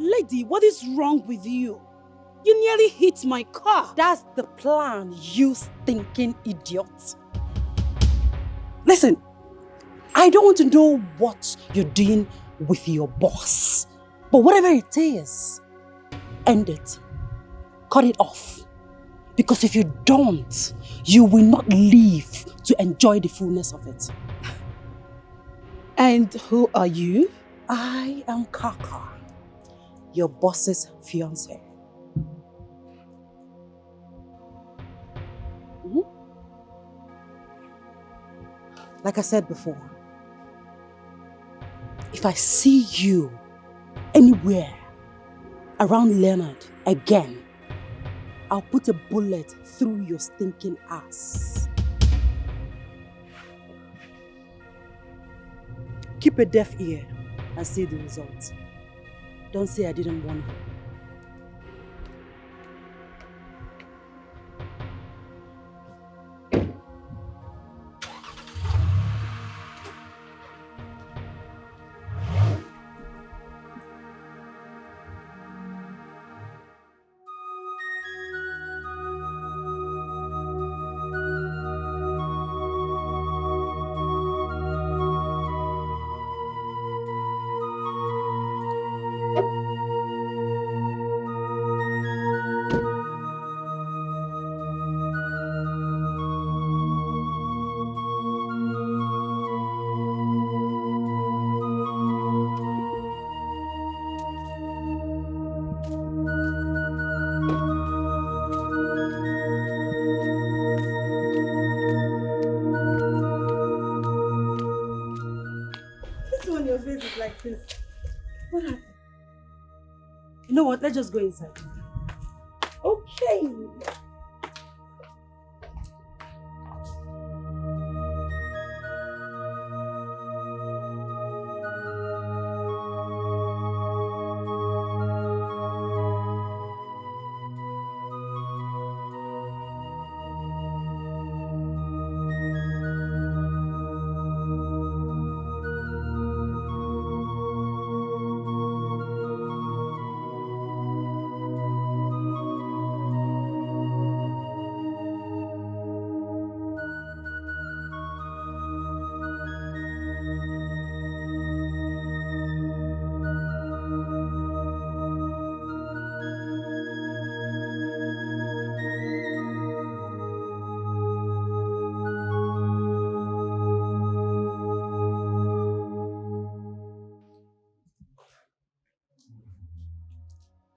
Lady, what is wrong with you? You nearly hit my car. That's the plan, you stinking idiot. Listen, I don't want to know what you're doing with your boss. But whatever it is, end it. Cut it off. Because if you don't, you will not live to enjoy the fullness of it. And who are you? I am Kaka, your boss's fiancé. Like I said before, if I see you anywhere around Leonard again, I'll put a bullet through your stinking ass. Keep a deaf ear and see the result. Don't say I didn't warn you. This. What happened? You know what? Let's just go inside. Okay.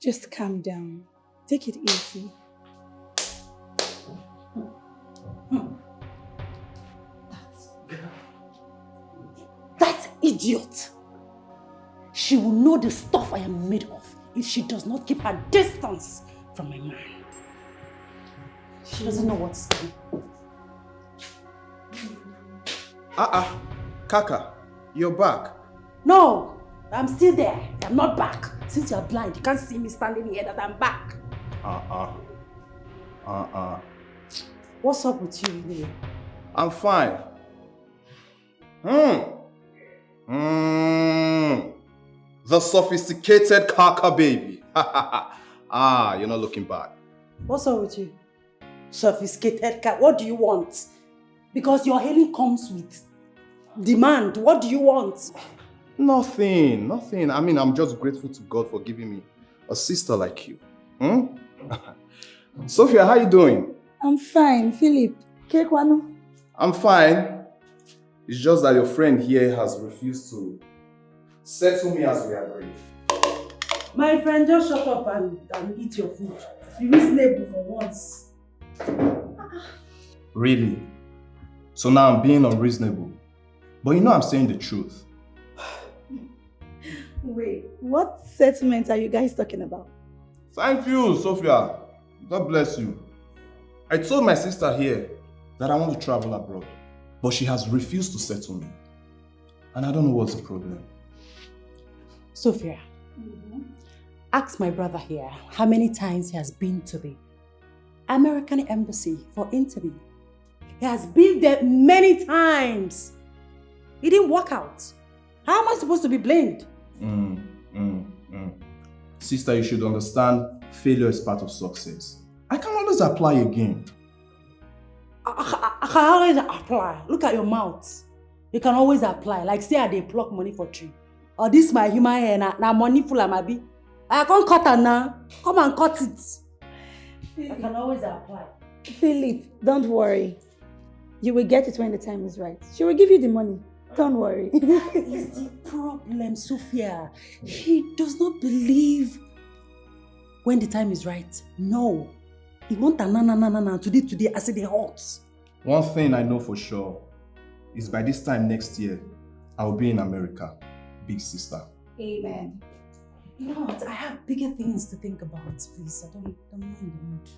Just calm down. Take it easy. That idiot! She will know the stuff I am made of if she does not keep her distance from my man. She doesn't know what's coming. Kaka, you're back. No, I'm still there. I'm not back. Since you're blind, you can't see me standing here that I'm back. What's up with you, Leo? I'm fine. The sophisticated Kaka baby. You're not looking bad. What's up with you? Sophisticated cat. What do you want? Because your hailing comes with demand. What do you want? Nothing. I mean, I'm just grateful to God for giving me a sister like you. Sophia, how you doing? I'm fine. Philip, cake one? I'm fine. It's just that your friend here has refused to settle me as we agreed. My friend, just shut up and eat your food. Be reasonable for once. Really? So now I'm being unreasonable. But you know I'm saying the truth. Wait, what settlement are you guys talking about? Thank you, Sophia. God bless you. I told my sister here that I want to travel abroad, but she has refused to settle me. And I don't know what's the problem. Sophia, ask my brother here how many times he has been to the American Embassy for interview. He has been there many times. It didn't work out. How am I supposed to be blamed? Sister, you should understand failure is part of success. I can always apply again. I can always apply. Look at your mouth. You can always apply. Like say I dey pluck money for tree. Or this my human hair na money full am abi. I can't cut am now. Come and cut it. I can always apply. Philip, don't worry. You will get it when the time is right. She will give you the money. Don't worry. That is the problem, Sophia. He does not believe when the time is right. No. He want a na today, I say they hot. One thing I know for sure is by this time next year, I will be in America. Big sister. Amen. You know what? I have bigger things to think about, please. I don't mind the mood.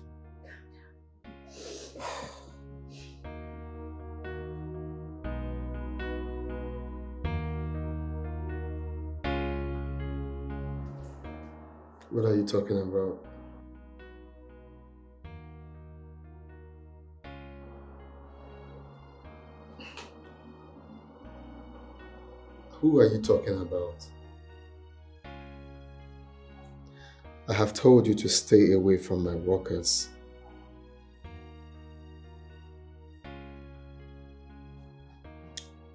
What are you talking about? Who are you talking about? I have told you to stay away from my workers.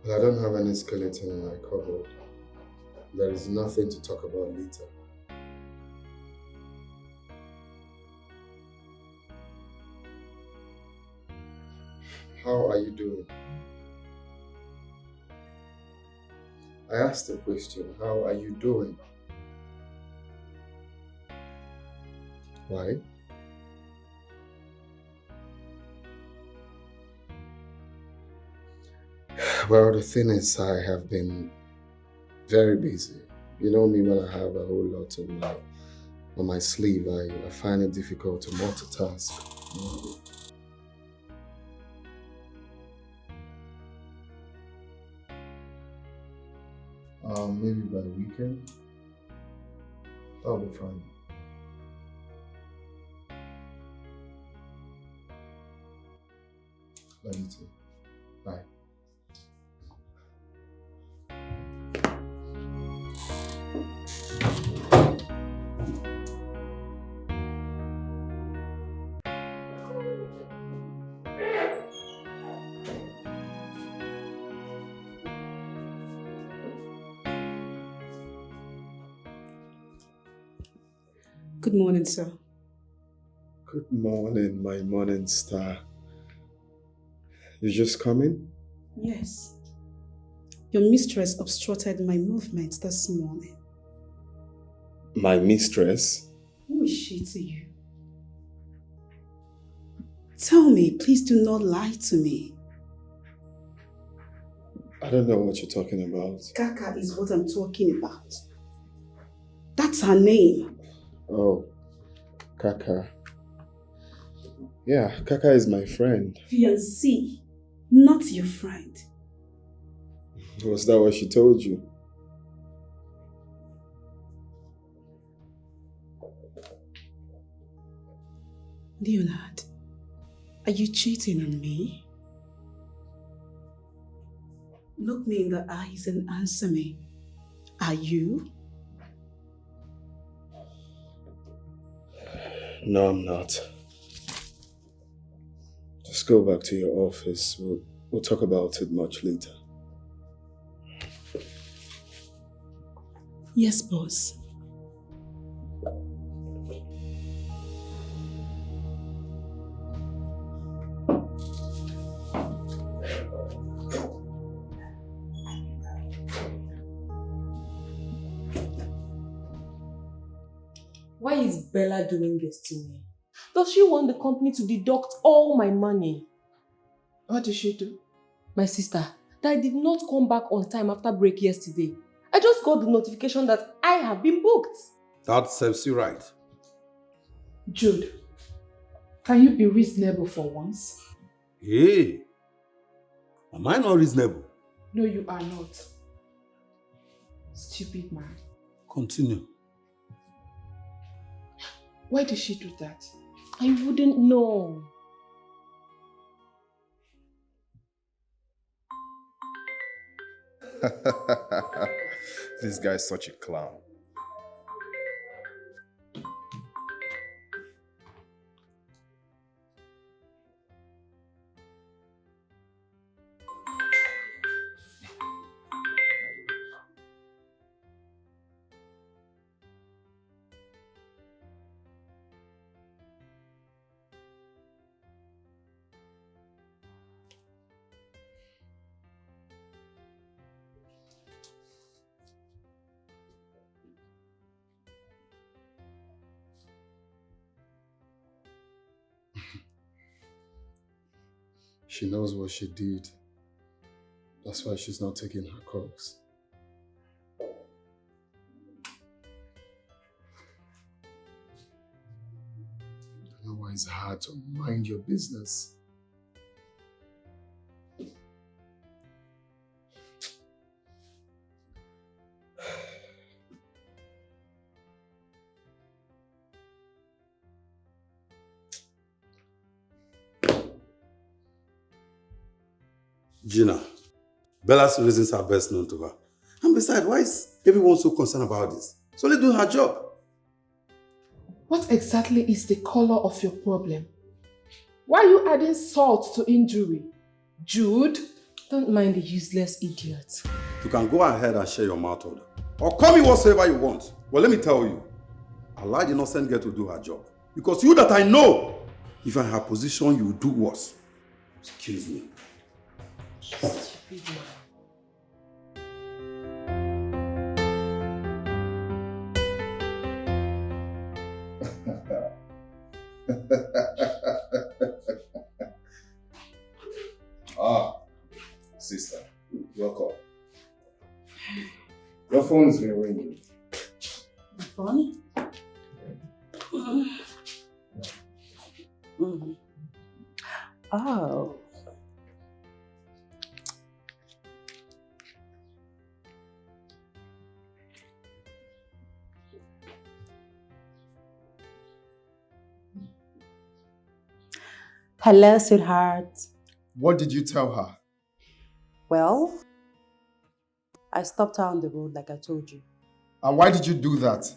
But I don't have any skeleton in my cupboard. There is nothing to talk about later. How are you doing? I asked a question. How are you doing? Why? Well, the thing is, I have been very busy. You know me, when I have a whole lot on my sleeve, I find it difficult to multitask. Maybe by the weekend. That'll be fine. Love you too. Bye. Good morning, sir. Good morning, my morning star. You just coming? Yes. Your mistress obstructed my movements this morning. My mistress? Who is she to you? Tell me, please do not lie to me. I don't know what you're talking about. Kaka is what I'm talking about. That's her name. Oh, Kaka. Yeah, Kaka is my friend. Fiancé, not your friend. Was that what she told you? Leonard, are you cheating on me? Look me in the eyes and answer me. Are you? No, I'm not. Just go back to your office. We'll talk about it much later. Yes, boss. Why is Bella doing this to me? Does she want the company to deduct all my money? What did she do? My sister, that I did not come back on time after break yesterday. I just got the notification that I have been booked. That serves you right. Jude, can you be reasonable for once? Hey, am I not reasonable? No, you are not. Stupid man. Continue. Why did she do that? I wouldn't know. This guy is such a clown. She knows what she did. That's why she's not taking her calls. I know why it's hard to mind your business. Gina, Bella's reasons are best known to her. And besides, why is everyone so concerned about this? It's only doing her job. What exactly is the color of your problem? Why are you adding salt to injury? Jude? Don't mind the useless idiot. You can go ahead and share your mouth order. Or call me whatsoever you want. Well, let me tell you, allow the innocent girl to do her job. Because you that I know, if you're in her position, you will do worse. Excuse me. Stupid man. Sister, welcome. Your phone's been ringing. My phone? Oh. Hello, sweetheart. What did you tell her? Well, I stopped her on the road like I told you. And why did you do that?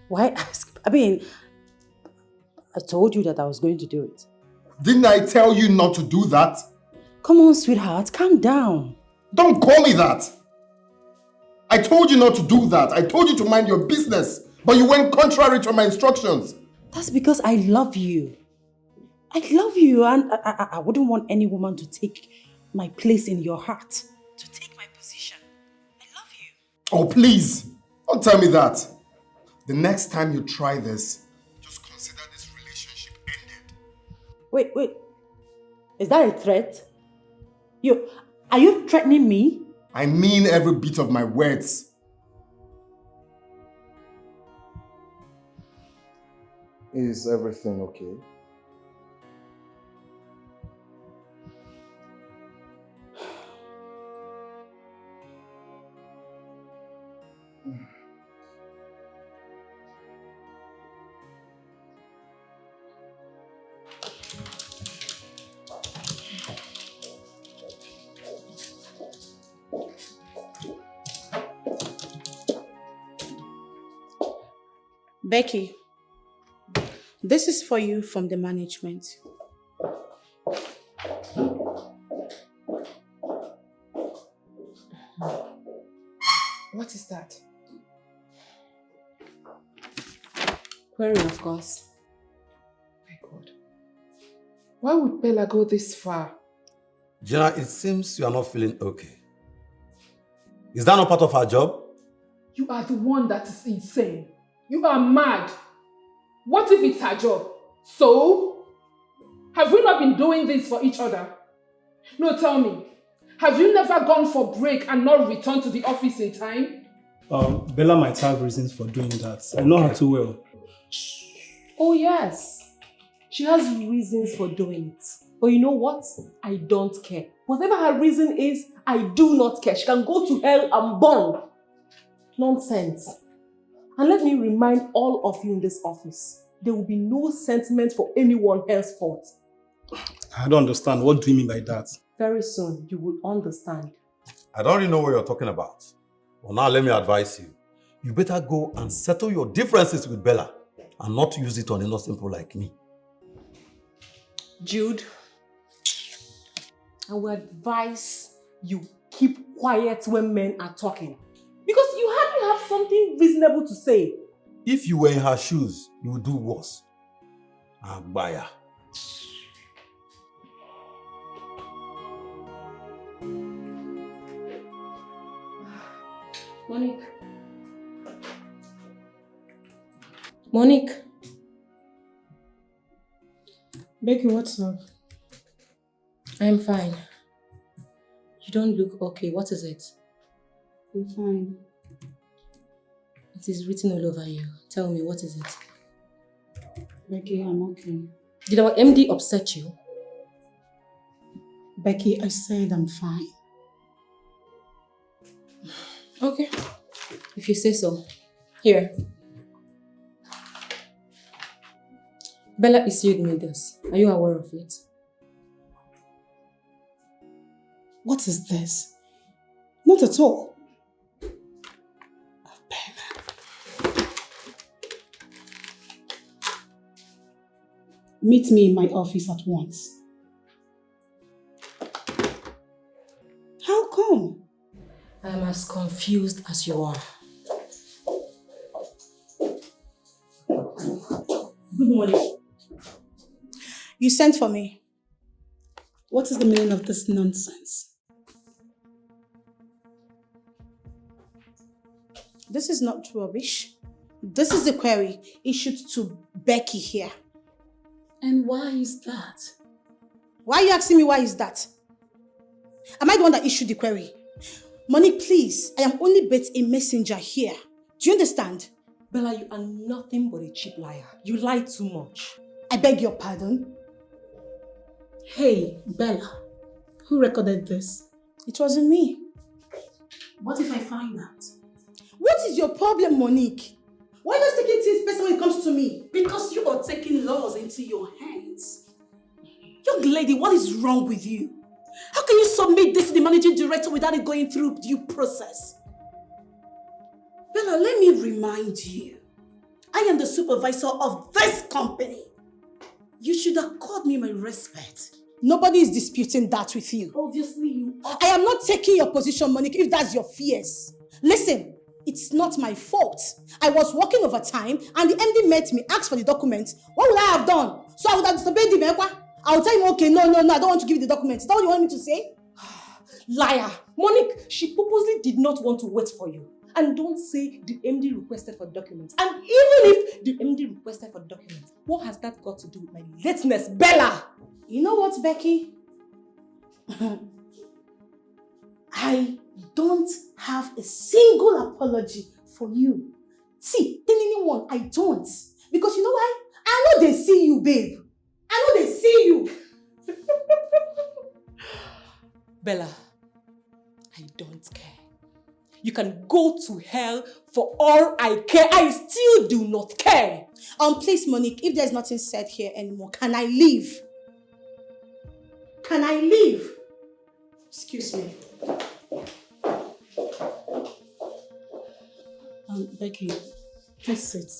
Why ask? I mean, I told you that I was going to do it. Didn't I tell you not to do that? Come on, sweetheart, calm down. Don't call me that! I told you not to do that. I told you to mind your business. But you went contrary to my instructions. That's because I love you. I love you, and I wouldn't want any woman to take my place in your heart. To take my position. I love you. Oh, please. Don't tell me that. The next time you try this, just consider this relationship ended. Wait. Is that a threat? Are you threatening me? I mean every bit of my words. Is everything okay? Becky, this is for you from the management. What is that? Query, of course. My God. Why would Bella go this far? Gina, it seems you are not feeling okay. Is that not part of her job? You are the one that is insane. You are mad. What if it's her job? So? Have we not been doing this for each other? No, tell me. Have you never gone for break and not returned to the office in time? Bella might have reasons for doing that. I know her too well. Oh yes. She has reasons for doing it. But you know what? I don't care. Whatever her reason is, I do not care. She can go to hell and burn. Nonsense. And let me remind all of you in this office, there will be no sentiment for anyone henceforth. I don't understand. What do you mean by that? Very soon, you will understand. I don't really know what you're talking about. Well, now let me advise you. You better go and settle your differences with Bella and not use it on innocent people like me. Jude, I will advise you keep quiet when men are talking. Because you hardly have something reasonable to say. If you were in her shoes, you would do worse. Agbaya. Monique. Monique. Becky, what's up? I'm fine. You don't look okay. What is it? I'm fine. It is written all over you. Tell me, what is it? Becky, I'm okay. Did our MD upset you? Becky, I said I'm fine. Okay. If you say so. Here. Bella issued me this. Are you aware of it? What is this? Not at all. Bella. Meet me in my office at once. How come? I am as confused as you are. Good morning. You sent for me. What is the meaning of this nonsense? This is not rubbish. This is a query issued to Becky here. And why is that? Why are you asking me why is that? Am I the one that issued the query? Monique, please, I am only but a messenger here. Do you understand? Bella, you are nothing but a cheap liar. You lie too much. I beg your pardon. Hey, Bella, who recorded this? It wasn't me. What if I find out? What is your problem, Monique? Why are you taking things personal when it comes to me? Because you are taking laws into your hands. Young lady, what is wrong with you? How can you submit this to the managing director without it going through due process? Bella, let me remind you, I am the supervisor of this company. You should accord me my respect. Nobody is disputing that with you. Obviously you are. I am not taking your position, Monique, if that's your fears. Listen, it's not my fault. I was working overtime and the MD met me, asked for the documents. What would I have done? So I would have disobeyed him. I would tell him, okay, no, I don't want to give you the documents. Is that what you want me to say? Liar! Monique, she purposely did not want to wait for you. And don't say the MD requested for documents. And even if the MD requested for documents, what has that got to do with my lateness, Bella? You know what, Becky? I don't have a single apology for you. See, tell anyone I don't. Because you know why? I know they see you, babe. I know they see you. Bella, I don't care. You can go to hell for all I care. I still do not care. Please, Monique, if there's nothing said here anymore, can I leave? Can I leave? Excuse me. Becky, please sit.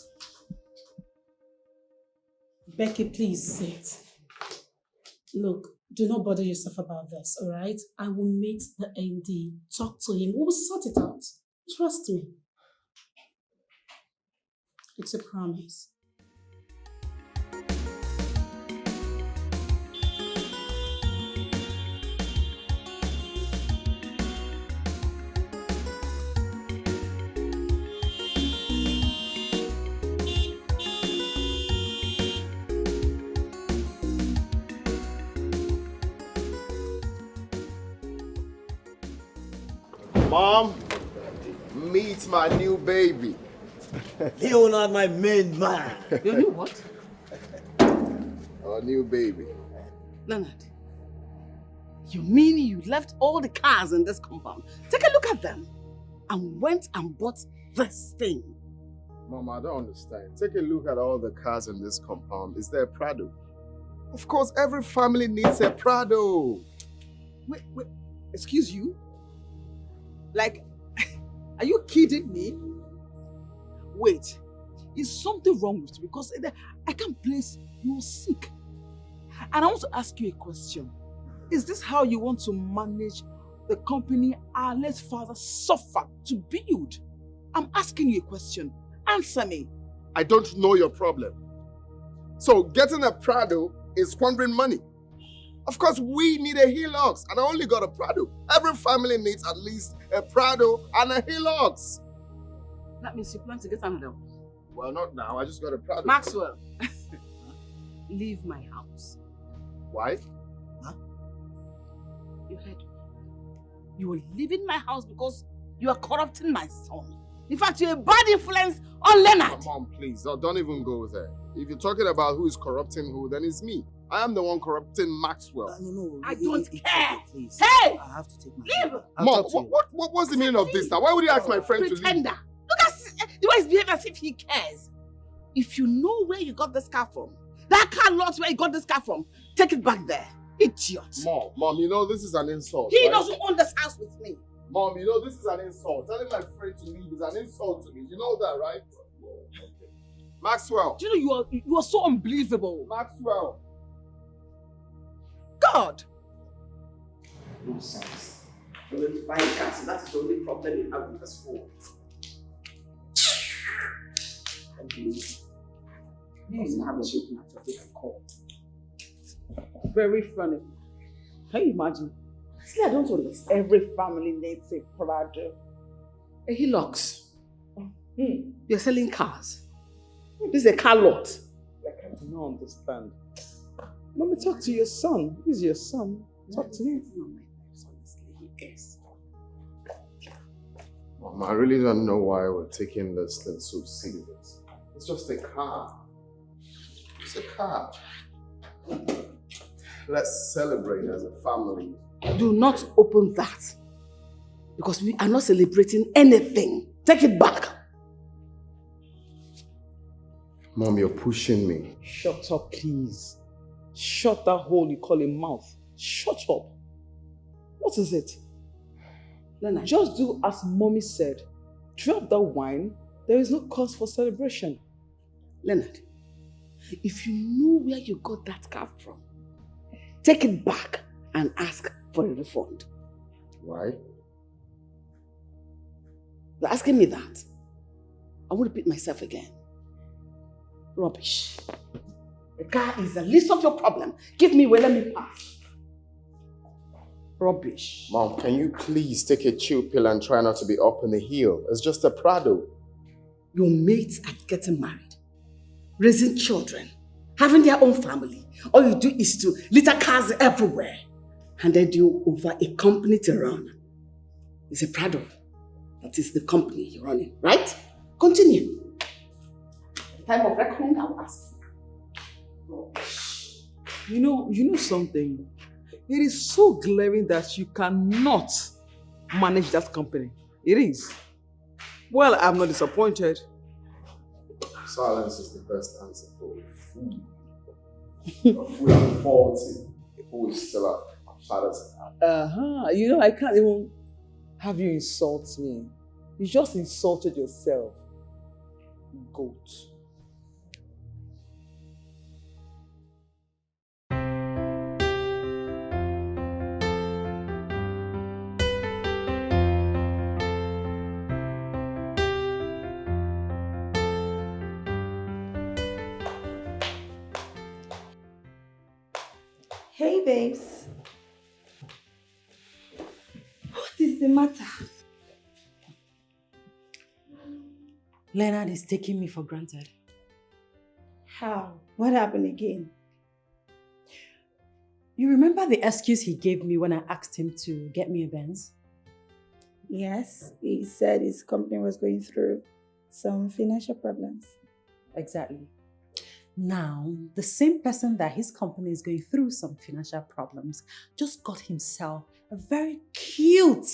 Becky, please sit. Look, do not bother yourself about this, alright? I will meet the MD, talk to him, we will sort it out. Trust me. It's a promise. Mom, meet my new baby. Leonard, my main man. Your new what? Our new baby. Leonard, you mean you left all the cars in this compound? Take a look at them and went and bought this thing. Mom, I don't understand. Take a look at all the cars in this compound. Is there a Prado? Of course, every family needs a Prado. Wait, excuse you? Like, are you kidding me? Wait, is something wrong with you? Because I can't place you're sick. And I want to ask you a question. Is this how you want to manage the company our late father suffered to build? I'm asking you a question. Answer me. I don't know your problem. So getting a Prado is squandering money. Of course, we need a Hilux, and I only got a Prado. Every family needs at least a Prado and a Hilux. That means you plan to get another one. Well, not now. I just got a Prado. Maxwell, leave my house. Why? Huh? You heard me. You are leaving my house because you are corrupting my son. In fact, you're a bad influence on Leonard. Mom, please, don't even go there. If you're talking about who is corrupting who, then it's me. I am the one corrupting Maxwell. No, I don't care. Okay, please. Hey! I have to take my Leave! Mom, what's the meaning of this now? Why would you ask my friend to leave? Pretender. Look at the way he's behaving as if he cares. If you know where you got this car from, that car lot where you got this car from, take it back there. Idiot. Mom, you know this is an insult. He right? doesn't own this house with me. Mom, you know this is an insult. Telling my friend to leave is an insult to me. You know that, right? Maxwell. Do you know you are so unbelievable? Maxwell. God. Nonsense. You're going to buy a car, so that's the only problem you have with this phone. Please. Doesn't have a shaking at your big call. Very funny. Can you imagine? See, I don't understand. Every family needs a Prado. A Hilux. You're selling cars. This is a car lot. I can't not understand. Let me talk to your son. He's your son. Talk to him. He is. Mom, I really don't know why we're taking this thing so serious. It's just a car. It's a car. Let's celebrate as a family. Do not open that. Because we are not celebrating anything. Take it back. Mom, you're pushing me. Shut up, please. Shut that hole you call a mouth. Shut up. What is it? Leonard. Just do as mommy said. Drop that wine. There is no cause for celebration. Leonard, if you know where you got that car from, take it back and ask for a refund. Why? You're asking me that. I won't repeat myself again. Rubbish. The car is the least of your problem. Give me away, let me pass. Rubbish. Mom, can you please take a chill pill and try not to be up in the hill? It's just a Prado. Your mates are getting married, raising children, having their own family. All you do is to litter cars everywhere. Handed you over a company to run. It's a Prado. That is the company you're running, right? Continue. At the time of reckoning, I'll ask you. You know something? It is so glaring that you cannot manage that company. It is. Well, I'm not disappointed. Silence is the best answer for a fool. A fool and faulty. Who is still a father's house. You know, I can't even have you insult me. You just insulted yourself. Goat. Hey, babes. What is the matter? Leonard is taking me for granted. How? What happened again? You remember the excuse he gave me when I asked him to get me a Benz? Yes, he said his company was going through some financial problems. Exactly. Now, the same person that his company is going through some financial problems just got himself a very cute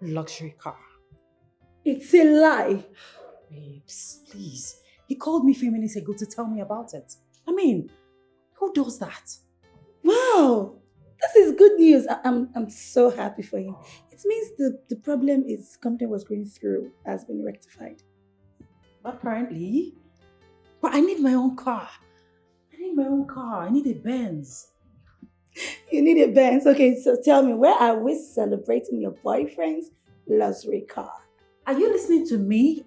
luxury car. It's a lie. Babes, please. He called me a few minutes ago to tell me about it. I mean, who does that? Wow, this is good news. I'm so happy for him. It means the problem his company was going through has been rectified. Apparently. But I need my own car. I need a Benz. You need a Benz? Okay, so tell me, where are we celebrating your boyfriend's luxury car? Are you listening to me?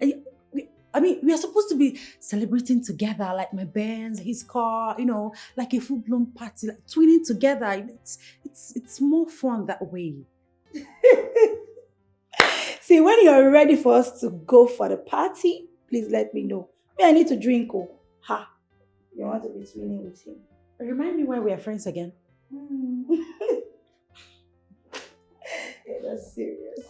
We are supposed to be celebrating together, like my Benz, his car, like a full-blown party, like twinning together. It's more fun that way. See, when you're ready for us to go for the party, please let me know. I need to drink. Oh, ha! You want to be twinning with him? Remind me why we are friends again. You're not serious.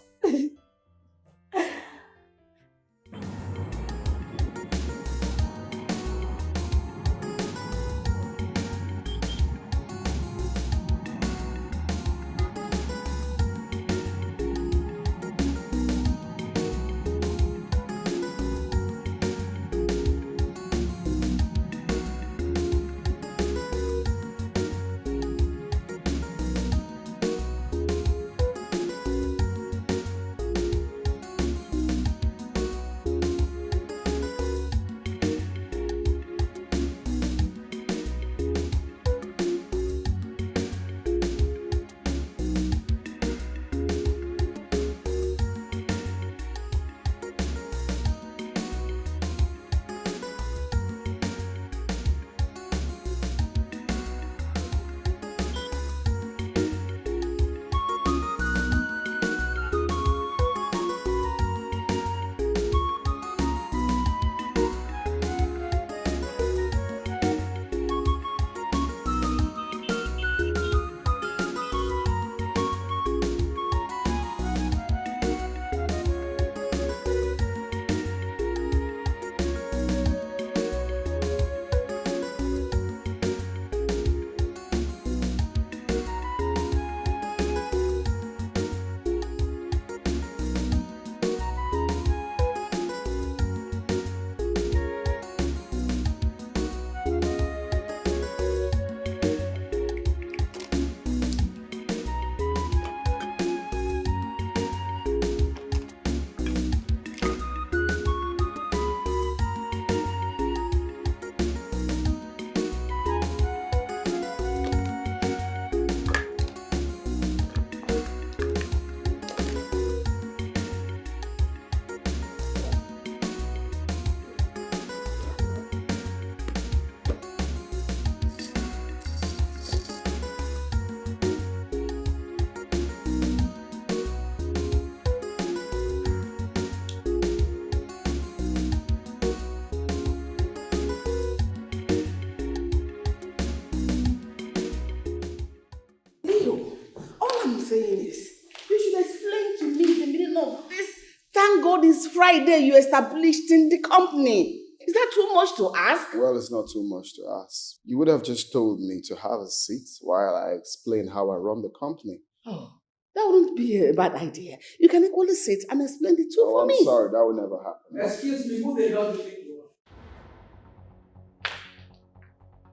God it's Friday you established in the company. Is that too much to ask? Well, it's not too much to ask. You would have just told me to have a seat while I explain how I run the company. Oh, that wouldn't be a bad idea. You can equally sit and explain the two for me. I'm sorry, that would never happen. Excuse me, who the hell do you think you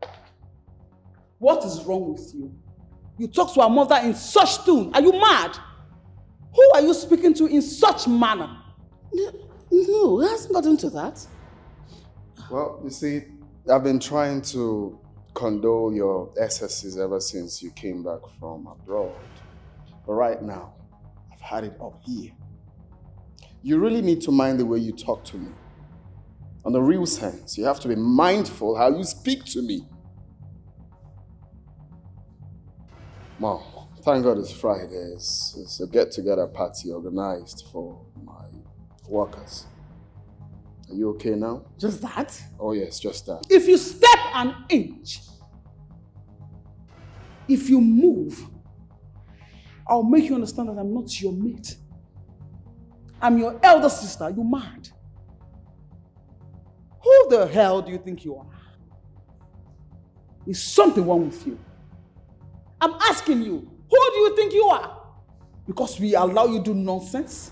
are? What is wrong with you? You talk to our mother in such tone. Are you mad? Who are you speaking to in such manner? No, it hasn't gotten to that. Well, you see, I've been trying to condole your excesses ever since you came back from abroad. But right now, I've had it up here. You really need to mind the way you talk to me. On the real sense, you have to be mindful how you speak to me. Mom, thank God it's Friday. It's a get-together party organized for my workers. Are you okay now? Just that? Oh yes, just that. If you step an inch, if you move, I'll make you understand that I'm not your mate. I'm your elder sister. Are you mad? Who the hell do you think you are? Is something wrong with you? I'm asking you, who do you think you are? Because we allow you to do nonsense?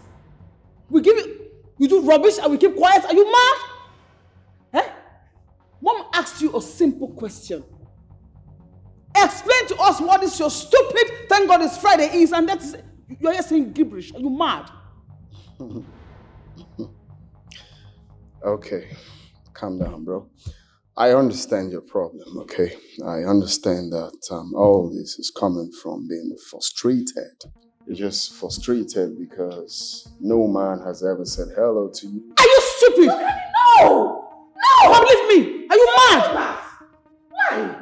We give you do rubbish and we keep quiet? Are you mad? Eh? Mom asked you a simple question. Explain to us what is your stupid, thank God it's Friday is, and that's, you're just saying gibberish. Are you mad? Okay, calm down, bro. I understand your problem, okay? I understand that all this is coming from being frustrated. You're just frustrated because no man has ever said hello to you. Are you stupid? No! No! Come leave me! Are you mad? Why?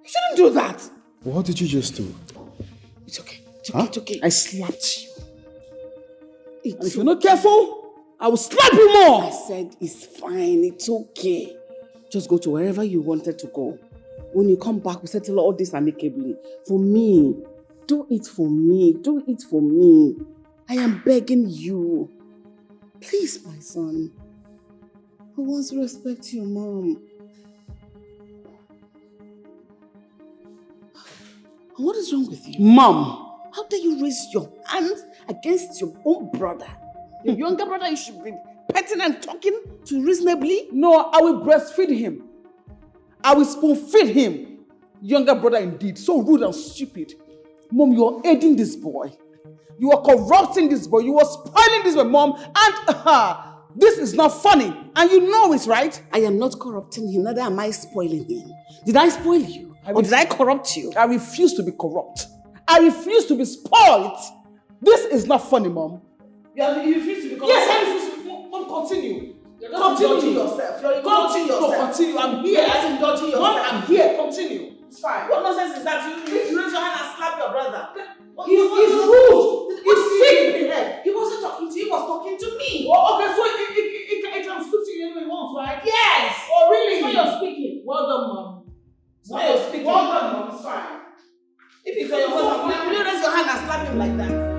You shouldn't do that. What did you just do? It's okay. It's okay. Huh? It's okay. I slapped you. And if you're not careful, I will slap you more. I said it's fine. It's okay. Just go to wherever you wanted to go. When you come back, we settle all this amicably. For me, Do it for me. Do it for me. I am begging you. Please, my son. Who wants to respect your mom? What is wrong with you? Mom! How dare you raise your hand against your own brother? Your younger brother, you should be petting and talking to reasonably. No, I will breastfeed him. I will spoon feed him. Younger brother indeed, so rude and stupid. Mom, you are aiding this boy. You are corrupting this boy. You are spoiling this boy, Mom. And this is not funny. And you know it, right? I am not corrupting him, neither am I spoiling him. Did I spoil you? Or did I corrupt you? I refuse to be corrupt. I refuse to be spoiled. This is not funny, Mom. You refuse to be corrupt? Yes, I refuse to be. Mom, continue. You're just indulging yourself. You're indulging yourself. No, continue. I'm here. You're just indulging yourself. Mom, I'm here. Continue. It's fine. What nonsense is that? You raise your hand and slap your brother. He's rude. He's sick in the head. He wasn't talking to you, he was talking to me. Oh, okay, so it can speak to you anyway he wants, right? Yes. Oh, really? So you're speaking. Well done, Mom. So you're speaking. Well done, Mom. It's fine. If it's your husband, will you raise your hand and slap him like that?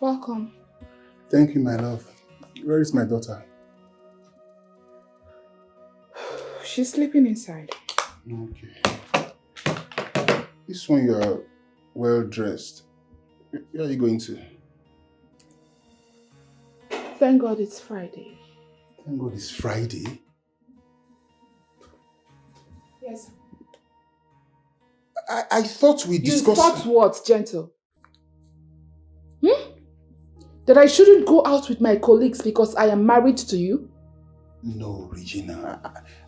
Welcome. Thank you, my love. Where is my daughter? She's sleeping inside. Okay. This one you are well dressed. Where are you going to? Thank God it's Friday. Thank God it's Friday. Yes. I thought we discussed... You thought what, Gentle? That I shouldn't go out with my colleagues because I am married to you? No, Regina.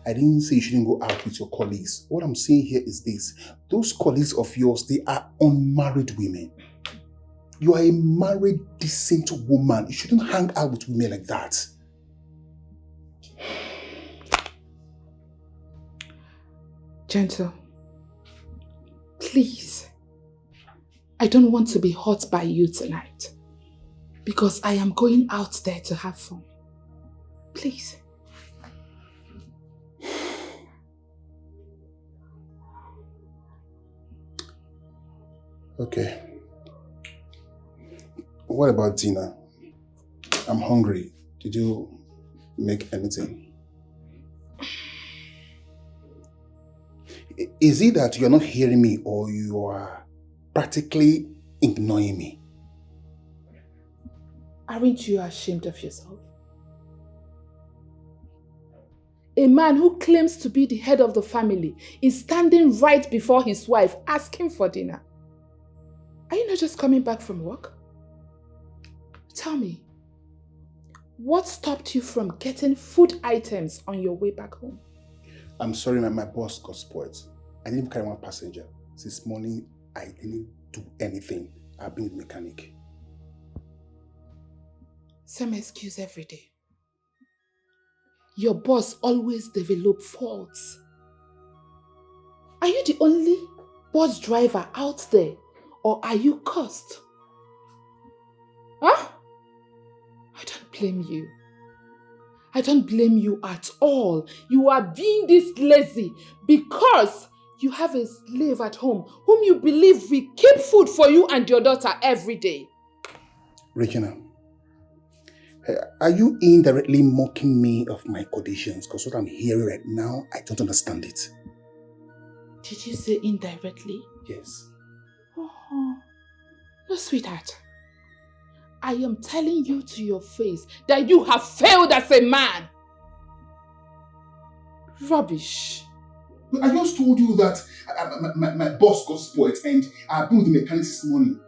I didn't say you shouldn't go out with your colleagues. What I'm saying here is this. Those colleagues of yours, they are unmarried women. You are a married, decent woman. You shouldn't hang out with women like that. Gentle, please. I don't want to be hurt by you tonight. Because I am going out there to have fun. Please. Okay. What about dinner? I'm hungry. Did you make anything? Is it that you're not hearing me or you are practically ignoring me? Aren't you ashamed of yourself? A man who claims to be the head of the family is standing right before his wife asking for dinner. Are you not just coming back from work? Tell me, what stopped you from getting food items on your way back home? I'm sorry, my boss got spoiled. I didn't carry one passenger. This morning, I didn't do anything. I've been with the mechanic. Same excuse every day. Your boss always develops faults. Are you the only bus driver out there, or are you cursed? Huh? I don't blame you. I don't blame you at all. You are being this lazy because you have a slave at home whom you believe will keep food for you and your daughter every day. Regina, are you indirectly mocking me of my conditions? Because what I'm hearing right now, I don't understand it. Did you say indirectly? Yes. Oh, no, sweetheart. I am telling you to your face that you have failed as a man. Rubbish. I just told you that my boss got spoiled and I've been with the mechanics this morning.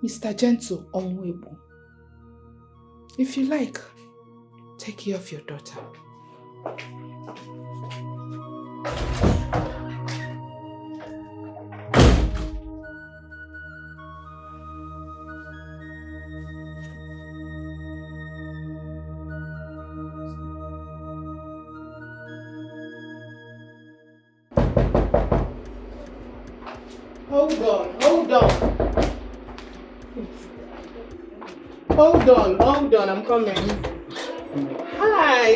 Mr. Gentle Onwebo, if you like, take care of your daughter. Hold on. Hold on, I'm coming. Hi.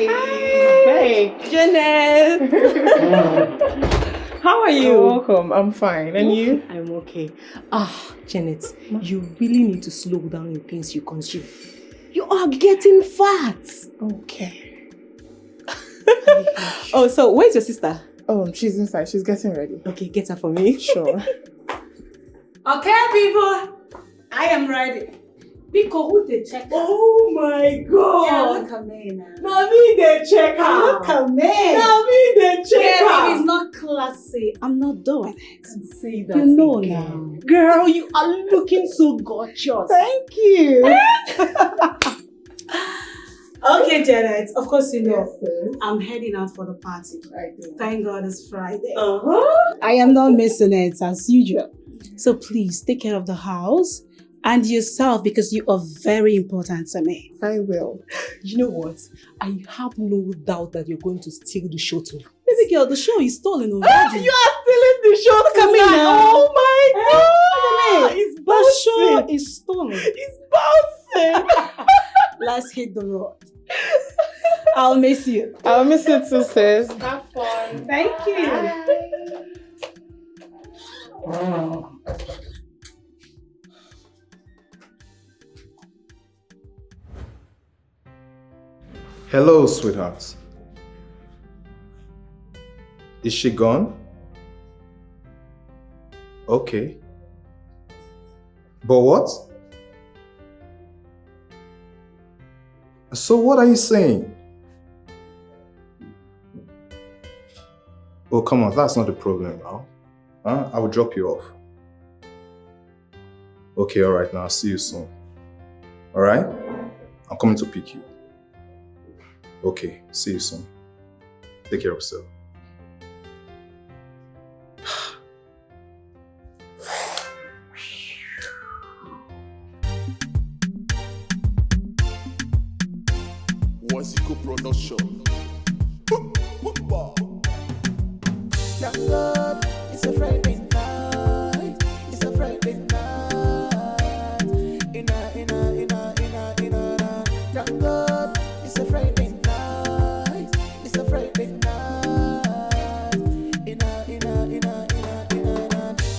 Hey. Janet! How are you? You're welcome. I'm fine. And you? I'm okay. Janet, you really need to slow down in things you consume. You are getting fat. Okay. Oh, so where's your sister? Oh, she's inside. She's getting ready. Okay, get her for me. Sure. Okay, people. I am ready. Because who they check? Oh my God! Yeah, look at me now. Now me they check her. Look at me. Now me they check her. It's not classy. I'm not doing it. Say that. You know again. now. Girl, you are looking so gorgeous. Thank you. Okay, Janet. Of course you know. Yes, I'm heading out for the party. Thank God it's Friday. Uh-huh. I am not missing it as usual. So please take care of the house and yourself because you are very important to me. I will. You know what? I have no doubt that you're going to steal the show tonight. Baby girl, the show is stolen already. You are stealing the show Look at me tonight. now. Oh my God! Look at me. It's The bouncing. show is stolen. It's bouncing. Let's hit the road. I'll miss you. I'll miss you too, sis. Have fun. Thank you. Hello, sweetheart. Is she gone? Okay. But what? So what are you saying? Oh, come on, that's not the problem now. Huh? I will drop you off. Okay, alright, now I'll see you soon. Alright? I'm coming to pick you. Okay, see you soon. Take care of yourself. Waziko production. Thank God it's a Friday night. It's a Friday night. Thank God it's a Friday night. It's a Friday night.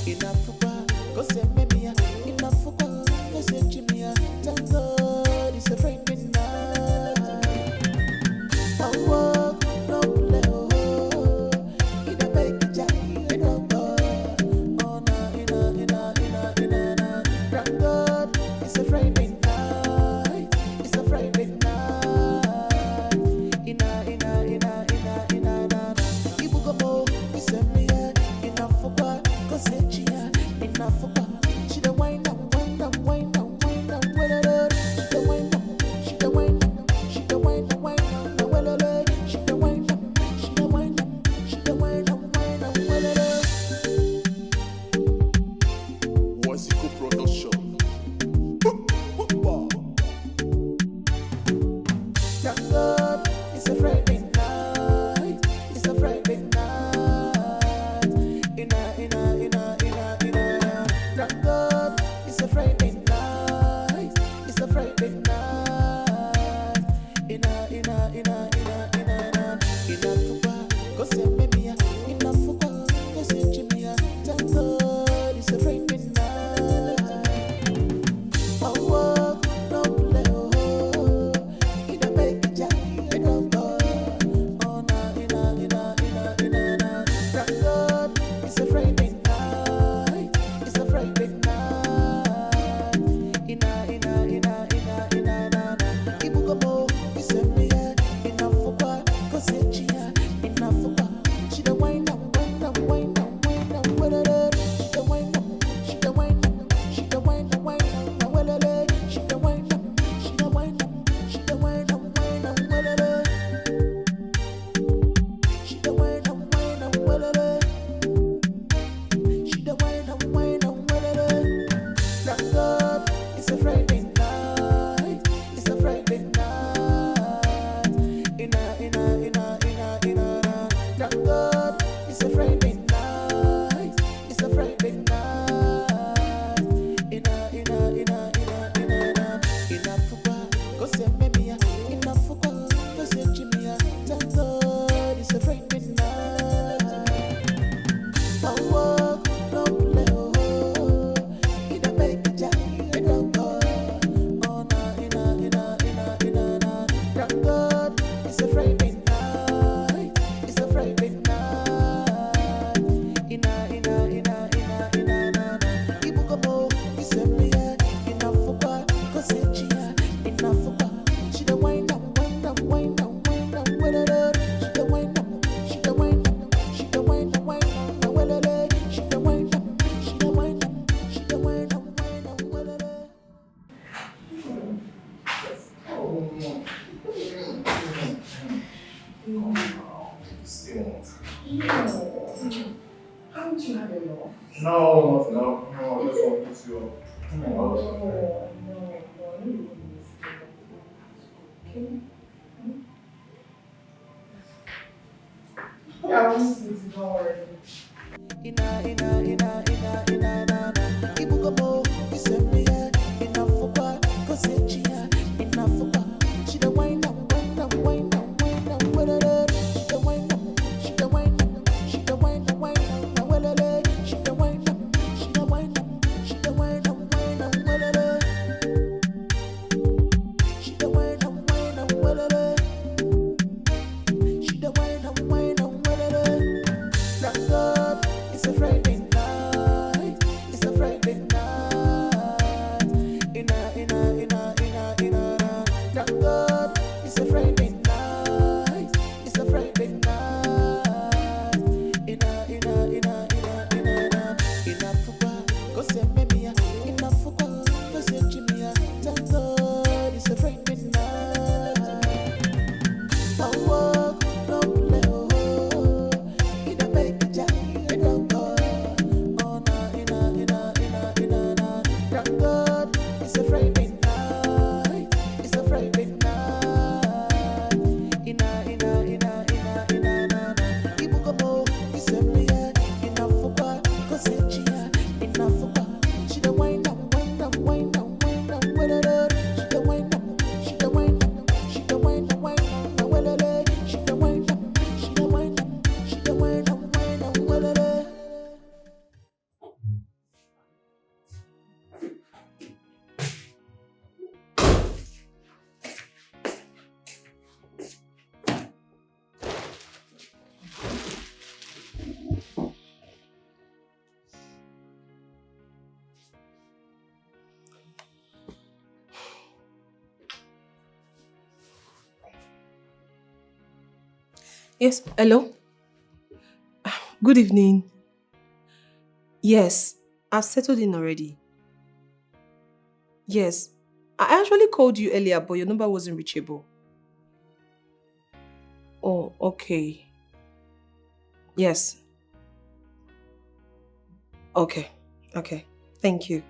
Enough go say me enough go say Jimmy. Thank God it's a Friday night. Haven't you had enough? No, I just want to put you up. Come on. No. Okay? Yeah, I'll just need to don't worry. Yes, hello? Good evening. Yes, I've settled in already. Yes, I actually called you earlier, but your number wasn't reachable. Oh, okay. Yes. Okay. Thank you.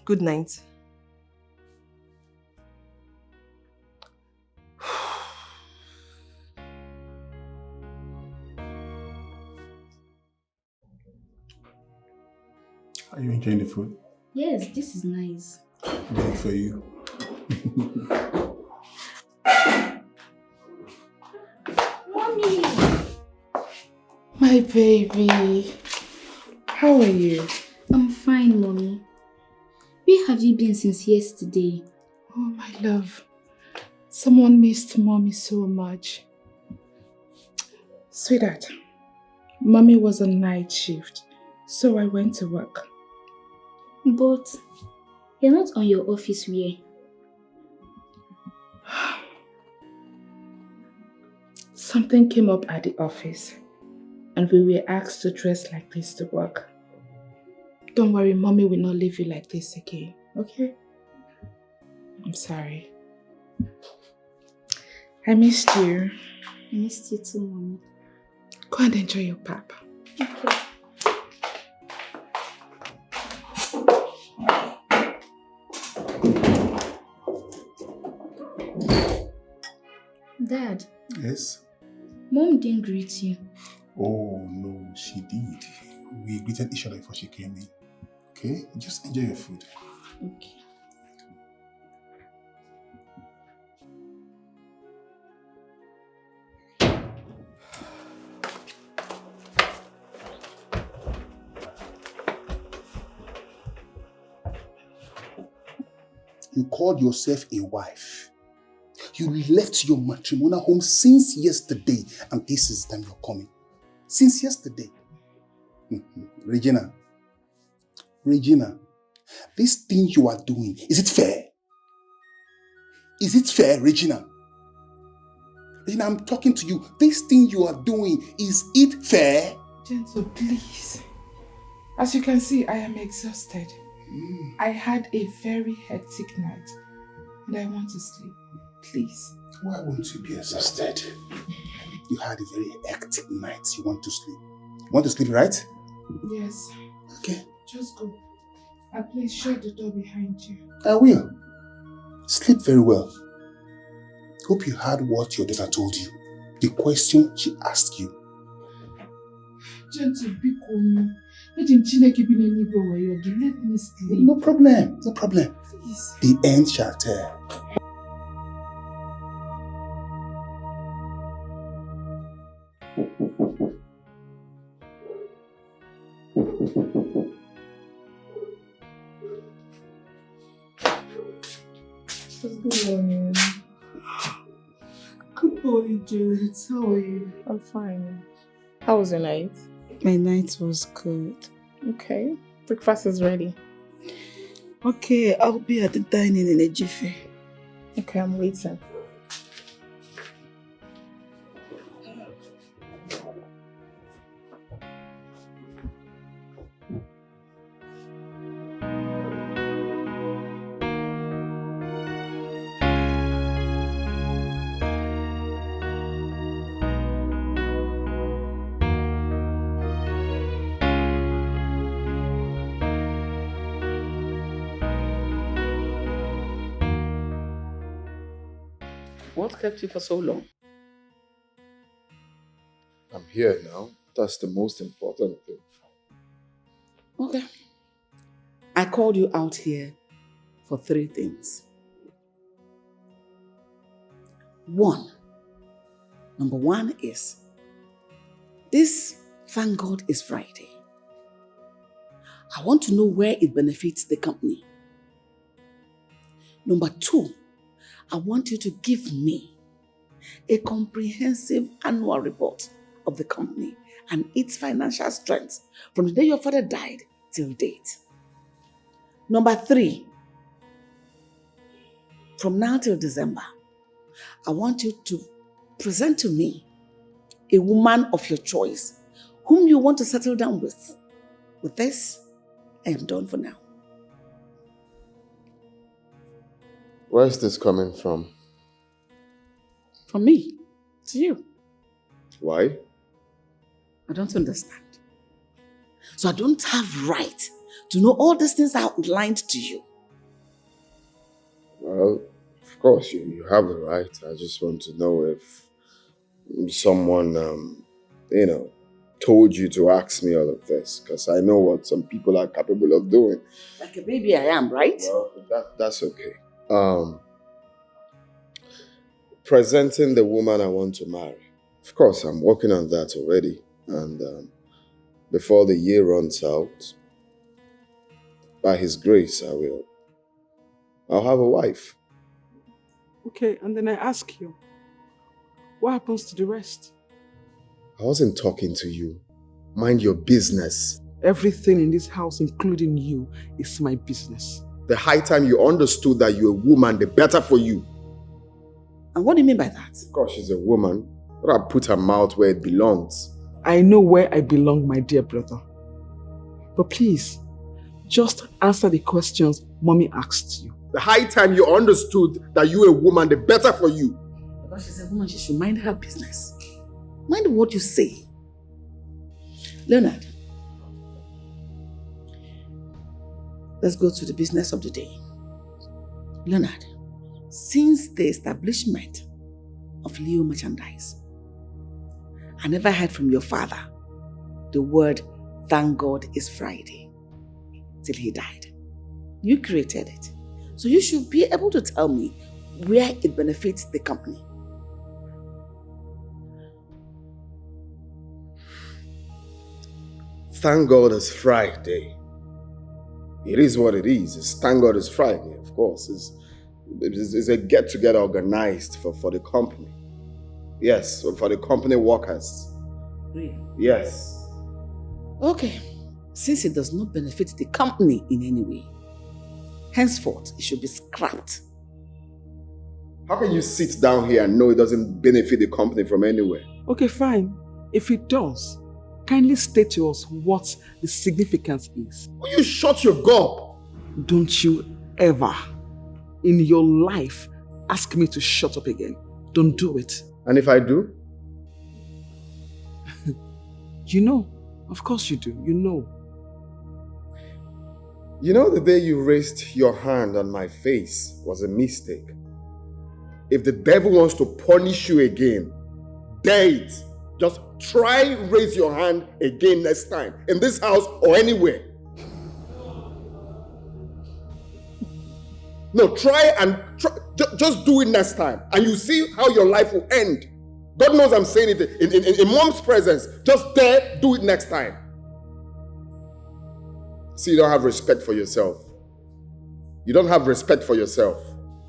Good night. Are you enjoying the food? Yes, this is nice. Good for you. Mommy! My baby. How are you? I'm fine, Mommy. Where have you been since yesterday? Oh, my love. Someone missed Mommy so much. Sweetheart, Mommy was on night shift, so I went to work. But you're not on your office wear. Something came up at the office and we were asked to dress like this to work. Don't worry, Mommy will not leave you like this again, okay? I'm sorry. I missed you. I missed you too, Mommy. Go and enjoy your pap. Okay. Dad. Yes? Mom didn't greet you. Oh, no, she did. We greeted each other before she came in. Okay? Just enjoy your food. Okay. You called yourself a wife. You left your matrimonial home since yesterday, and this is the time you're coming. Since yesterday. Regina, this thing you are doing, is it fair? Is it fair, Regina? Regina, I'm talking to you. This thing you are doing, is it fair? Gentle, please. As you can see, I am exhausted. I had a very hectic night and I want to sleep. Please. Why won't you be exhausted? You had a very hectic night. You want to sleep. Want to sleep, right? Yes. Okay. Just go. And please shut the door behind you. I will. Sleep very well. Hope you heard what your daughter told you. The question she asked you. Gentle, be calm. Let me sleep. No problem. No problem. Please. The end shall tell. Good morning. Good morning, Janet. How are you? I'm fine. How was your night? My night was good. Okay. Breakfast is ready. Okay, I'll be at the dining in a jiffy. Okay, I'm waiting. What kept you for so long? I'm here now. That's the most important thing. Okay. I called you out here for 3 things. 1. Number 1 is, this, thank God, is Friday. I want to know where it benefits the company. Number 2, I want you to give me a comprehensive annual report of the company and its financial strength from the day your father died till date. Number 3, from now till December, I want you to present to me a woman of your choice whom you want to settle down with. With this, I am done for now. Where is this coming from? From me to you. Why? I don't understand. So I don't have right to know all these things outlined to you. Well, of course you have the right. I just want to know if someone, told you to ask me all of this, because I know what some people are capable of doing. Like a baby I am, right? Well, that's okay. Presenting the woman I want to marry. Of course, I'm working on that already. And before the year runs out, by His grace, I'll have a wife. Okay, and then I ask you, what happens to the rest? I wasn't talking to you. Mind your business. Everything in this house, including you, is my business. The high time you understood that you're a woman, the better for you. And what do you mean by that? Of course, she's a woman. But I put her mouth where it belongs. I know where I belong, my dear brother. But please, just answer the questions Mommy asked you. The high time you understood that you're a woman, the better for you. Because she's a woman, she should mind her business. Mind what you say. Leonard, let's go to the business of the day. Leonard, since the establishment of Leo merchandise, I never heard from your father the word "thank God is Friday" till he died. You created it, so you should be able to tell me where it benefits the company. Thank God it's Friday. It is what it is. It's thank God it's Friday, of course. It's a get-together organized for the company. Yes, for the company workers. Really? Yes. Okay. Since it does not benefit the company in any way, henceforth it should be scrapped. How can you sit down here and know it doesn't benefit the company from anywhere? Okay, fine. If it does, kindly state to us what the significance is. Will you shut your gob? Don't you ever in your life ask me to shut up again. Don't do it. And if I do? You know Of course you do. You know. You know, the day you raised your hand on my face was a mistake. If the devil wants to punish you again, dare it. Just try raise your hand again next time, in this house or anywhere. No, just do it next time, and you see how your life will end. God knows I'm saying it in mom's presence. Just dare do it next time. See, you don't have respect for yourself. You don't have respect for yourself.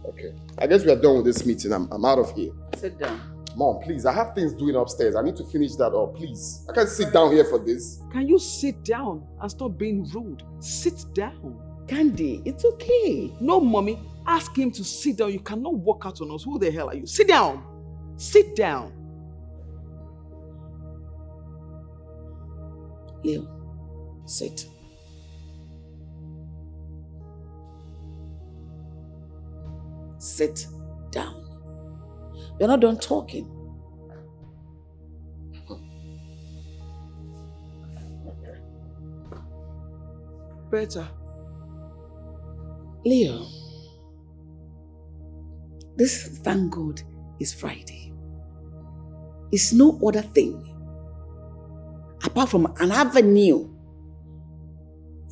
Okay. I guess we are done with this meeting. I'm out of here. Sit down. Mom, please, I have things doing upstairs. I need to finish that up, please. I can't sit down here for this. Can you sit down and stop being rude? Sit down. Candy, it's okay. No, mommy. Ask him to sit down. You cannot walk out on us. Who the hell are you? Sit down. Sit down. Leo, sit. Sit down. You're not done talking. Better. Leo, this, thank God, is Friday. It's no other thing apart from an avenue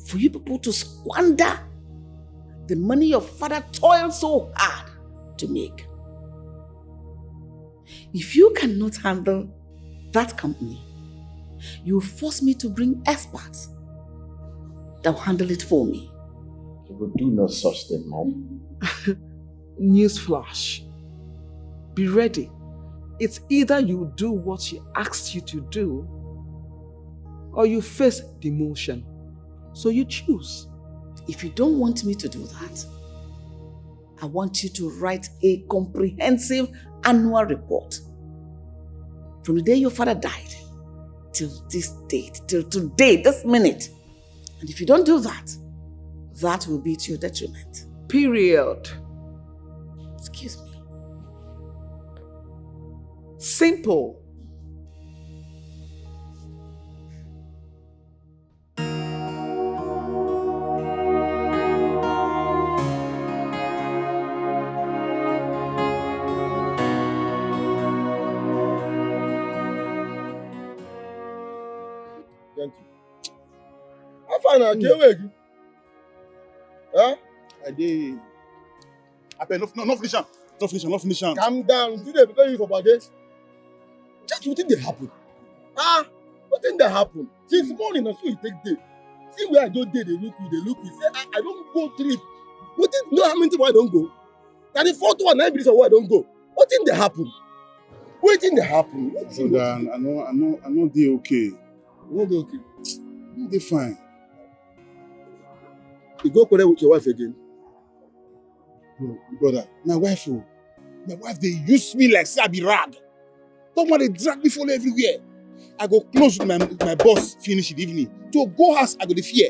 for you people to squander the money your father toiled so hard to make. If you cannot handle that company, you will force me to bring experts that will handle it for me. You will do no such thing, Mom. Newsflash. Be ready. It's either you do what she asked you to do, or you face demotion. So you choose. If you don't want me to do that, I want you to write a comprehensive annual report from the day your father died till this date, till today, this minute. And if you don't do that, that will be to your detriment. Period. Excuse me. Simple. I can't wait. Huh? I did. No finish. Calm down. Today, because you for bad. Just what did they happen? What did they happen? Since morning, I saw you take day. See where I don't day, they look. Say, I don't go trip. What did know how many times I don't go? And the fourth one, 9 minutes of why I don't go. What did they happen? What did they happen? So Dan, I know they okay. No, they okay. No, they fine. You go connect with your wife again. Brother, my wife, they use me like Sabi rag. Someone they drag me for everywhere. I go close with my boss, finish the evening. To go house, I go the fear.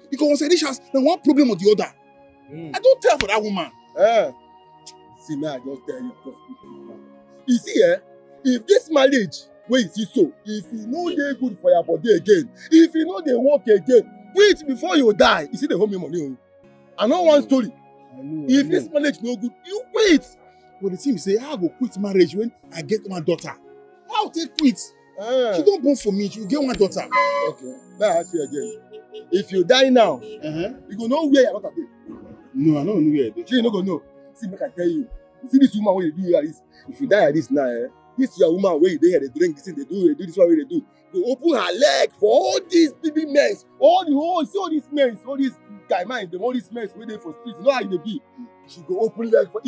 Because once I reach house, then one problem or the other. I don't tell for that woman. See, now I just tell you. You see, if this marriage, where you see so, if you know they're good for your body again, if you know they work again, wait before you die. You see, they hold me money. I know one story. If this marriage no good, you wait. But the thing say, I go quit marriage when I get my daughter. I'll take quit. She don't born for me. She will get one daughter. Okay. Now I ask you again. If you die now, you go know where your daughter dey. No, I don't know where. You no go know. See, make I tell you. See this woman where you do here this. If you die at this now, this your woman where you dey here, they drink this thing, they do this one where they do. They open her leg for all these baby men, see all these men, all these guy man, all these men where they for streets. You know how they be. She go open leg for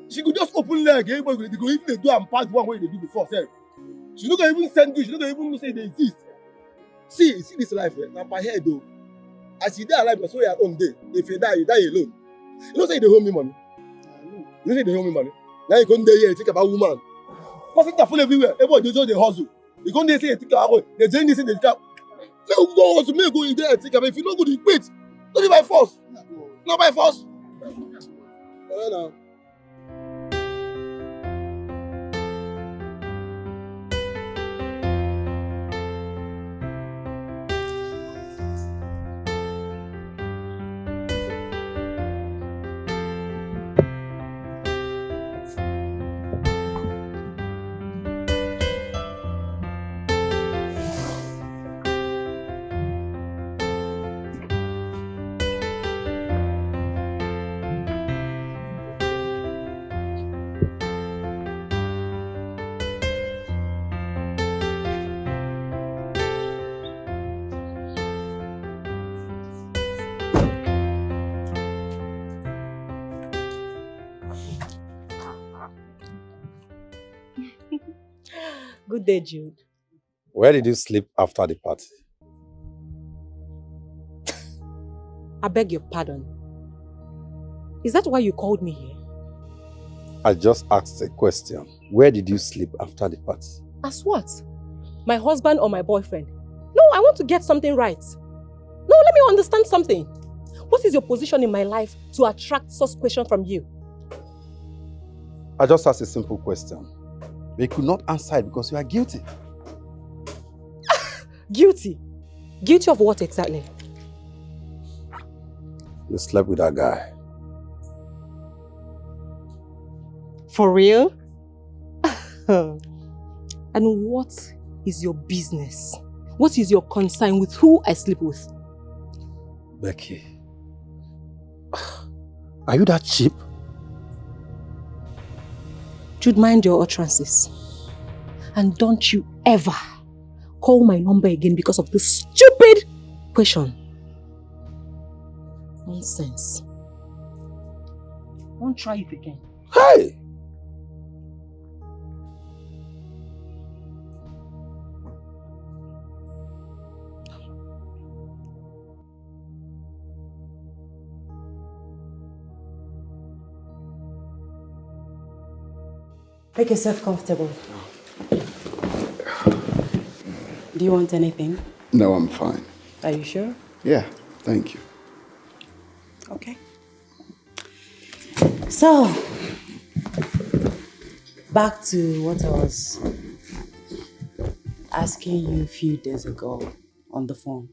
she could just open leg. Everybody they go even they do and pass one way they do before. Sir. She no go even send you. She no go even say they exist. See this life. Now my head though. As you die alive, so your own day. If you die alone. You don't say they hold me money. You don't say they hold me money. Now you come there here and think about woman. Profit are full everywhere. Everybody just they hustle. You come there say think about they doing this in the cap. Let go hustle. Me go in there and think about if you don't go to quit. Don't be by force. Not by force. Now. Good day, Jude. Where did you sleep after the party? I beg your pardon. Is that why you called me here? I just asked a question. Where did you sleep after the party? As what? My husband or my boyfriend? No, I want to get something right. No, let me understand something. What is your position in my life to attract such question from you? I just asked a simple question. But you could not answer it because you are guilty. Guilty? Guilty of what exactly? You slept with that guy. For real? And what is your business? What is your concern with who I sleep with? Becky, are you that cheap? Jude, mind your utterances. And don't you ever call my number again because of this stupid question. Nonsense. Don't try it again. Hey! Make yourself comfortable. Do you want anything? No, I'm fine. Are you sure? Yeah, thank you. Okay. So, back to what I was asking you a few days ago on the phone.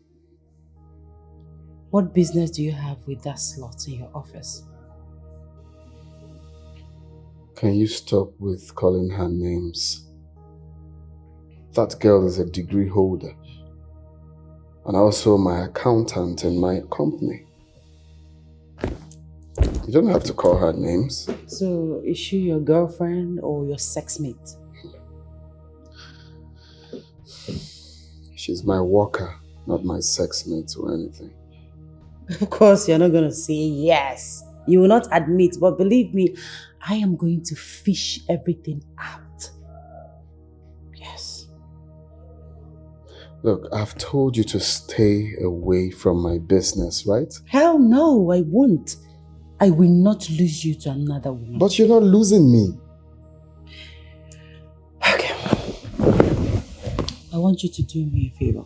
What business do you have with that slot in your office? Can you stop with calling her names? That girl is a degree holder and also my accountant in my company. You don't have to call her names. So, is she your girlfriend or your sex mate? She's my worker, not my sex mate or anything. Of course, you're not going to say yes. You will not admit, but believe me, I am going to fish everything out. Yes. Look, I've told you to stay away from my business, right? Hell no, I won't. I will not lose you to another woman. But you're not losing me. Okay. I want you to do me a favor.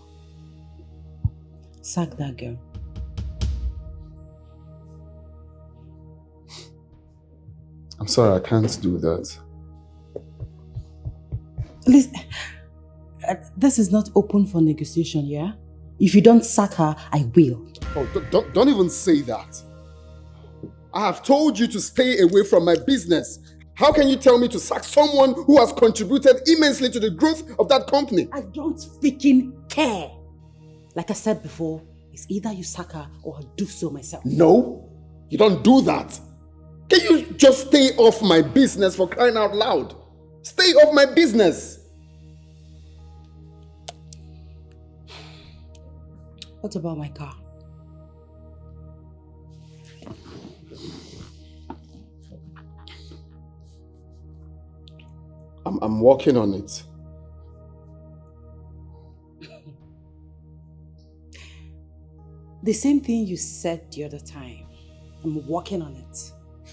Sack that girl. I'm sorry, I can't do that. Listen, this is not open for negotiation, yeah? If you don't sack her, I will. Oh, don't even say that. I have told you to stay away from my business. How can you tell me to sack someone who has contributed immensely to the growth of that company? I don't freaking care. Like I said before, it's either you sack her or I'll do so myself. No, you don't do that. Can you just stay off my business, for crying out loud? Stay off my business. What about my car? I'm working on it. The same thing you said the other time. I'm working on it.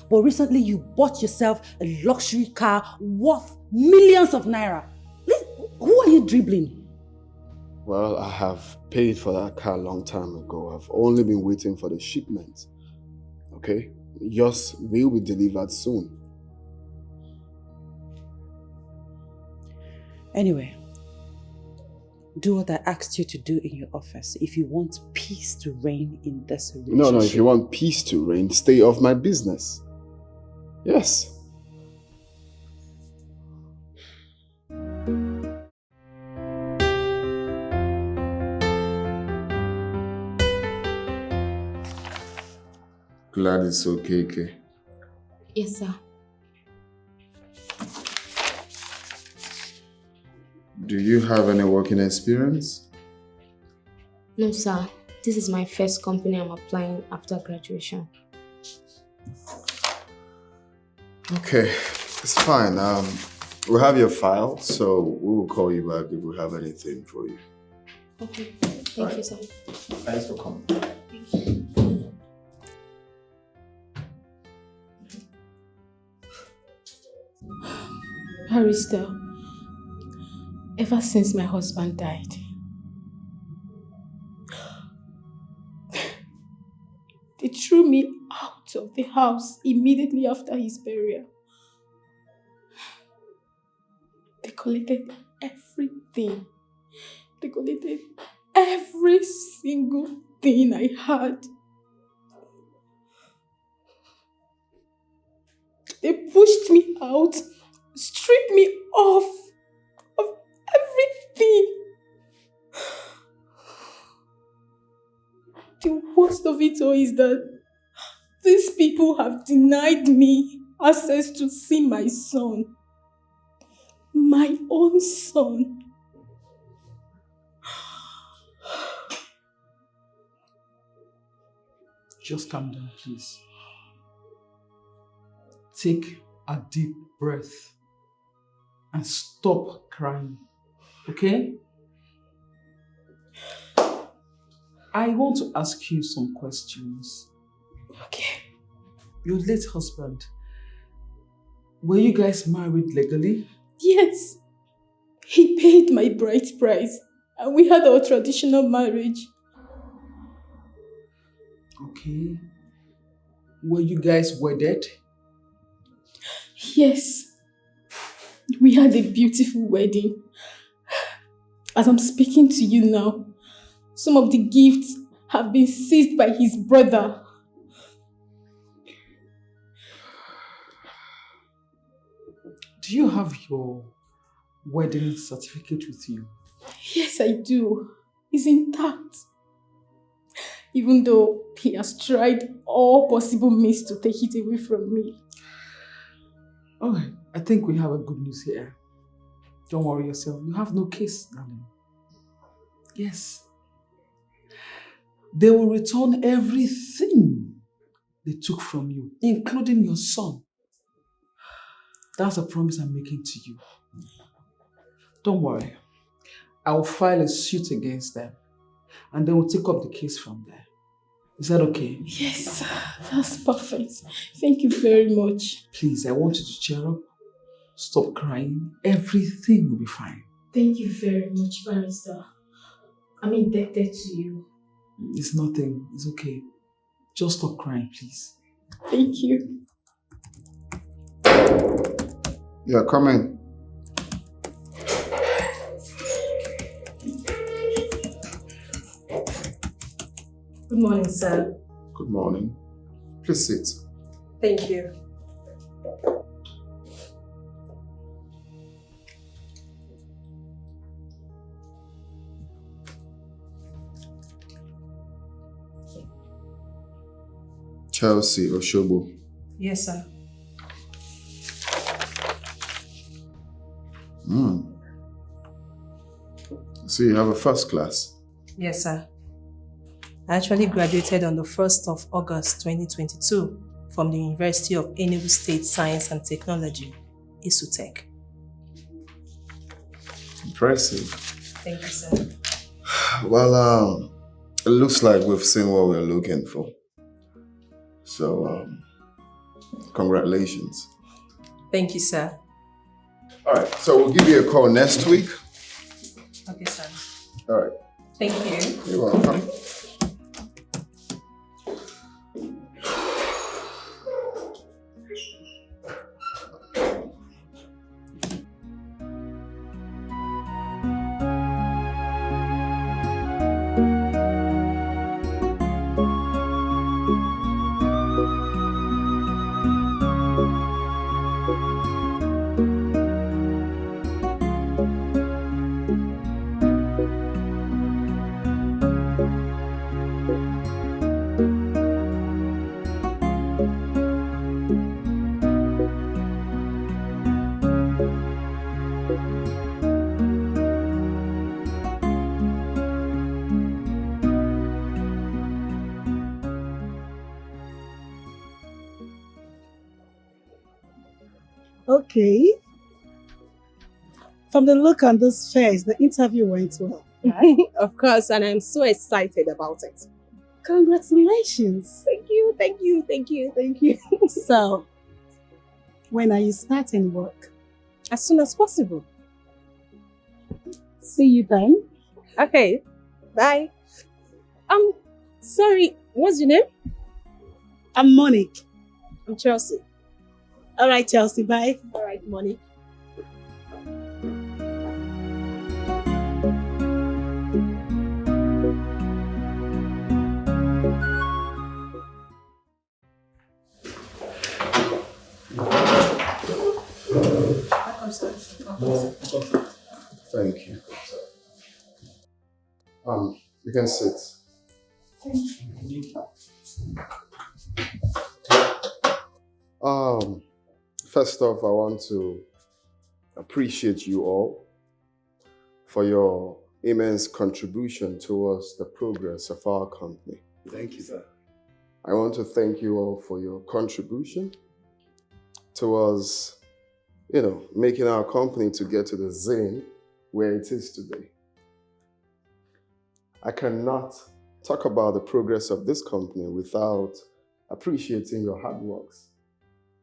But recently you bought yourself a luxury car worth millions of naira. Who are you dribbling? Well, I have paid for that car a long time ago. I've only been waiting for the shipment. Okay? Yours will be delivered soon. Anyway, do what I asked you to do in your office if you want peace to reign in this relationship. No, if you want peace to reign, stay off my business. Yes. Glad it's okay, Kay. Yes, sir. Do you have any working experience? No, sir. This is my first company I'm applying after graduation. Okay, it's fine. We have your file, so we will call you back if we have anything for you. Okay. Thank you, sir. Thanks for coming. Thank you. Barrister, ever since my husband died, they threw me out of the house immediately after his burial. They collected everything. They collected every single thing I had. They pushed me out, stripped me of everything. The worst of it all is that these people have denied me access to see my son. My own son. Just calm down, please. Take a deep breath and stop crying, okay? I want to ask you some questions. Okay. Your late husband, were you guys married legally? Yes. He paid my bride price and we had our traditional marriage. Okay. Were you guys wedded? Yes. We had a beautiful wedding. As I'm speaking to you now, some of the gifts have been seized by his brother. Do you have your wedding certificate with you? Yes, I do. It's intact. Even though he has tried all possible means to take it away from me. Okay, I think we have a good news here. Don't worry yourself. You have no case, darling. Yes. They will return everything they took from you, including your son. That's a promise I'm making to you. Don't worry. I will file a suit against them and then we'll take up the case from there. Is that okay? Yes, that's perfect. Thank you very much. Please, I want you to cheer up. Stop crying. Everything will be fine. Thank you very much, Barrister. I'm indebted to you. It's nothing. It's okay. Just stop crying, please. Thank you. Yeah, come in. Good morning, sir. Good morning. Please sit. Thank you. Chelsea Oshobo. Yes, sir. So you have a first class? Yes, sir. I actually graduated on the 1st of August 2022 from the University of Enugu State Science and Technology, ISUTEC. Impressive. Thank you, sir. Well, it looks like we've seen what we're looking for. So, congratulations. Thank you, sir. All right, so we'll give you a call next week. Okay, sir. All right. Thank you. You're welcome. Okay. From the look on this face, the interview went well. Of course, and I'm so excited about it. Congratulations. Thank you, thank you, thank you, thank you. So, when are you starting work? As soon as possible. See you then. Okay, bye. Sorry, what's your name? I'm Monique. I'm Chelsea. All right, Chelsea, bye. All right, Monique. Thank you. You can sit. First off, I want to appreciate you all for your immense contribution towards the progress of our company. Thank you, sir. I want to thank you all for your contribution towards, making our company to get to the zone where it is today. I cannot talk about the progress of this company without appreciating your hard works.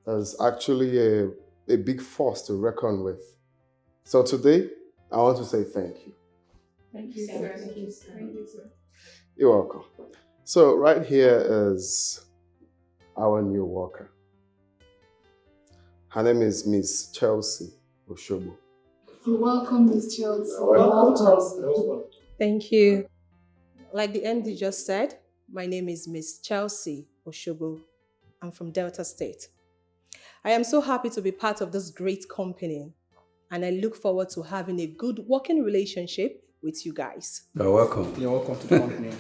There's actually a big force to reckon with. So today, I want to say thank you. Thank you, sir. Thank you, sir. Thank you, sir. You're welcome. So right here is our new worker. Her name is Miss Chelsea Oshobo. You're welcome, Miss Chelsea. Thank you. Like the MD just said, my name is Miss Chelsea Oshobo. I'm from Delta State. I am so happy to be part of this great company, and I look forward to having a good working relationship with you guys. You're welcome. You're welcome to the company.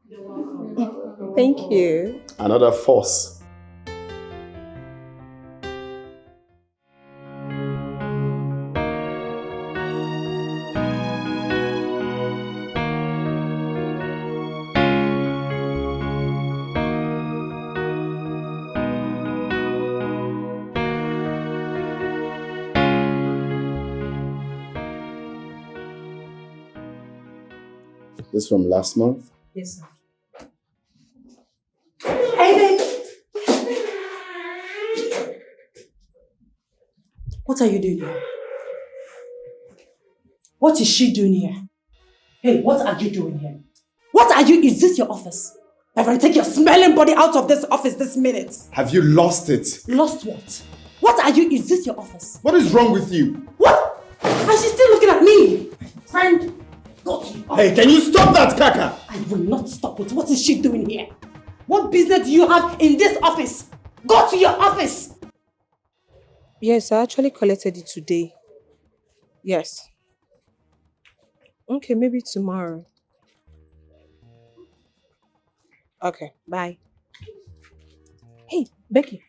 You're welcome. Thank you. Another force. This from last month? Yes, sir. Hey, babe! What are you doing here? What is she doing here? Hey, what are you doing here? What are you? Is this your office? Reverend, take your smelling body out of this office this minute. Have you lost it? Lost what? What are you? Is this your office? What is wrong with you? What? And she's still looking at me. Friend, go to your office. Hey, can you stop that, Kaka? I will not stop it. What is she doing here? What business do you have in this office? Go to your office. Yes, I actually collected it today. Yes. Okay, maybe tomorrow. Okay, bye. Hey, Becky.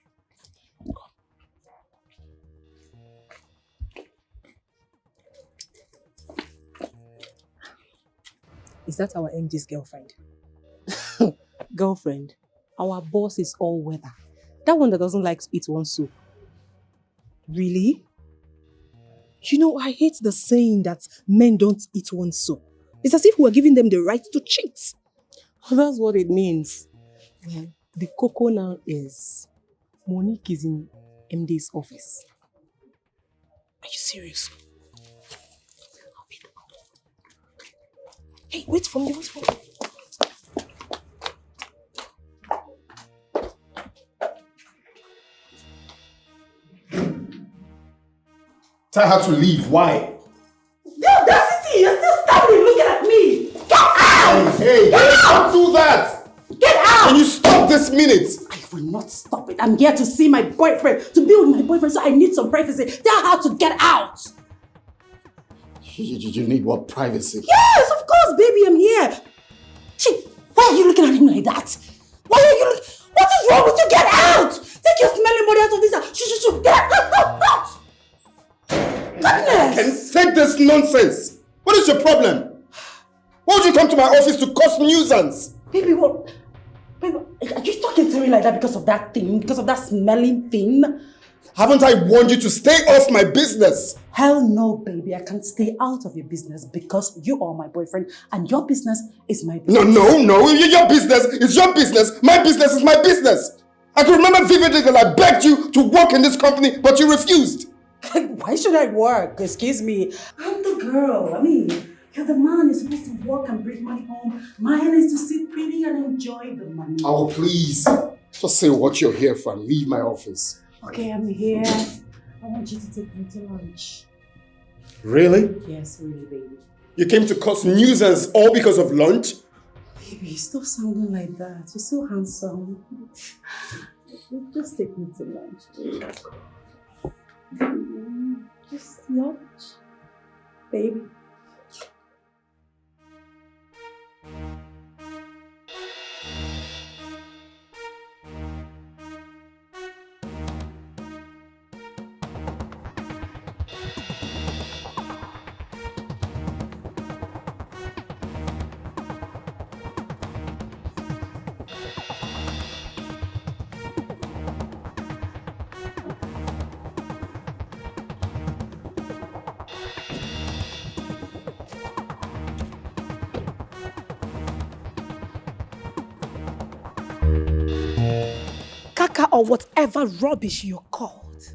Is that our MD's girlfriend? Girlfriend? Our boss is all weather. That one that doesn't like to eat one soup. Really? You know, I hate the saying that men don't eat one soup. It's as if we're giving them the right to cheat. Well, that's what it means. Well, the cocoa now is Monique is in MD's office. Are you serious? Hey, wait for me, wait for me. Tell her to leave. Why? The audacity! You're still standing looking at me! Get out! Hey, don't do that! Get out! Can you stop this minute? I will not stop it. I'm here to see my boyfriend, to be with my boyfriend, so I need some privacy. Tell her to get out! You need what privacy? Yes, of course, baby, I'm here. Why are you looking at him like that? Why are you looking? What is wrong with you? Get out! Take your smelling body out of this house. Shoo, get out! Goodness! Take this nonsense. What is your problem? Why would you come to my office to cause nuisance? Baby, Baby, are you talking to me like that because of that thing? Because of that smelling thing? Haven't I warned you to stay off my business? Hell no, baby. I can't stay out of your business because you are my boyfriend and your business is my business. No. Your business is your business. My business is my business. I can remember vividly that I begged you to work in this company, but you refused. Why should I work? Excuse me. I'm the girl. I mean, you're the man. You're supposed to work and bring money home. Mine is to sit pretty and enjoy the money. Oh, please. Just say what you're here for and leave my office. Okay, I'm here. I want you to take me to lunch. Really? Yes, really, baby. You came to cause nuisance all because of lunch? Baby, stop sounding like that. You're so handsome. Just take me to lunch, baby. Just lunch, baby. Kaka or whatever rubbish you're called.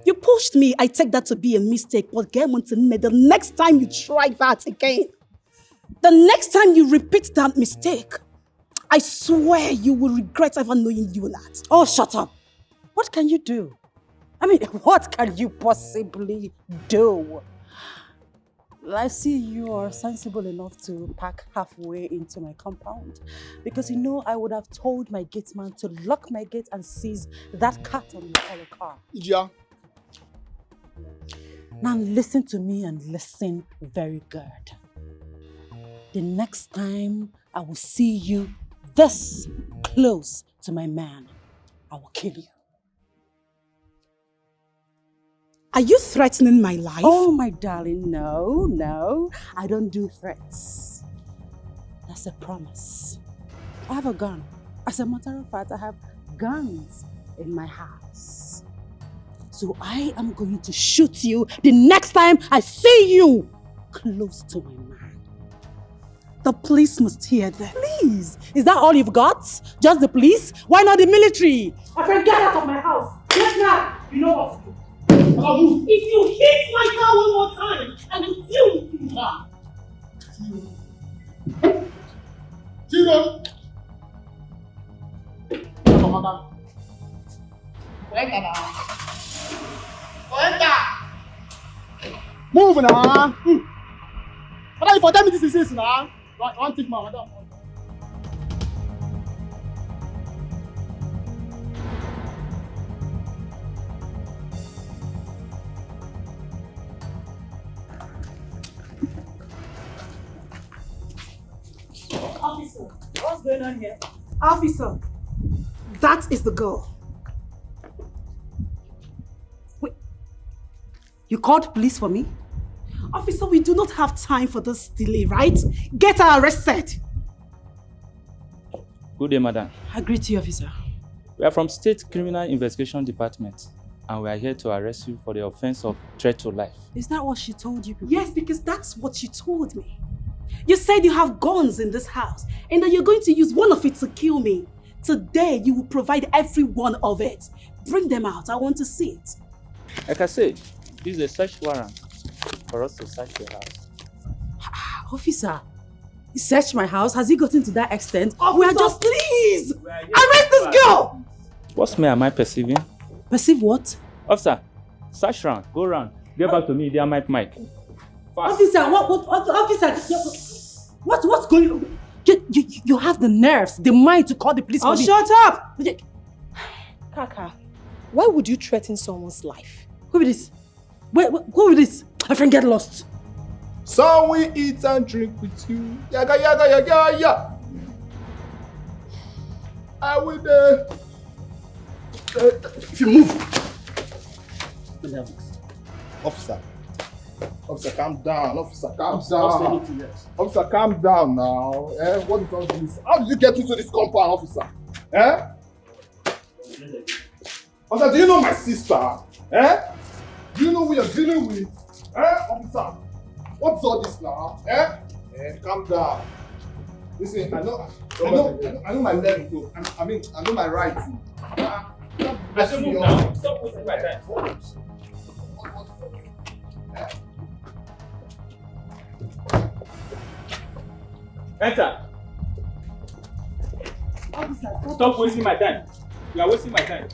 You pushed me, I take that to be a mistake, but get the next time you try that again, the next time you repeat that mistake, I swear you will regret ever knowing Leonard. Oh, shut up. What can you do? I mean, what can you possibly do? I see you are sensible enough to pack halfway into my compound. Because you know I would have told my gate man to lock my gate and seize that cat on your color car. Yeah. Now listen to me and listen very good. The next time I will see you this close to my man, I will kill you. Are you threatening my life? Oh, my darling, no. I don't do threats. That's a promise. I have a gun. As a matter of fact, I have guns in my house. So I am going to shoot you the next time I see you close to my man. The police must hear that. Please, is that all you've got? Just the police? Why not the military? My friend, get out of my house. Get now. You know what to do. If you hit my car one more time, I will deal with you now. Gina! Move now! But for 10 minutes, this is now. One tick, man. Officer, what's going on here? Officer, that is the girl. Wait, you called police for me? Officer, we do not have time for this delay, right? Get her arrested. Good day, madam. I greet you, officer. We are from State Criminal Investigation Department, and we are here to arrest you for the offense of threat to life. Is that what she told you people? Yes, because that's what you told me. You said you have guns in this house and that you're going to use one of it to kill me. Today, you will provide every one of it. Bring them out. I want to see it. Like I said, this is a search warrant for us to search your house. Officer, he searched my house. Has he gotten to that extent? Officer, we are just... Please! Arrest this girl! What am I perceiving? Perceive what? Officer, search round. Go round. Get back to me. There, Mike. Fast. Officer, what's going on? You have the nerves, the mind to call the police. Oh, shut up! Kaka, why would you threaten someone's life? Who is this? Who is this? My friend, get lost. So we eat and drink with you. Yaga, yaga, yaga, yaga. I will if you move. Officer, calm down. Officer, calm down. Officer, calm down now. What is all this? How did you get into this compound, officer? Officer, do you know my sister? Eh? Do you know who you're dealing with? Eh, officer? What's all this now? Eh? Calm down. Listen, I know my left too. I know my right too. I should move now. Stop wasting my time. Enter. Stop wasting my time. You are wasting my time.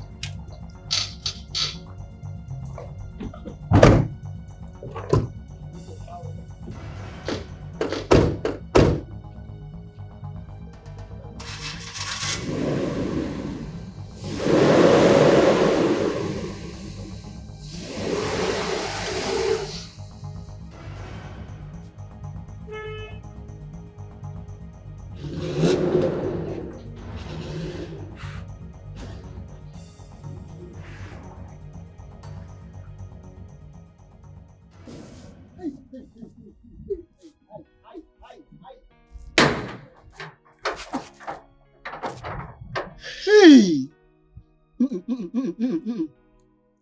Hey!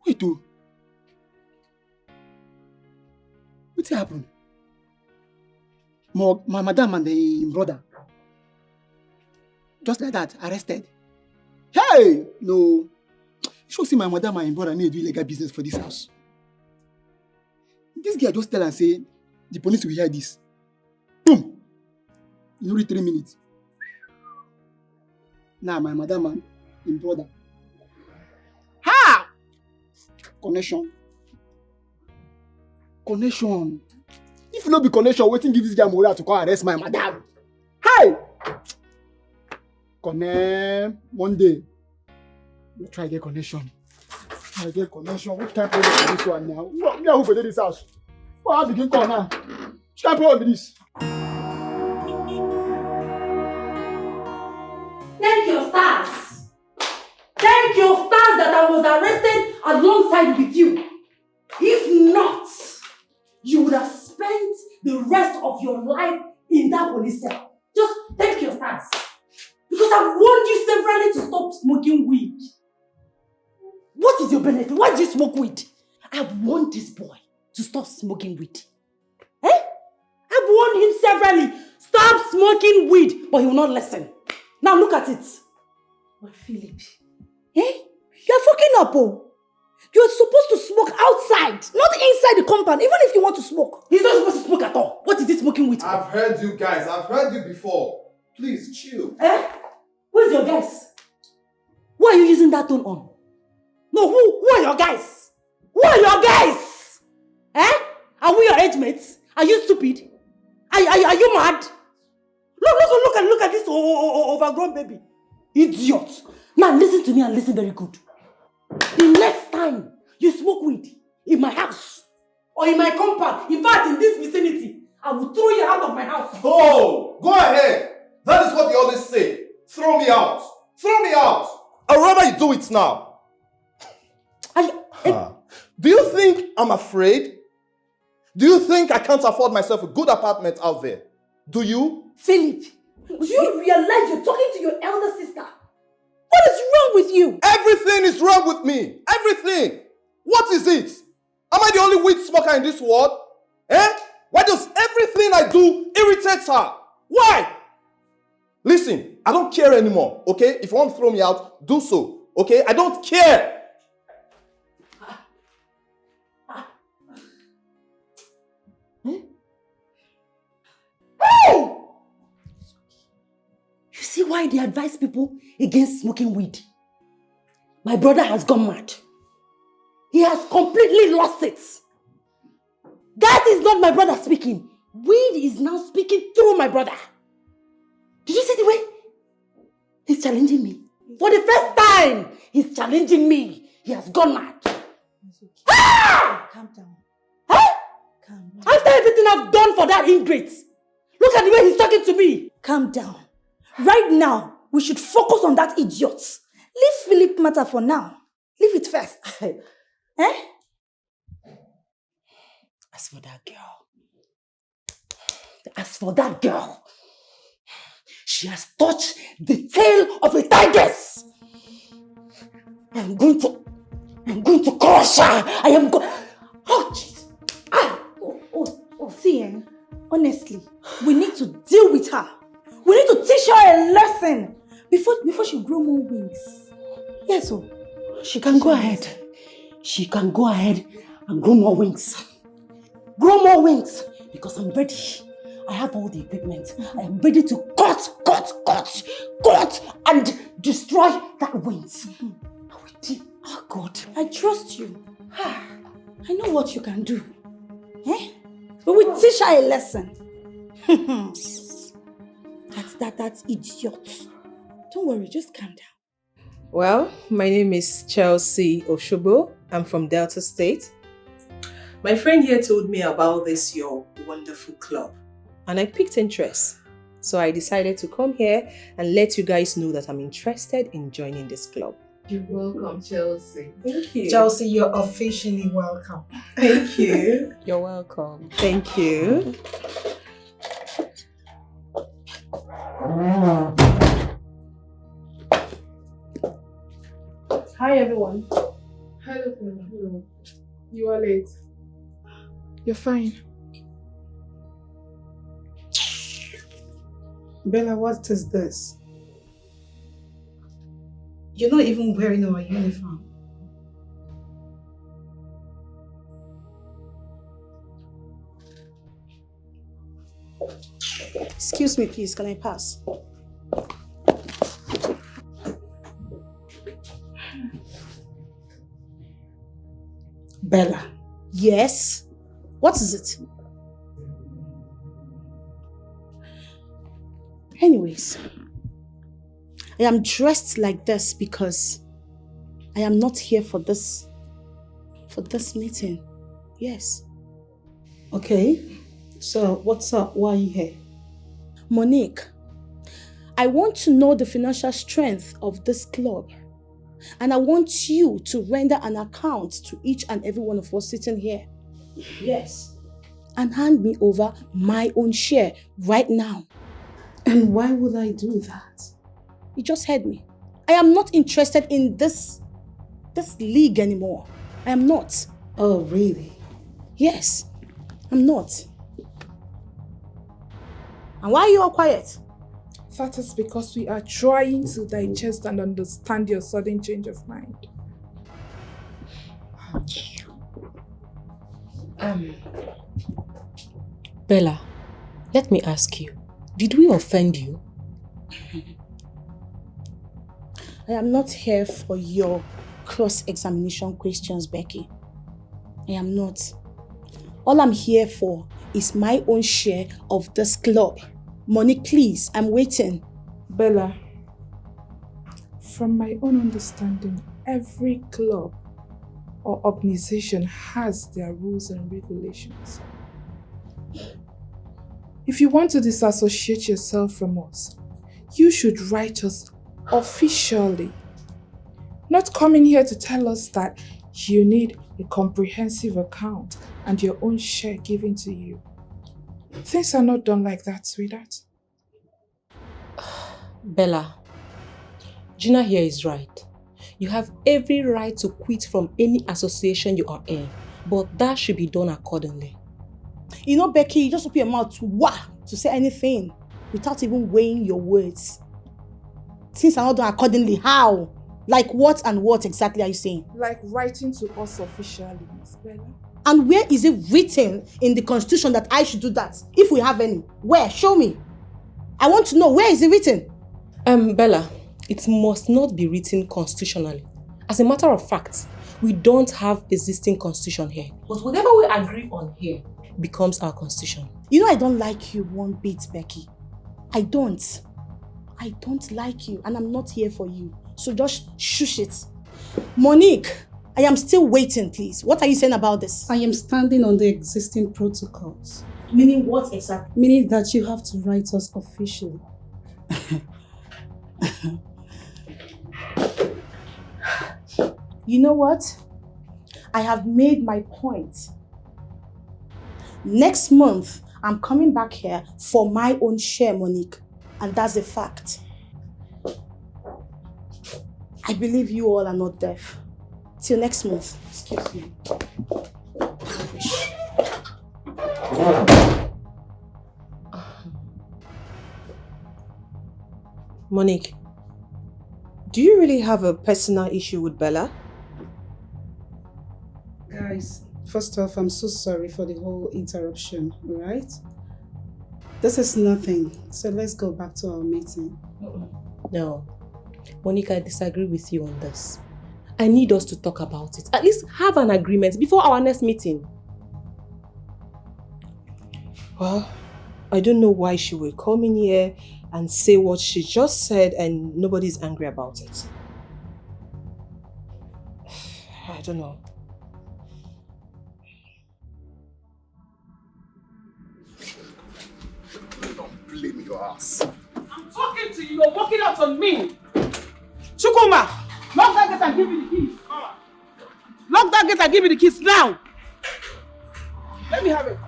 Wait, oh. What happened? My madam and the brother. Just like that, arrested. Hey! No. You should see my madam and brother need to do illegal business for this house. This guy just tell and say, the police will hear this. Boom! In only 3 minutes. Now my madam and him brother. Ha! Connection. Connection. If you no be connection, waiting give this guy morale to come arrest my madam. Hey! Connect. One day. We'll try to get connection. I get connection. What kind of problem is this one now? Me and who for this house? What I begin call now? Which kind of problem is this? Thank your stars. Thank your stars that I was arrested alongside with you. If not, you would have spent the rest of your life in that police cell. Just thank your stars. Because I've warned you severally to stop smoking weed. What is your benefit? Why do you smoke weed? I've warned this boy to stop smoking weed. Eh? I've warned him severally. Stop smoking weed. But he will not listen. Now look at it. But Philip, you're fucking up, oh. You're supposed to smoke outside, not inside the compound, even if you want to smoke. He's not supposed to smoke at all. What is he smoking with? I've heard you guys. I've heard you before. Please, chill. Where's your guys? Why are you using that tone on? No, who are your guys? Who are your guys? Are we your age mates? Are you stupid? Are you mad? Look at this overgrown baby. Idiot. Now listen to me and listen very good. The next time you smoke weed in my house or in my compound, in fact in this vicinity, I will throw you out of my house. Oh, go ahead. That is what they always say. Throw me out. Throw me out. I'd rather you do it now. Do you think I'm afraid? Do you think I can't afford myself a good apartment out there? Do you? Philip, do you realize you're talking to your elder sister? What is wrong with you? Everything is wrong with me. Everything. What is it? Am I the only weed smoker in this world? Why does everything I do irritate her? Why? Listen, I don't care anymore, okay? If you want to throw me out, do so, okay? I don't care. Hey! You see why they advise people against smoking weed? My brother has gone mad. He has completely lost it. That is not my brother speaking. Weed is now speaking through my brother. Did you see the way he's challenging me? For the first time, he's challenging me. He has gone mad. Ah! Calm down. Calm down. After everything I've done for that ingrate, look at the way he's talking to me. Calm down. Right now, we should focus on that idiot. Leave Philip matter for now. Leave it first. As for that girl, she has touched the tail of a tigress. I'm going to am going to crush her. I am going... Oh, jeez. See, honestly, we need to deal with her. We need to teach her a lesson before she grow more wings. Yes, oh. She can go ahead. She can go ahead and grow more wings. Grow more wings. Because I'm ready. I have all the equipment. I am ready to cut and destroy that wings. Oh God. I trust you. I know what you can do. Eh? We will teach her a lesson. That's idiot. Don't worry, just calm down. Well, my name is Chelsea Oshobo. I'm from Delta State. My friend here told me about this, your wonderful club. And I picked interest. So I decided to come here and let you guys know that I'm interested in joining this club. You're welcome, Chelsea. Thank you. Chelsea, you're officially welcome. Thank you. You're welcome. Thank you. Hi, everyone. Hello. You are late. You're fine. Bella, what is this? You're not even wearing our uniform. Excuse me, please. Can I pass? Bella. Yes? What is it? Anyways, I am dressed like this because I am not here for this meeting. Yes. Okay. So, what's up? Why are you here? Monique, I want to know the financial strength of this club. And I want you to render an account to each and every one of us sitting here. Yes. And hand me over my own share right now. And why would I do that? You just heard me. I am not interested in this league anymore. I am not. Oh, really? Yes, I'm not. And why are you all quiet? That is because we are trying to digest and understand your sudden change of mind. Bella, let me ask you, did we offend you? I am not here for your cross-examination questions, Becky. I am not. All I'm here for is my own share of this club. Monique, please, I'm waiting. Bella, from my own understanding, every club or organization has their rules and regulations. If you want to disassociate yourself from us, you should write us officially. Not coming here to tell us that you need a comprehensive account and your own share given to you. Things are not done like that, sweetheart. Bella, Gina here is right. You have every right to quit from any association you are in, but that should be done accordingly. You know, Becky, you just open your mouth to say anything without even weighing your words. Things are not done accordingly. How? Like what and what exactly are you saying? Like writing to us officially, Miss Bella. And where is it written in the constitution that I should do that? If we have any. Where? Show me. I want to know, where is it written? Bella, it must not be written constitutionally. As a matter of fact, we don't have existing constitution here. But whatever we agree on here becomes our constitution. You know I don't like you one bit, Becky. I don't like you and I'm not here for you. So just shush it. Monique, I am still waiting, please. What are you saying about this? I am standing on the existing protocols. Meaning what exactly? Meaning that you have to write us officially. You know what? I have made my point. Next month, I'm coming back here for my own share, Monique. And that's a fact. I believe you all are not deaf. Till next month. Excuse me. Monique, do you really have a personal issue with Bella? Guys, first off, I'm so sorry for the whole interruption, alright? This is nothing, so let's go back to our meeting. No. Monique, I disagree with you on this. I need us to talk about it. At least have an agreement before our next meeting. Well, I don't know why she will come in here and say what she just said and nobody's angry about it. I don't know. Don't blame your ass. I'm talking to you, you're walking out on me. Chukuma, lock that gate and give me the keys. Lock that gate and give me the keys now. Let me have it.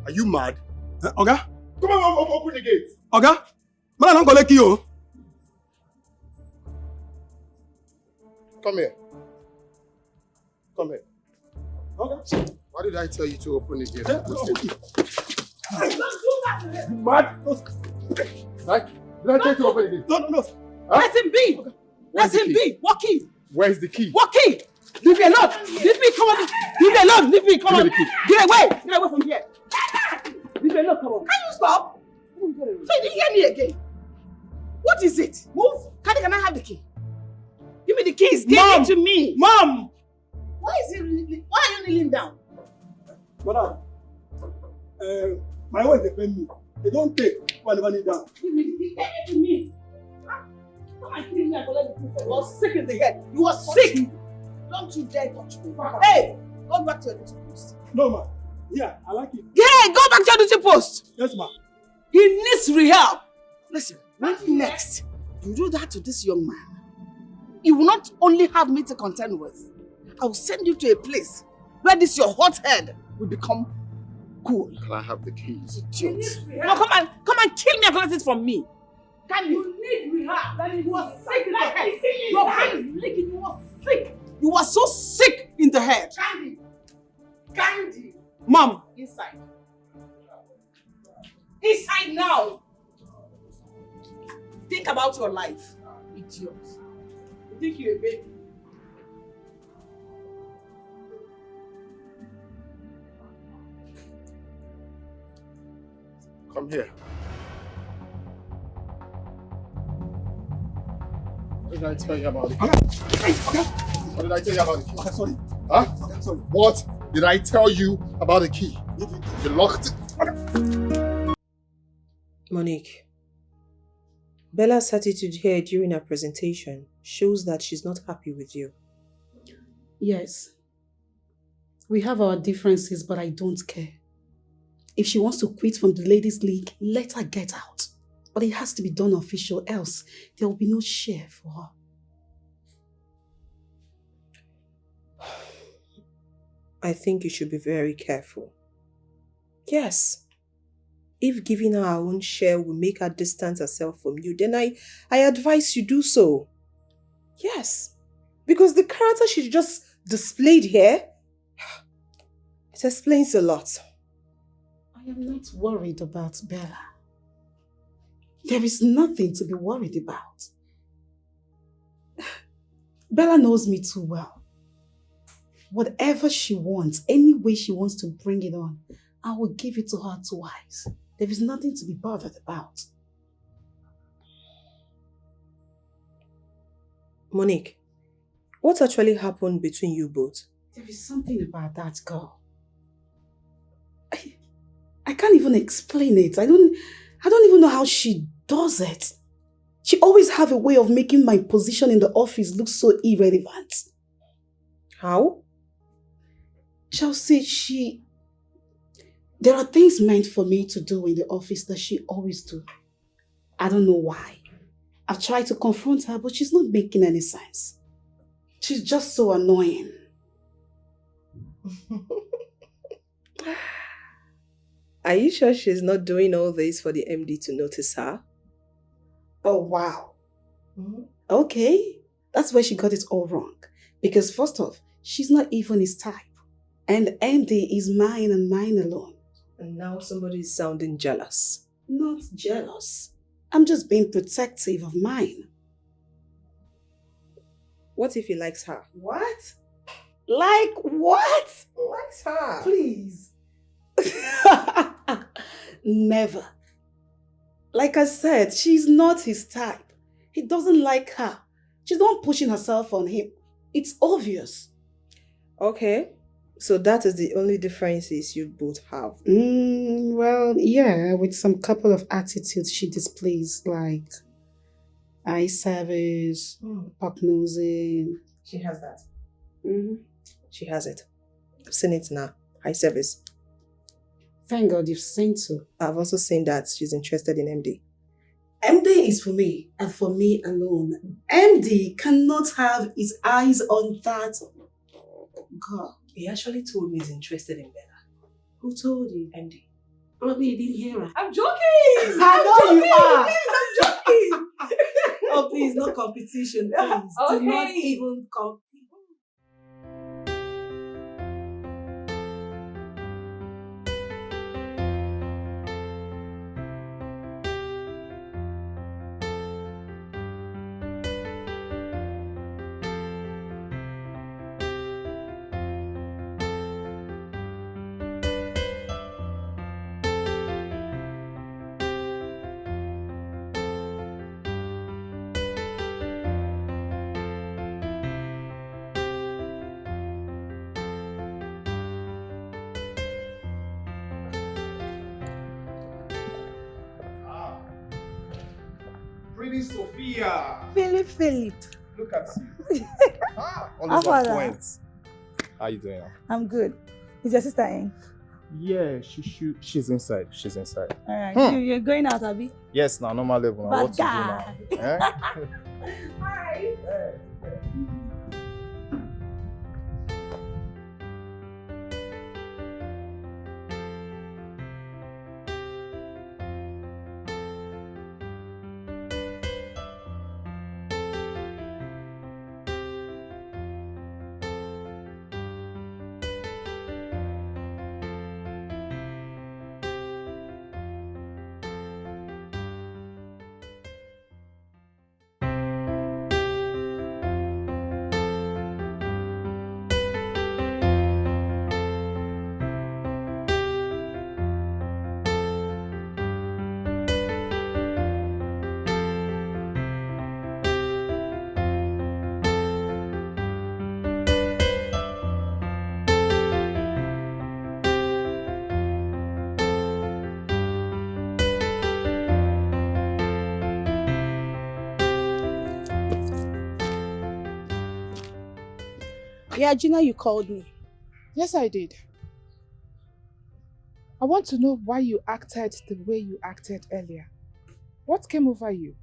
Are you mad? Oga? Come on, open the gate. Oga? Man, I don't collect you. Come here. Come here. Okay. Why did I tell you to open the gate? You mad? Right? Did I tell you to open the gate? No. Huh? Let him be. Let him be. Walk in. Where's the key? Walk in. Leave me alone. Leave me. Come on. Leave me alone. Leave me. Come on. Get away. Get away from here. Leave me alone. Come on. Can you stop? So you didn't hear me again. What is it? Move. Can I have the key? Give me the keys. Give it to me. Mom. Why are you kneeling down? Madam, my wife defend me. They don't take whatever need down. Give me the key. Give it to me. Come and kill me and collect the keys. You are sick in the head. You are sick. Don't you dare touch me. Hey, go back to your duty post. No, ma. Yeah, I like it. Yeah, go back to your duty post. Yes, ma. He needs rehab. Listen, when next you do that to this young man, you will not only have me to contend with, I will send you to a place where this your hot head will become cool. Can I have the keys? Idiot. No, come and kill me and collect it from me. Can you? You need rehab. You are sick in the head. Your brain is leaking. You are sick. You are so sick in the head. Candy. Mom. Inside. Inside now. Think about your life, idiot. You think you're a baby? Come here. What did I tell you about it? What did I tell you about the key? Okay, sorry. Huh? Okay, sorry. What did I tell you about the key? You locked it. Monique, Bella's attitude here during her presentation shows that she's not happy with you. Yes. We have our differences, but I don't care. If she wants to quit from the ladies' league, let her get out. But it has to be done official, else there will be no share for her. I think you should be very careful. Yes. If giving her own share will make her distance herself from you, then I advise you do so. Yes. Because the character she just displayed here, it explains a lot. I am not worried about Bella. There is nothing to be worried about. Bella knows me too well. Whatever she wants, any way she wants to bring it on, I will give it to her twice. There is nothing to be bothered about. Monique, what actually happened between you both? There is something about that girl. I can't even explain it. I don't even know how she does it. She always have a way of making my position in the office look so irrelevant. How? Chelsea, there are things meant for me to do in the office that she always do. I don't know why. I've tried to confront her, but she's not making any sense. She's just so annoying. Are you sure she's not doing all this for the MD to notice her? Oh, wow. Okay. That's where she got it all wrong. Because first off, she's not even his type. And MD is mine and mine alone. And now somebody is sounding jealous. Not jealous. I'm just being protective of mine. What if he likes her? What? Like what? Likes her. Please. Never. Like I said, she's not his type. He doesn't like her. She's the one pushing herself on him. It's obvious. Okay. So that is the only differences you both have. Well, yeah, with some couple of attitudes she displays, like eye service, pop nosing. She has that. She has it. I've seen it now. Eye service. Thank God you've seen so. I've also seen that she's interested in MD. MD is for me, and for me alone. MD cannot have his eyes on that girl. He actually told me he's interested in Bella. Who told you? MD. Probably you didn't hear her. I'm joking! I know you are! Please, I'm joking! Oh, please, no competition, please. Okay. Do not even compete. Pretty Sophia. Philip. Look at you. Always on point. How you doing? I'm good. Is your sister in? Yeah, she's inside. She's inside. Alright, you're going out, Abby? Yes, now normal level. Now what to do now? Eh? Hi. Yeah, Gina, you called me. Yes, I did. I want to know why you acted the way you acted earlier. What came over you?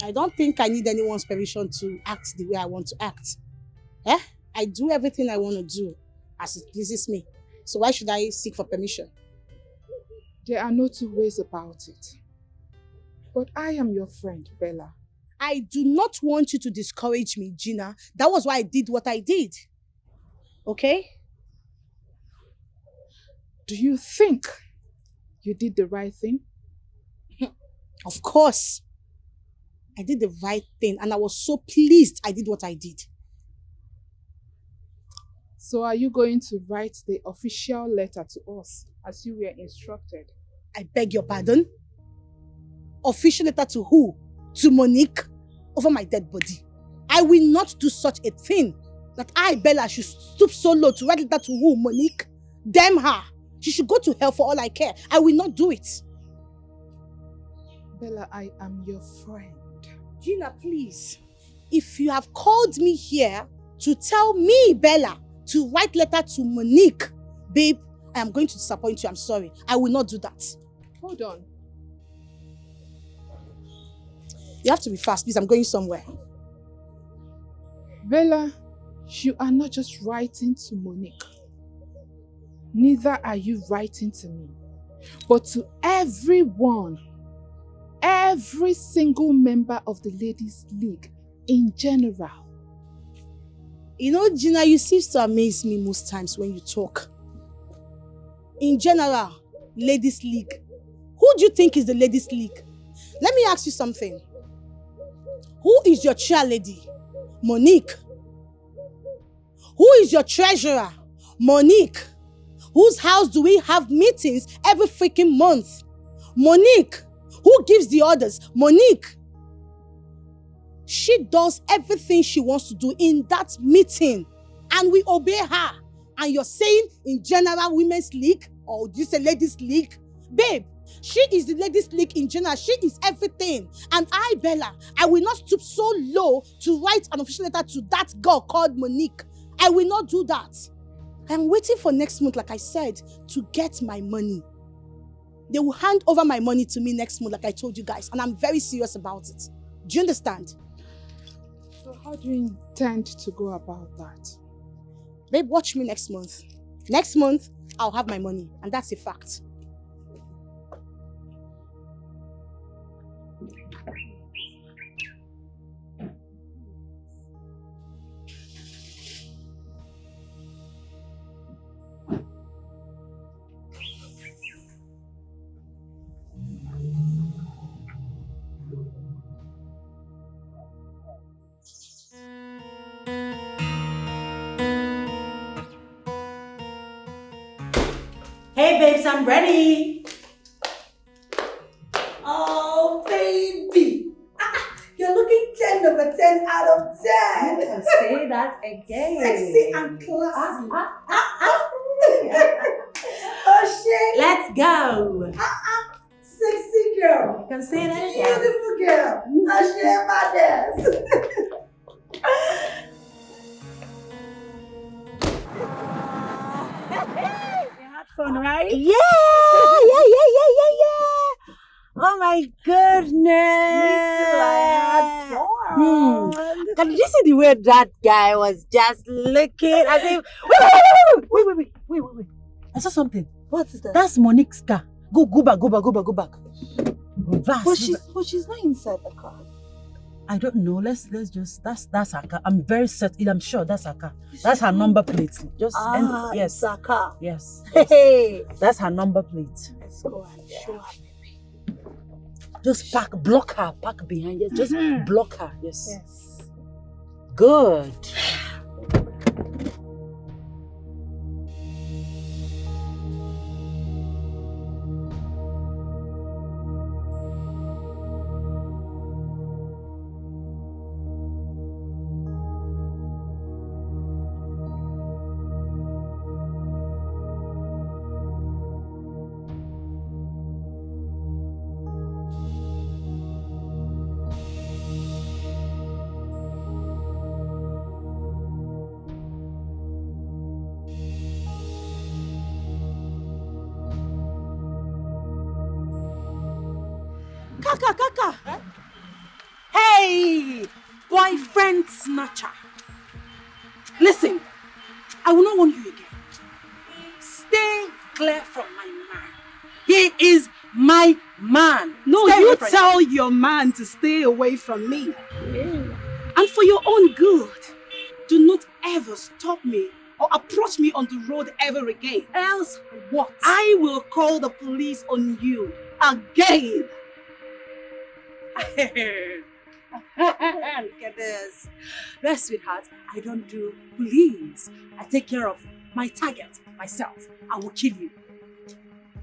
I don't think I need anyone's permission to act the way I want to act. Eh? I do everything I want to do as it pleases me. So why should I seek for permission? There are no two ways about it. But I am your friend, Bella. I do not want you to discourage me, Gina. That was why I did what I did. Okay? Do you think you did the right thing? Of course. I did the right thing and I was so pleased I did what I did. So are you going to write the official letter to us as you were instructed? I beg your pardon? Official letter to who? To Monique? Over my dead body. I will not do such a thing. That I, Bella, should stoop so low to write letter to who? Monique? Damn her. She should go to hell for all I care. I will not do it. Bella, I am your friend. Gina, please. If you have called me here to tell me, Bella, to write letter to Monique, babe, I am going to disappoint you. I'm sorry. I will not do that. Hold on. You have to be fast, please. I'm going somewhere. Bella, You are not just writing to Monique. Neither are you writing to me, but to everyone. Every single member of the Ladies' League in general. You know, Gina, you seem to amaze me most times when you talk. In general, Ladies' League. Who do you think is the Ladies' League? Let me ask you something. Who is your chairlady? Monique. Who is your treasurer? Monique. Whose house do we have meetings every freaking month? Monique. Who gives the orders? Monique. She does everything she wants to do in that meeting. And we obey her. And you're saying in general women's league? Or do you say ladies league? Babe, she is the ladies league in general. She is everything. And I, Bella, I will not stoop so low to write an official letter to that girl called Monique. I will not do that. I'm waiting for next month, like I said, to get my money. They will hand over my money to me next month, like I told you guys. And I'm very serious about it. Do you understand? So how do you intend to go about that? Babe, watch me next month. Next month, I'll have my money. And that's a fact. Hey babes, I'm ready. Oh, baby. You're looking 10 over 10 out of 10. You can say that again. Sexy and classy. Oh, shit. Let's go. Sexy girl. You can say that again. Beautiful girl. Oh, shit, my dance. Fun, right? Yeah. Oh my goodness. Me too, I had fun. Can you see the way that guy was just looking as if wait. I saw something. What is that? That's Monique's car. Go back. Reverse. But she's not inside the car. I don't know. Let's just that's her car. I'm very certain. I'm sure that's her car. That's her number plate. Just yes. It's her car. Yes. Hey. That's her number plate. Let's go and show her, baby. Just block her, park behind. Yes. Just block her. Yes. Good. Kaka. Huh? Hey, boyfriend snatcher. Listen, I will not warn you again. Stay clear from my man. He is my man. No, Stay you tell your man to stay away from me. And for your own good, do not ever stop me or approach me on the road ever again. Else, what? I will call the police on you again. Look at this. Well, sweetheart, I don't do police. I take care of my target myself. I will kill you.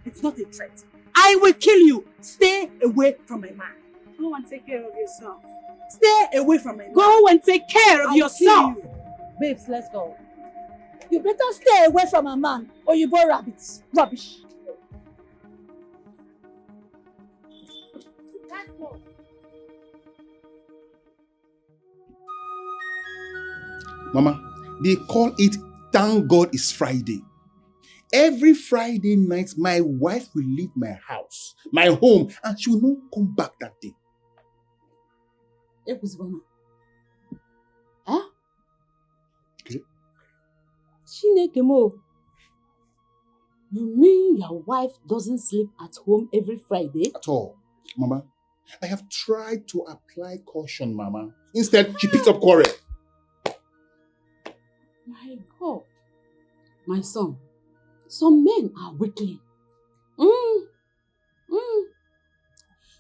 It's not a threat. I will kill you. Stay away from my man. Go and take care of yourself. Stay away from my man. Go and take care of yourself. Babes, let's go. You better stay away from a man or you borrow rabbits. Rubbish. Let's go. Mama, they call it Thank God It's Friday. Every Friday night, my wife will leave my house, my home, and she will not come back that day. Huh? Okay. Chinekemo, you mean your wife doesn't sleep at home every Friday? At all. Mama, I have tried to apply caution, Mama. Instead, she picks up quarrel. My God. My son, some men are weakling.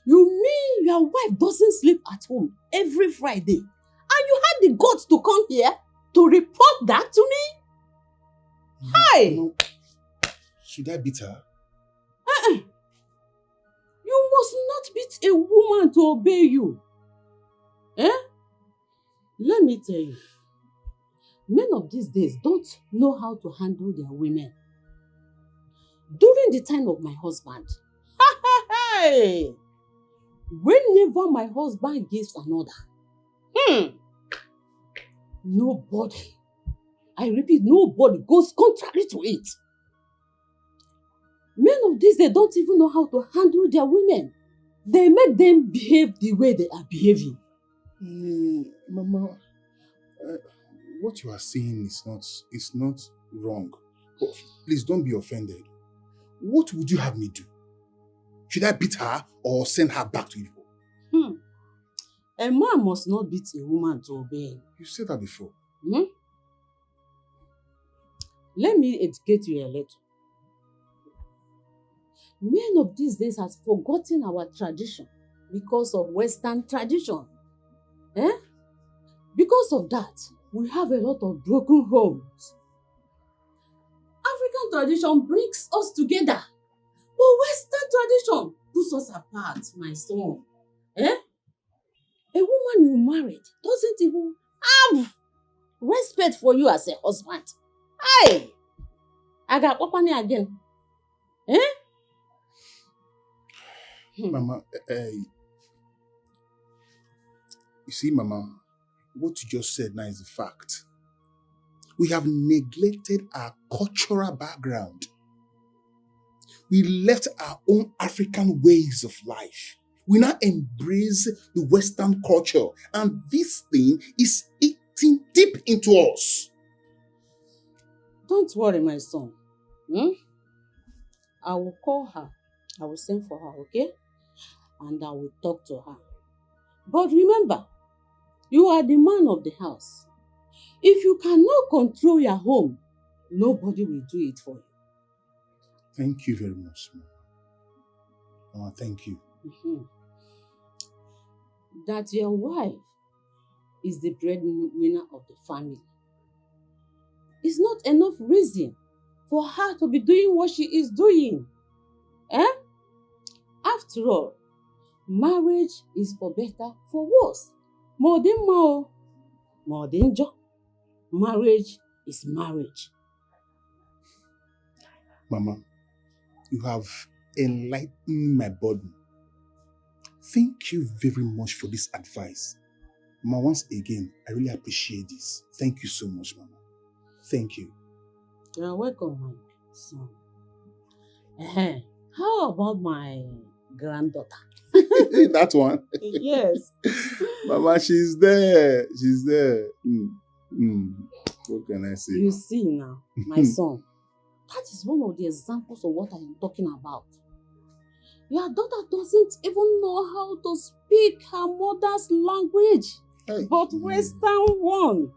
You mean your wife doesn't sleep at home every Friday? And you had the guts to come here to report that to me? Hi! No. Should I beat her? You must not beat a woman to obey you. Let me tell you, men of these days don't know how to handle their women. During the time of my husband, whenever my husband gives an order, nobody, I repeat, nobody goes contrary to it. Men of these days don't even know how to handle their women. They make them behave the way they are behaving. Mama, what you are saying is not wrong. But please don't be offended. What would you have me do? Should I beat her or send her back to people? A man must not beat a woman to obey him. You said that before. Let me educate you a little. Men of these days have forgotten our tradition because of Western tradition. Because of that, we have a lot of broken homes. African tradition brings us together, but Western tradition puts us apart, my son. A woman you married doesn't even have respect for you as a husband. Hey! I got Papani again. Mama, you see, Mama, what you just said now is a fact. We have neglected our cultural background. We left our own African ways of life. We now embrace the Western culture, and this thing is eating deep into us. Don't worry, my son. I will call her. I will send for her, okay? And I will talk to her. But remember, you are the man of the house. If you cannot control your home, nobody will do it for you. Thank you very much, Mama. Thank you. That your wife is the breadwinner of the family is not enough reason for her to be doing what she is doing. After all, marriage is for better, for worse. Marriage is marriage. Mama, you have enlightened my burden. Thank you very much for this advice. Mama, once again, I really appreciate this. Thank you so much, Mama. Thank you. You're welcome, my son. How about my granddaughter? That one? Yes. Mama, she's there. She's there. What can I say? You see now, my son, that is one of the examples of what I am talking about. Your daughter doesn't even know how to speak her mother's language, but Western one.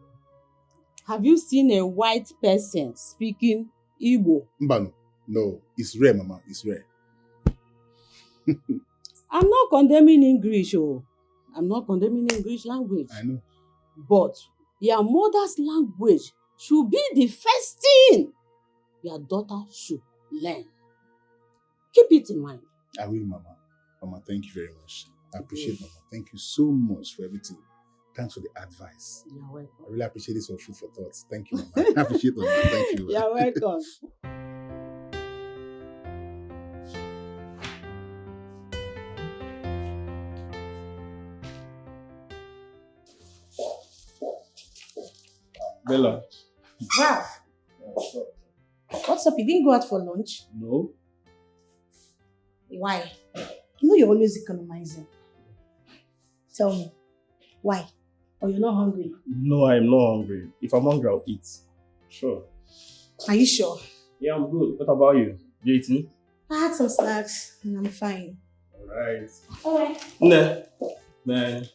Have you seen a white person speaking Igbo? Mbano, no, it's rare, Mama, it's rare. I'm not condemning English, I'm not condemning English language. I know. But your mother's language should be the first thing your daughter should learn. Keep it in mind. I will, Mama. Mama, thank you very much. I appreciate, Mama. Thank you so much for everything. Thanks for the advice. You're welcome. I really appreciate this for food for thoughts. Thank you, Mama. I appreciate it, Mama. Thank you. You're welcome. Bella. Ralph. What's up? You didn't go out for lunch? No. Why? You know you're always economizing. Tell me. Why? Or you're not hungry? No, I'm not hungry. If I'm hungry, I'll eat. Sure. Are you sure? Yeah, I'm good. What about you? You eating? I had some snacks and I'm fine. Alright. Alright. Nah. Man,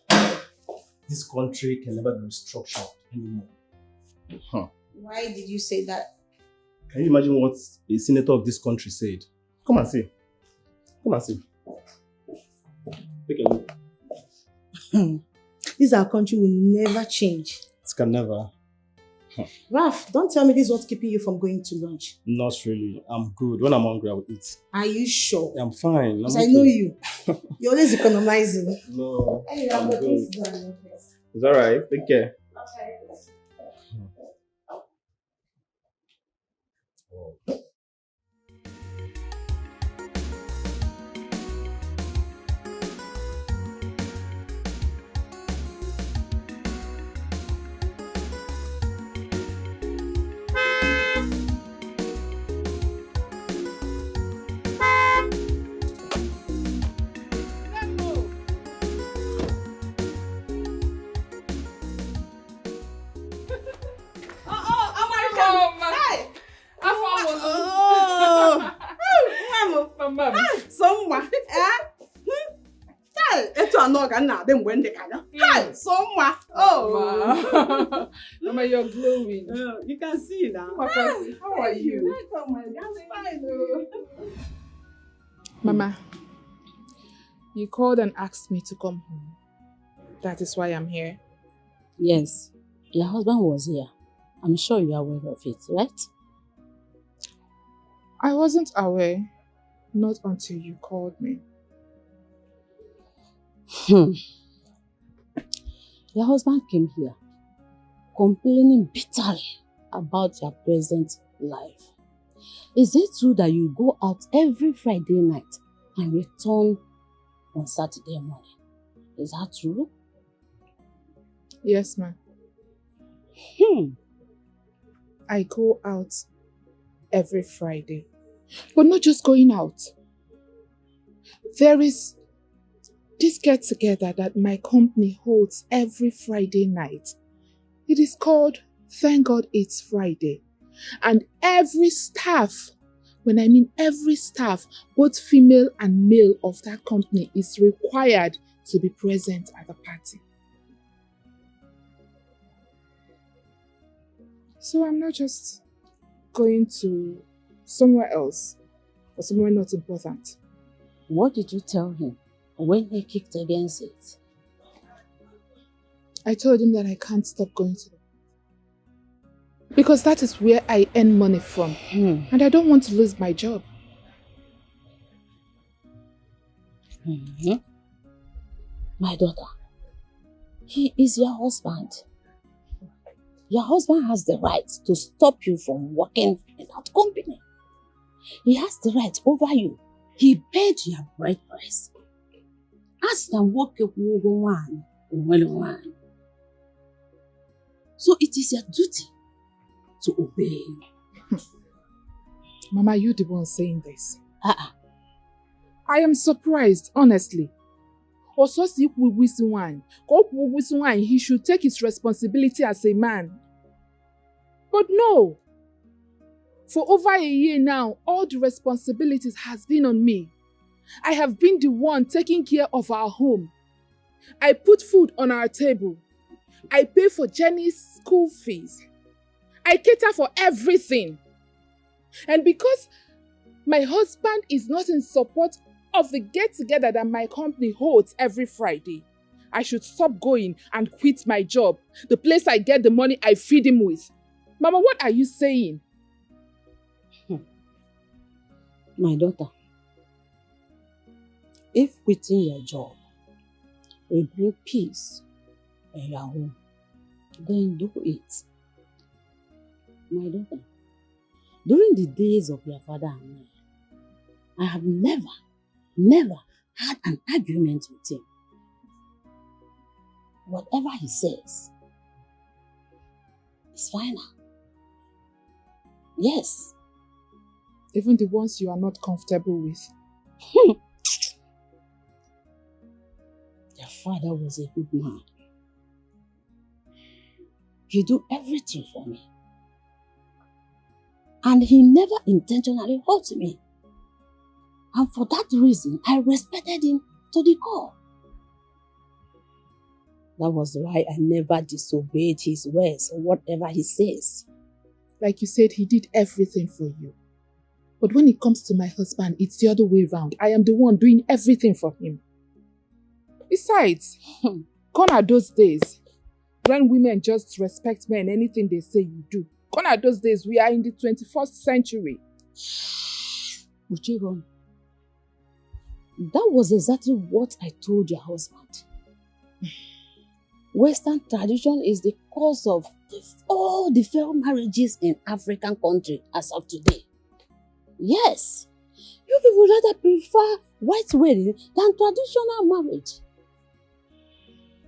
this country can never be restructured anymore. Huh. Why did you say that? Can you imagine what a senator of this country said? Come and see. Come and see. Take a look. This our country will never change. It can never. Raf, don't tell me this is what's keeping you from going to lunch. Not really. I'm good. When I'm hungry, I will eat. Are you sure? I'm fine. Because I know you. You're always economizing. No. Anyway, I'm got good. this done. It's alright. Take care. Okay. Mama, you're glowing. You can see now. How are you? Mama, you called and asked me to come home. That is why I'm here. Yes, your husband was here. I'm sure you are aware of it, right? I wasn't aware, not until you called me. Your husband came here complaining bitterly about your present life. Is it true that you go out every Friday night and return on Saturday morning? Is that true? Yes, ma'am. I go out every Friday. But not just going out. There is this get-together that my company holds every Friday night. It is called Thank God It's Friday. And every staff, when I mean every staff, both female and male of that company is required to be present at the party. So I'm not just going to somewhere else or somewhere not important. What did you tell him when he kicked against it? I told him that I can't stop going to them. Because that is where I earn money from. And I don't want to lose my job. My daughter, he is your husband. Your husband has the right to stop you from working in that company. He has the right over you. He paid your bride price. Ask them what you want. So it is your duty to obey him. Mama, you the one saying this. I am surprised, honestly. He should take his responsibility as a man. But no. For over a year now, all the responsibilities has been on me. I have been the one taking care of our home. I put food on our table. I pay for Jenny's school fees. I cater for everything. And because my husband is not in support of the get-together that my company holds every Friday, I should stop going and quit my job, the place I get the money I feed him with. Mama, what are you saying? My daughter, if quitting your job will bring peace in your home, then do it. My daughter, during the days of your father and I have never had an argument with him. Whatever he says is final. Yes. Even the ones you are not comfortable with. Your father was a good man. He do everything for me. And he never intentionally hurt me. And for that reason, I respected him to the core. That was why I never disobeyed his words or whatever he says. Like you said, he did everything for you. But when it comes to my husband, it's the other way around. I am the one doing everything for him. Besides, gone are those days when women just respect men, anything they say you do. Gone are those days, we are in the 21st century. Uchiron, that was exactly what I told your husband. Western tradition is the cause of all the failed marriages in African countries as of today. Yes, you people rather prefer white wedding than traditional marriage.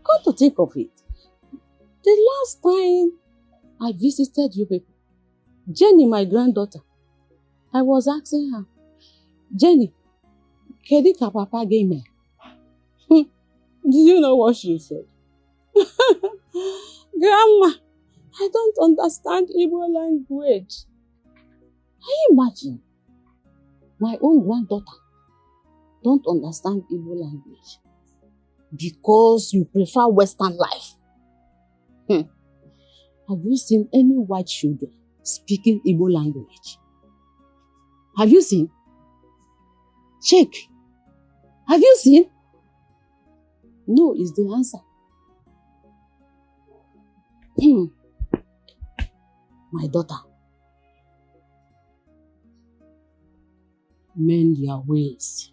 Come to think of it, the last time I visited you people, Jenny, my granddaughter, I was asking her, Jenny, Kedika Papa gave me. Did you know what she said? Grandma, I don't understand Igbo language. Can you imagine? My own granddaughter don't understand Igbo language because you prefer Western life. Have you seen any white children speaking Igbo language? Have you seen? Check. Have you seen? No is the answer. My daughter, mend your ways.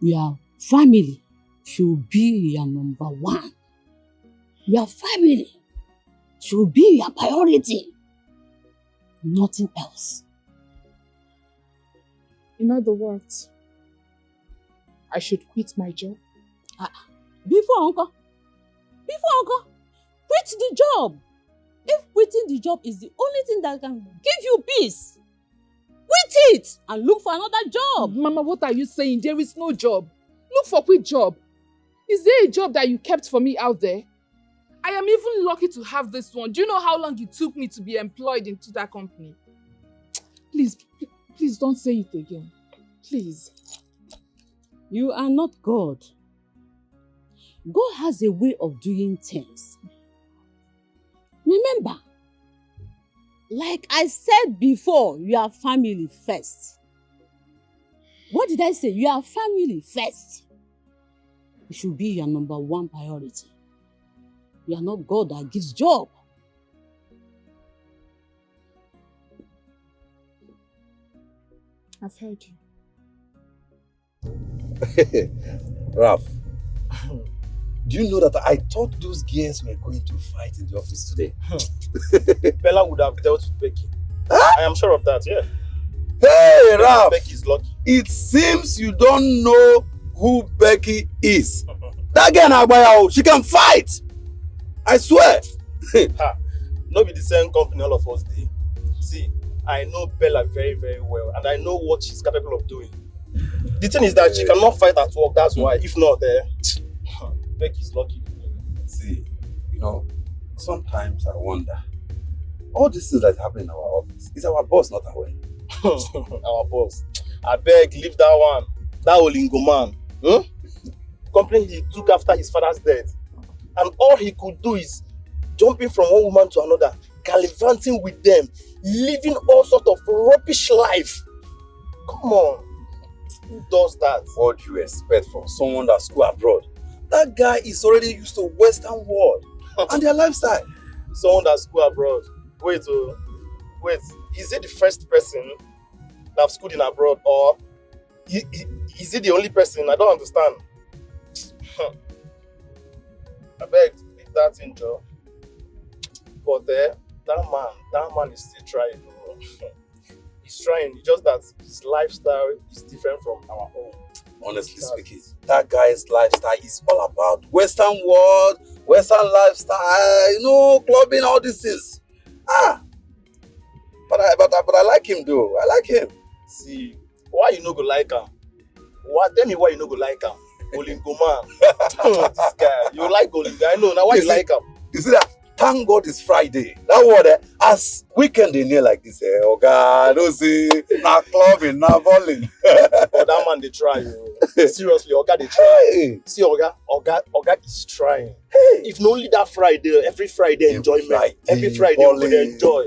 Your family should be your number one. Your family should be your priority. Nothing else. In other words, I should quit my job? Before, Uncle. Quit the job. If quitting the job is the only thing that can give you peace, quit it and look for another job. Mama, what are you saying? There is no job. Look for which job? Is there a job that you kept for me out there? I am even lucky to have this one. Do you know how long it took me to be employed into that company? Please don't say it again. Please. You are not God. God has a way of doing things. Remember, like I said before, you are family first. What did I say? You are family first. It should be your number one priority. You are not God that gives job. I've heard you. Ralph, do you know that I thought those girls were going to fight in the office today? Bella would have dealt with Becky. Huh? I am sure of that, yeah. Hey, Ralph! Becky is lucky. It seems you don't know who Becky is. That girl Nagbaya, she can fight! I swear! Not be the same company all of us did. See, I know Bella very, very well, and I know what she's capable of doing. The thing is that she cannot fight at work, that's why. If not, Becky's lucky. See, you know, sometimes I wonder, all these things that happen in our office, is our boss not aware? Our boss. I beg, leave that one. That Olingo man. Company he took after his father's death. And all he could do is jumping from one woman to another, gallivanting with them, living all sort of rubbish life. Come on. Who does that? What do you expect from someone that's go abroad? That guy is already used to Western world and their lifestyle. Someone that's go abroad. Wait, is he the first person that have schooled in abroad, or is he the only person? I don't understand. I beg, leave that in, Joe. But that man is still trying. He's trying, it's just that his lifestyle is different from our own. Honestly speaking, that guy's lifestyle is all about Western world, Western lifestyle, you know, clubbing, all these things. But I like him though. I like him. See, why you no go like him? Tell me why you no go like him. Olingo man. This guy, you like Olingo. I know, now why you like him? You see that thank God it's Friday. That word, as weekend in here like this, oh God, don't see, na clubbing, na bowling. Oh, that man, they try. Seriously, Oga, they try. See, Oga is trying. If not only that Friday, every Friday enjoyment. Every Friday we will enjoy.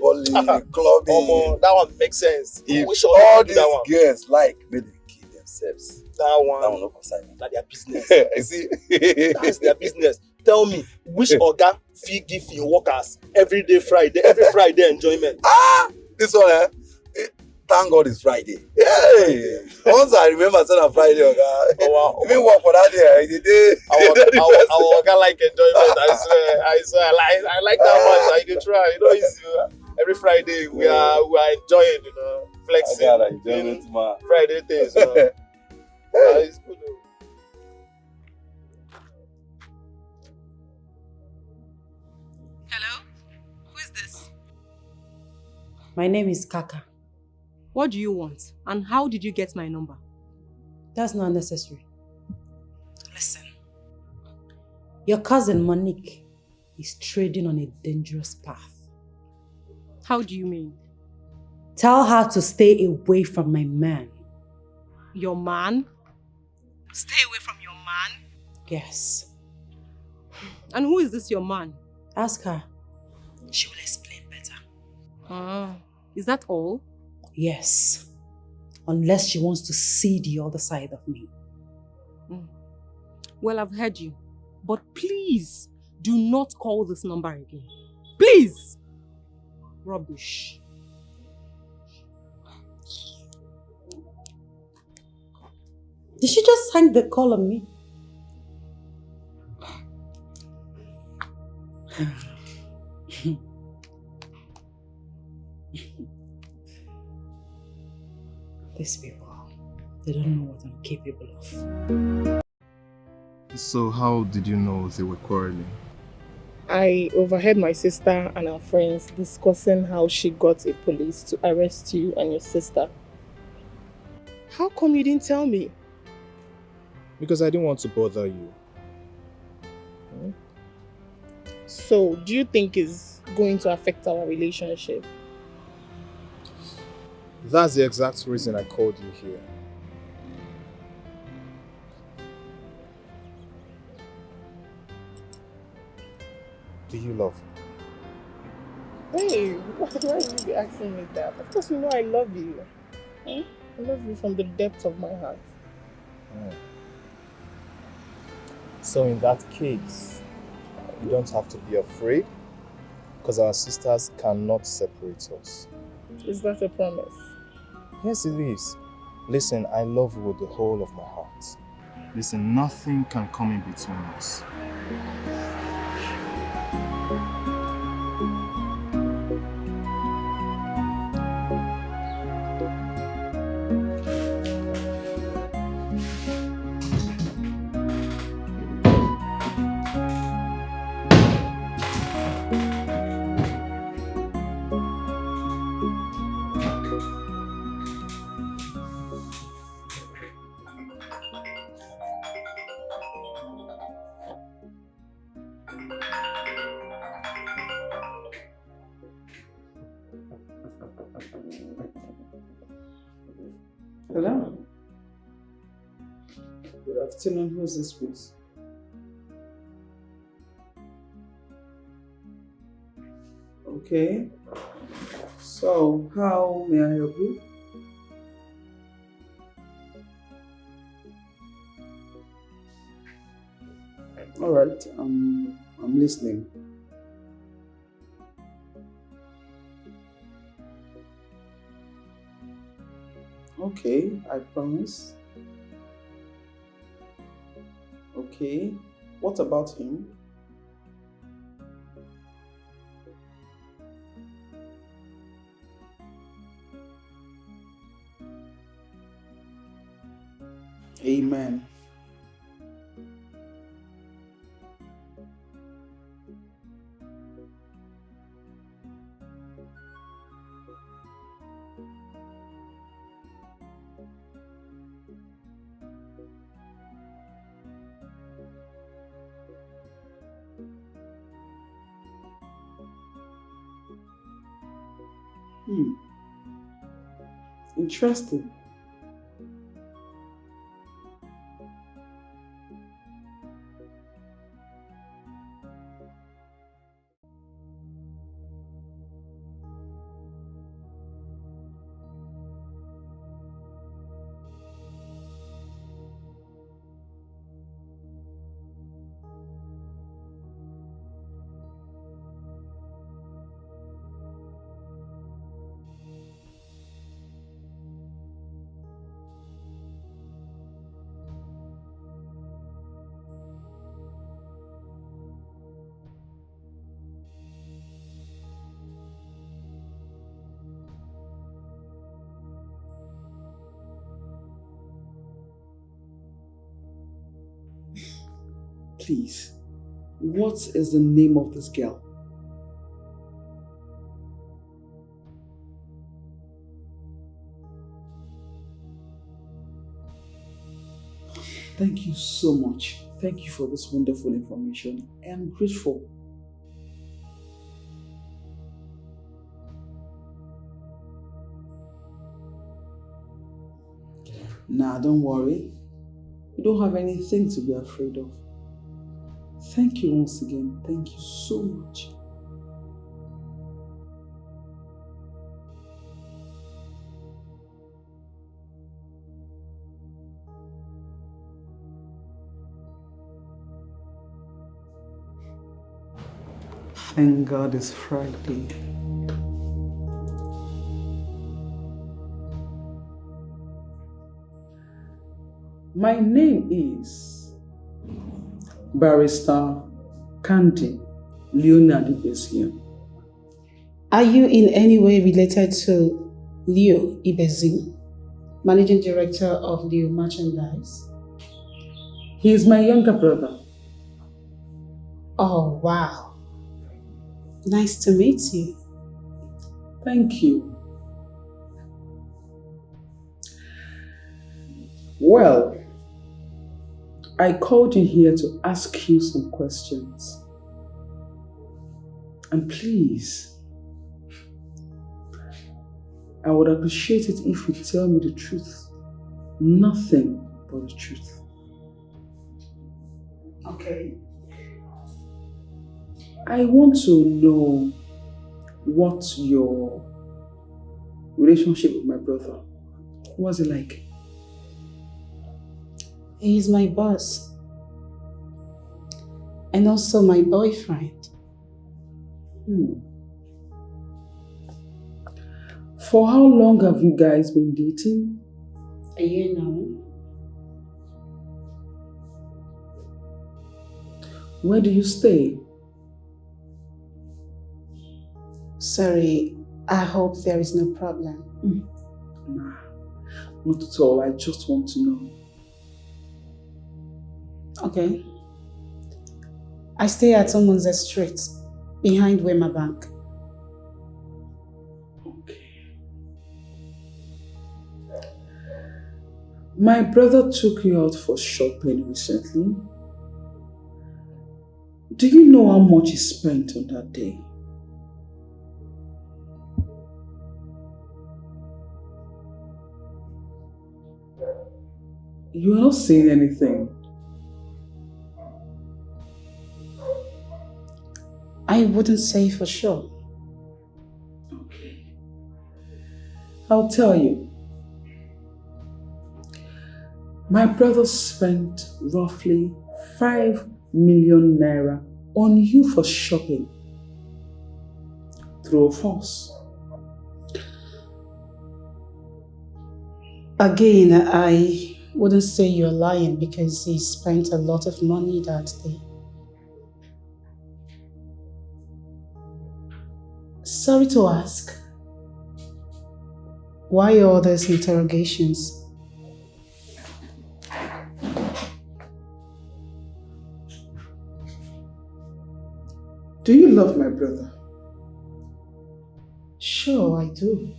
Clubbing. That one makes sense. If We all these girls like, may they kill themselves. That one no concern. That's their business. You see? That's their business. Tell me, which Oga fee give your workers every Friday enjoyment? This one, thank God it's Friday. Hey! Once I remember saying on Friday, Oga, me work for that day. Our Oga like enjoyment. I swear, I like that much. I do try. You know, it's, every Friday we are enjoying, flexing. I got enjoyment, man. Friday things, it's good. My name is Kaka. What do you want? And how did you get my number? That's not necessary. Listen. Your cousin Monique is trading on a dangerous path. How do you mean? Tell her to stay away from my man. Your man? Stay away from your man? Yes. And who is this your man? Ask her. She will explain better. Is that all? Yes. Unless she wants to see the other side of me. Well, I've heard you. But please, do not call this number again. Please! Rubbish. Did she just hang the call on me? These people, they don't know what I'm capable of. So how did you know they were quarreling? I overheard my sister and her friends discussing how she got a police to arrest you and your sister. How come you didn't tell me? Because I didn't want to bother you. So, do you think it's going to affect our relationship? That's the exact reason I called you here. Do you love me? Hey, why would you be asking me that? Of course you know I love you. I love you from the depths of my heart. So in that case, you don't have to be afraid, because our sisters cannot separate us. Is that a promise? Yes, it is. Listen, I love you with the whole of my heart. Listen, nothing can come in between us. Hello? Good afternoon. Who's this, please? Okay. So, how may I help you? All right. I'm listening. Okay, I promise. Okay, what about him? Amen. Interesting. Please, what is the name of this girl? Thank you so much. Thank you for this wonderful information. I am grateful. Nah, don't worry. You don't have anything to be afraid of. Thank you once again. Thank you so much. Thank God it's Friday. My name is Barrister Candy Leonard is here. Are you in any way related to Leo Ibezim, Managing Director of Leo Merchandise? He is my younger brother. Oh, wow. Nice to meet you. Thank you. Well, I called you here to ask you some questions. And please, I would appreciate it if you tell me the truth. Nothing but the truth. Okay. I want to know what your relationship with my brother was it like? He's my boss. And also my boyfriend. For how long have you guys been dating? A year now. Where do you stay? Sorry, I hope there is no problem. Nah, not at all. I just want to know. Okay. I stay at Omunze Street, behind Wema Bank. My brother took you out for shopping recently. Do you know how much he spent on that day? You are not saying anything. I wouldn't say for sure. Okay. I'll tell you. My brother spent roughly 5 million naira on you for shopping. True or false? Again, I wouldn't say you're lying because he spent a lot of money that day. Sorry to ask, why all these interrogations? Do you love my brother? Sure, I do.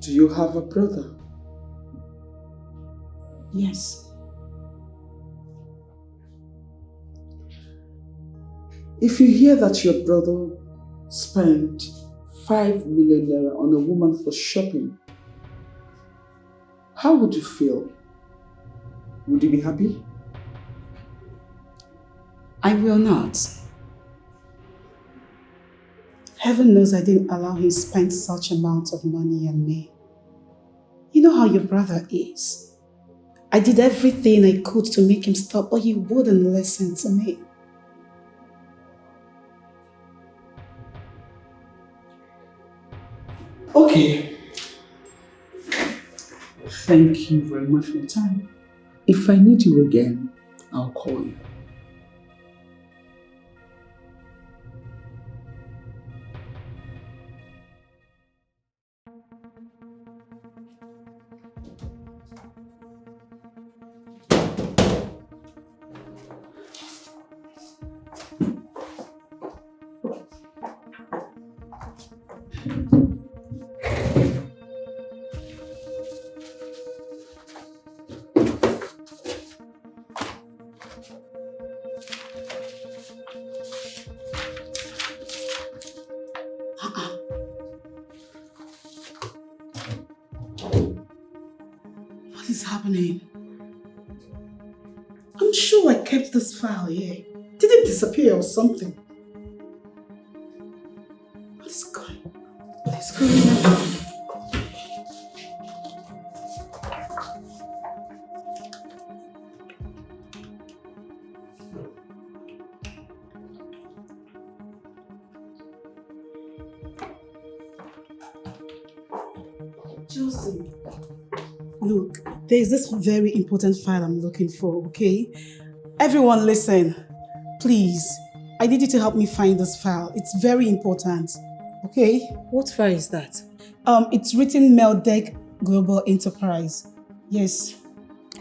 Do you have a brother? Yes. If you hear that your brother spent 5 million naira on a woman for shopping, how would you feel? Would you be happy? I will not. Heaven knows I didn't allow him to spend such amount of money on me. You know how your brother is. I did everything I could to make him stop, but he wouldn't listen to me. Okay. Thank you very much for your time. If I need you again, I'll call you. What is happening? I'm sure I kept this file here. Did it disappear or something? What is going on? Josie, look, there's this very important file I'm looking for, okay? Everyone listen, please. I need you to help me find this file. It's very important, okay? What file is that? It's written Dikeh Global Enterprise. Yes.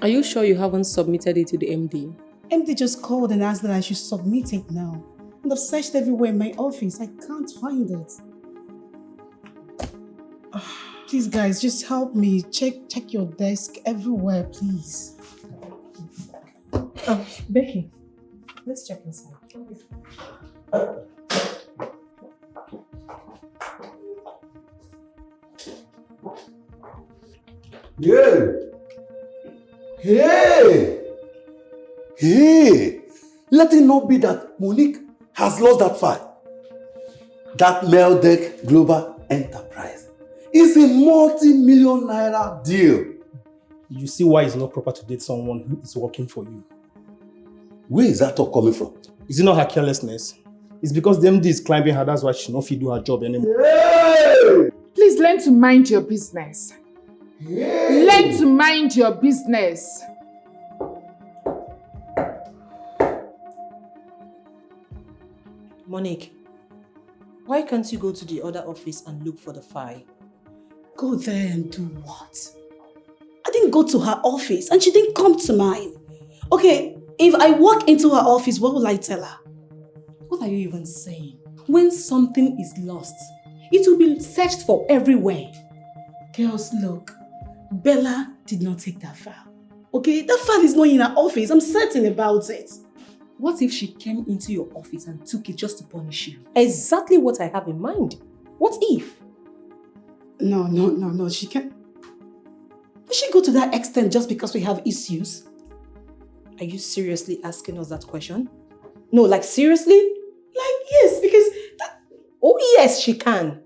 Are you sure you haven't submitted it to the MD? MD just called and asked that I should submit it now. And I've searched everywhere in my office. I can't find it. Please, guys, just help me. Check your desk everywhere, please. Becky, let's check inside. Yeah. Hey! Let it not be that Monique has lost that file. That Dikeh Global Enterprise is a multi-million naira deal. You see why it's not proper to date someone who is working for you. Where is that talk coming from? Is it not her carelessness? It's because the MD is climbing her, that's why she not fit do her job anymore. Hey! Please learn to mind your business. Hey! Learn to mind your business. Monique, why can't you go to the other office and look for the file? Go there and do what? I didn't go to her office and she didn't come to mine. Okay, if I walk into her office, what will I tell her? What are you even saying? When something is lost, it will be searched for everywhere. Girls, look, Bella did not take that file. Okay, that file is not in her office. I'm certain about it. What if she came into your office and took it just to punish you? Exactly what I have in mind. What if? No, she can't. Did she go to that extent just because we have issues? Are you seriously asking us that question? No, like seriously? Like, yes, because that... Oh yes, she can.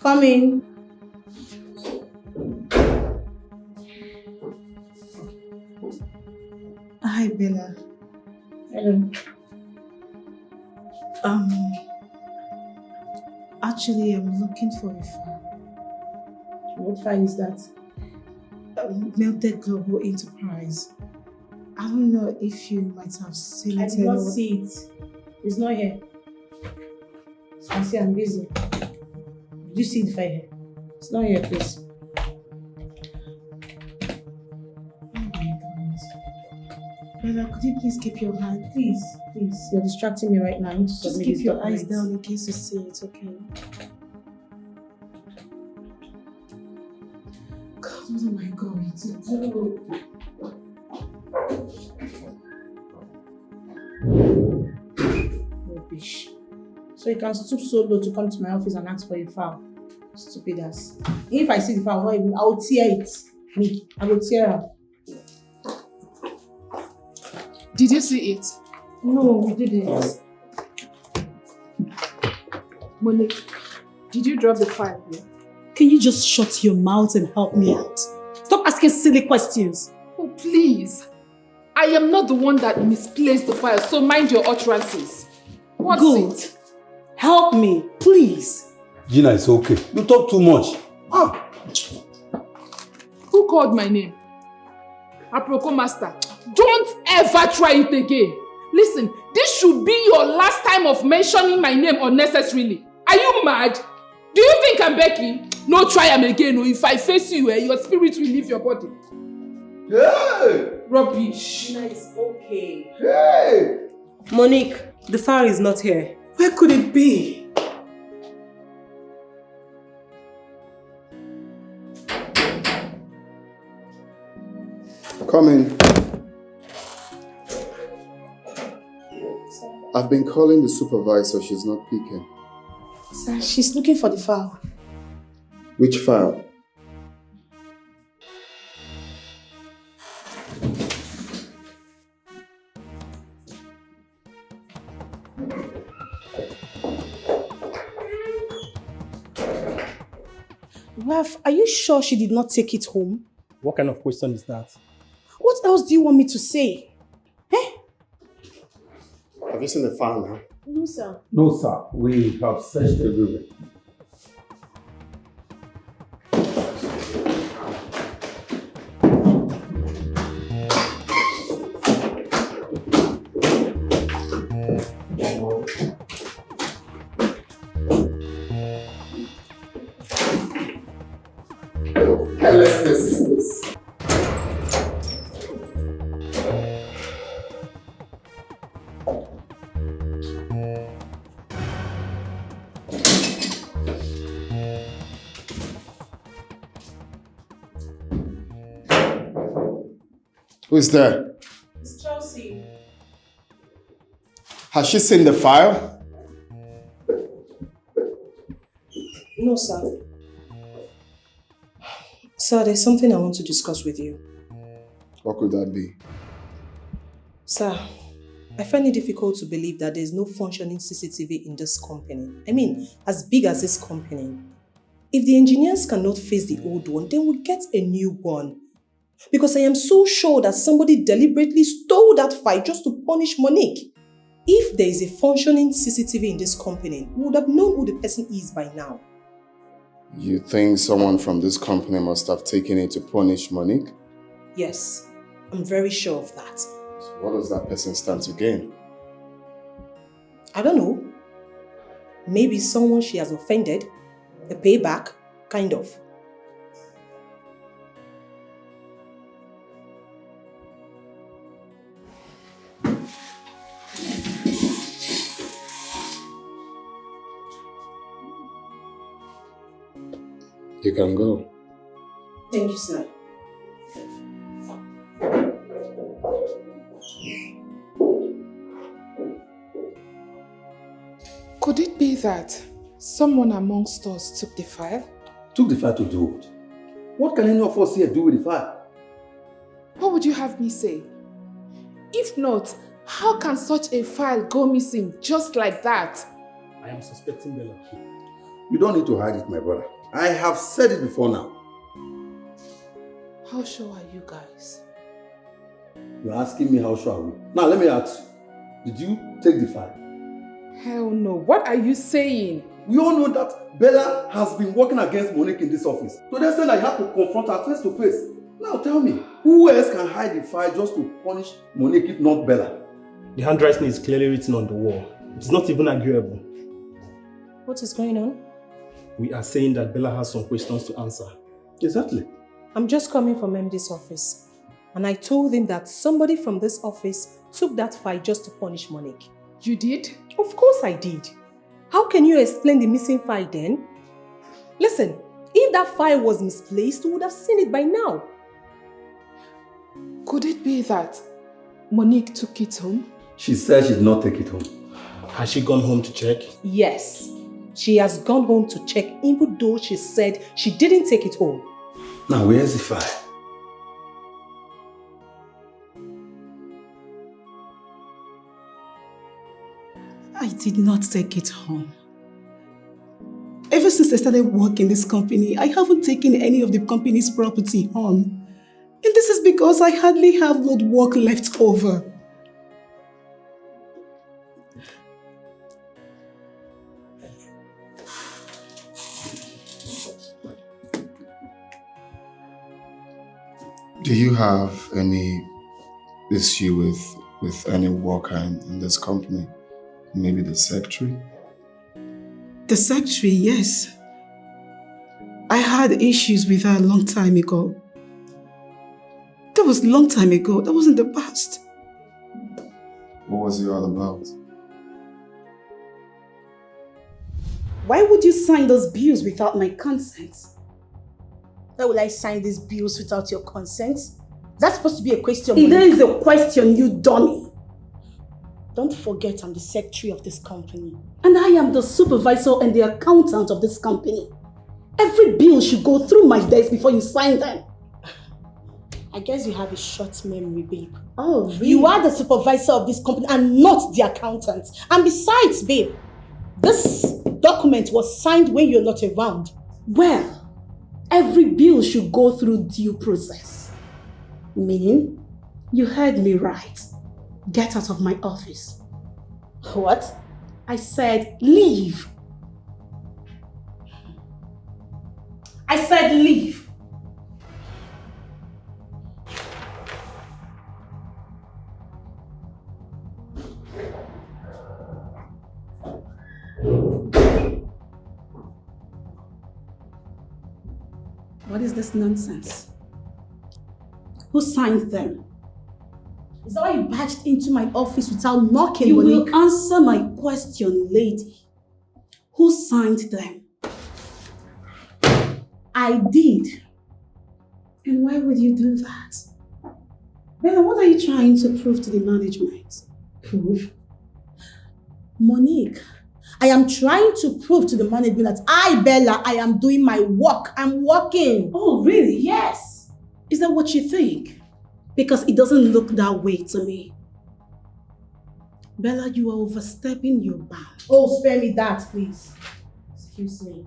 Come in. Hi, Bella. Hello. Actually, I'm looking for a file. What file is that? Dikeh Global Enterprise. I don't know if you might have seen it. I did not see it. It's not here. I see I'm busy. Did you see the file here? It's not here, please. Bella, could you please keep your hand? Please, you're distracting me right now. I need to Just submit keep this your eyes document. down in case you see it, okay? God, what am I going to do? Rubbish. So you can stoop so low to come to my office and ask for a file. Stupid ass. If I see the file, I will tear it. Me, I will tear her. Did you see it? No, we didn't. Monique, did you drop the file here? Can you just shut your mouth and help me out? Stop asking silly questions. Oh, please. I am not the one that misplaced the file, so mind your utterances. What's Good. it? Help me, please. Gina, it's okay. You talk too much. Who called my name? Aproko Master. Don't ever try it again. Listen, this should be your last time of mentioning my name unnecessarily. Are you mad? Do you think I'm Becky? No, try am again. Or if I face you, your spirit will leave your body. Hey! Rubbish. Gina is okay. Hey! Monique, the file is not here. Where could it be? Come in. I've been calling the supervisor, she's not picking. Sir, she's looking for the file. Which file? Ralph, are you sure she did not take it home? What kind of question is that? What else do you want me to say? Have you seen the file now? No, sir. No, sir. We have searched everywhere. Carelessness is this. Who's there? It's Chelsea. Has she seen the file? No, sir. Sir, there's something I want to discuss with you. What could that be? Sir, I find it difficult to believe that there's no functioning CCTV in this company. I mean, as big as this company. If the engineers cannot face the old one, then we'll get a new one. Because I am so sure that somebody deliberately stole that file just to punish Monique. If there is a functioning CCTV in this company, we would have known who the person is by now. You think someone from this company must have taken it to punish Monique? Yes, I'm very sure of that. So what does that person stand to gain? I don't know. Maybe someone she has offended, a payback, kind of. You can go. Thank you, sir. Could it be that someone amongst us took the file? Took the file to do what? What can any of us here do with the file? What would you have me say? If not, how can such a file go missing just like that? I am suspecting Bella. You don't need to hide it, my brother. I have said it before now. How sure are you guys? You're asking me how sure are we? Now let me ask you. Did you take the file? Hell no. What are you saying? We all know that Bella has been working against Monique in this office. So they said I have to confront her face to face. Now tell me, who else can hide the file just to punish Monique if not Bella? The handwriting is clearly written on the wall. It's not even arguable. What is going on? We are saying that Bella has some questions to answer. Exactly. I'm just coming from MD's office. And I told him that somebody from this office took that file just to punish Monique. You did? Of course I did. How can you explain the missing file then? Listen, if If that file was misplaced, we would have seen it by now. Could it be that Monique took it home? She said she did not take it home. Has she gone home to check? Yes, she has gone home to check even though she said she didn't take it home. Now, where's the file? I did not take it home. Ever since I started working in this company, I haven't taken any of the company's property home. And this is because I hardly have load work left over. Do you have any issue with any worker in this company? Maybe the secretary? The secretary, yes. I had issues with her a long time ago. That was a long time ago. That was in the past. What was it all about? Why would you sign those bills without my consent? Why would I sign these bills without your consent? That's supposed to be a question. If there is a question, you dummy. Don't forget I'm the secretary of this company. And I am the supervisor and the accountant of this company. Every bill should go through my desk before you sign them. I guess you have a short memory, babe. Oh, really? You are the supervisor of this company and not the accountant. And besides, babe, this document was signed when you're not around. Well, every bill should go through due process. Meaning, you heard me right. Get out of my office. What? I said leave. I said leave. What is this nonsense? Who signed them? Is that why you barged into my office without knocking, You Monique? Will answer my question, lady. Who signed them? I did. And why would you do that? Bella, what are you trying to prove to the management? Prove? Monique, I am trying to prove to the management that Bella, I am doing my work. I'm working. Oh, really? Yes. Is that what you think? Because it doesn't look that way to me. Bella, you are overstepping your bounds. Oh, spare me that, please. Excuse me.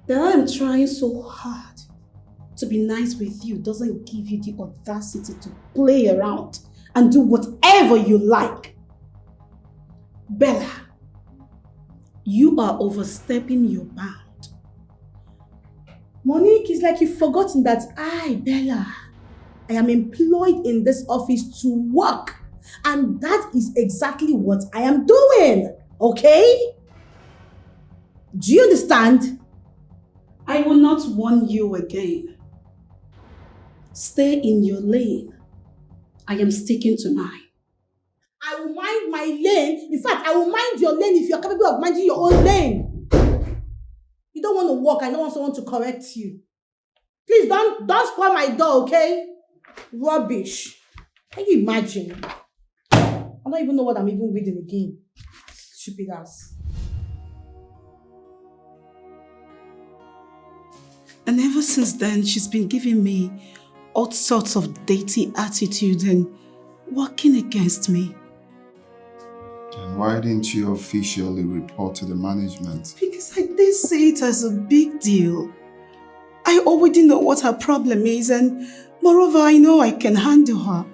Bella, I am trying so hard to be nice with you doesn't give you the audacity to play around and do whatever you like. Bella, you are overstepping your bounds. Monique, it's like you've forgotten that Bella, I am employed in this office to work. And that is exactly what I am doing. Okay? Do you understand? I will not warn you again. Stay in your lane. I am sticking to mine. I will mind my lane. In fact, I will mind your lane if you're capable of minding your own lane. You don't want to walk. I don't want someone to correct you. Please don't spoil my door, okay? Rubbish. Can you imagine? I don't even know what I'm even reading again. Stupid ass. And ever since then, she's been giving me all sorts of dirty attitudes and working against me. And why didn't you officially report to the management? Because I didn't see it as a big deal. I already know what her problem is, and moreover, I know I can handle her.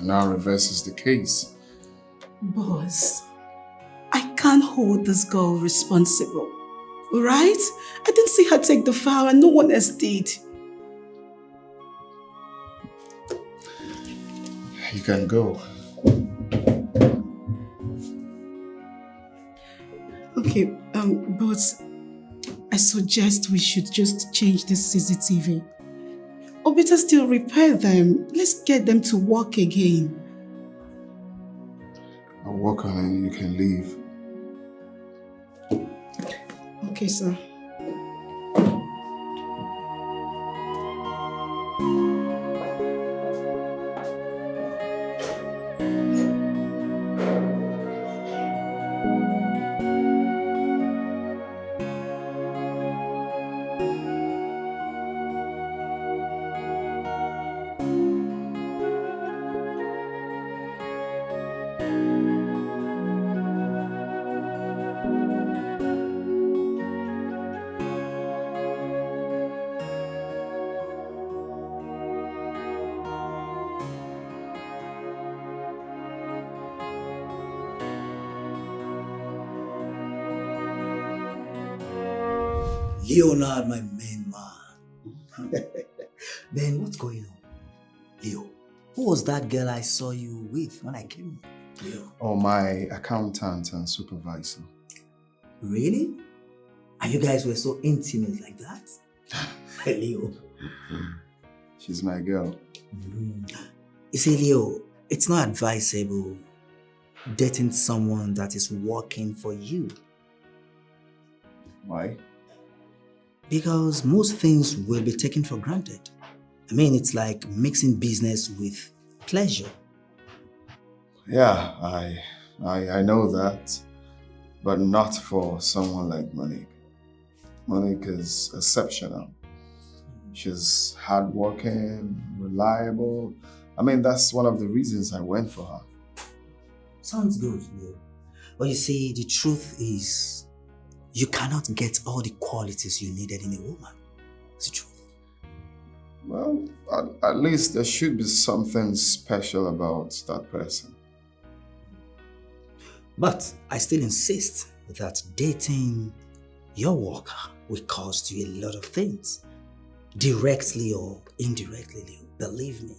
Now reverses the case. Boss, I can't hold this girl responsible. Alright? I didn't see her take the file and no one else did. You can go. Okay, but I suggest we should just change this CCTV. Or better still, repair them. Let's get them to work again. I'll work on it. You can leave. Okay, sir. Leonard, my main man. Ben, what's going on? Leo, who was that girl I saw you with when I came? Leo. Oh, my accountant and supervisor. Really? And you guys were so intimate like that? Leo. She's my girl. You see, Leo, it's not advisable dating someone that is working for you. Why? Because most things will be taken for granted. I mean, it's like mixing business with pleasure. Yeah, I know that, but not for someone like Monique. Monique is exceptional. She's hardworking, reliable. I mean, that's one of the reasons I went for her. Sounds good, Leo. But you see, the truth is, you cannot get all the qualities you needed in a woman. It's the truth. Well, at least there should be something special about that person. But I still insist that dating your worker will cost you a lot of things. Directly or indirectly, Leo. Believe me.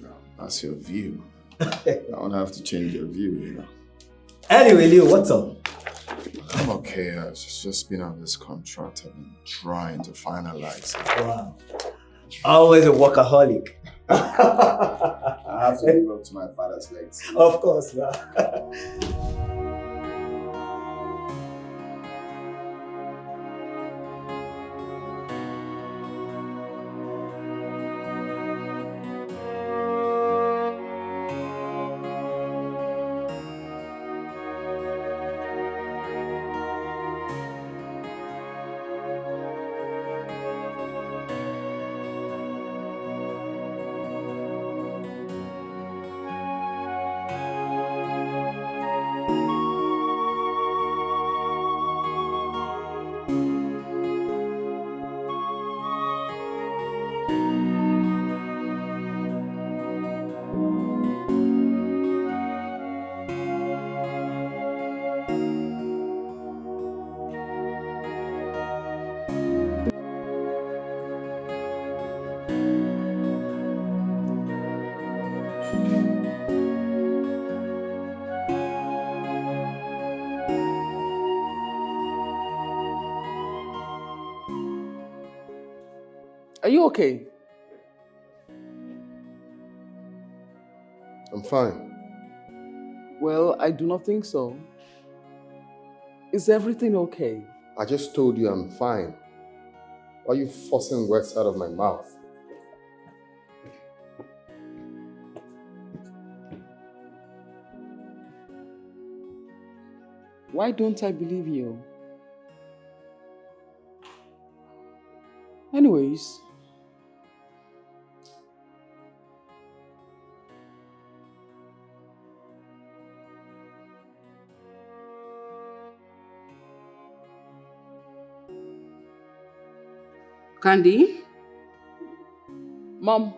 Well, that's your view. I don't have to change your view, you know. Anyway, Leo, what's up? I'm okay. I've just been on this contract. I've been trying to finalize it. Wow. Always a workaholic. I have to live up to my father's legacy. Of course, man. Are you okay? I'm fine. Well, I do not think so. Is everything okay? I just told you I'm fine. Why are you forcing words out of my mouth? Why don't I believe you? Anyways, Candy? Mom.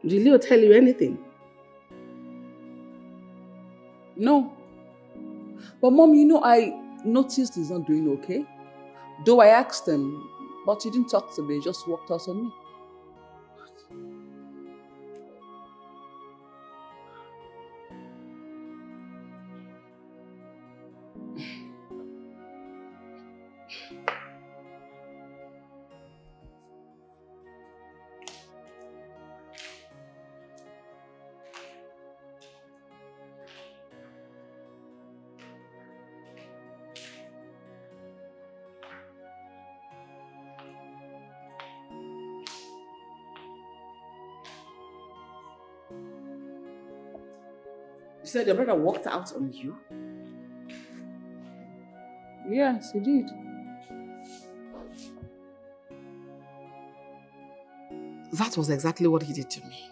Did Leo tell you anything? No. But Mom, you know, I noticed he's not doing okay. Though I asked him, but he didn't talk to me, he just walked out on me. You said your brother walked out on you? Yes, he did. That was exactly what he did to me.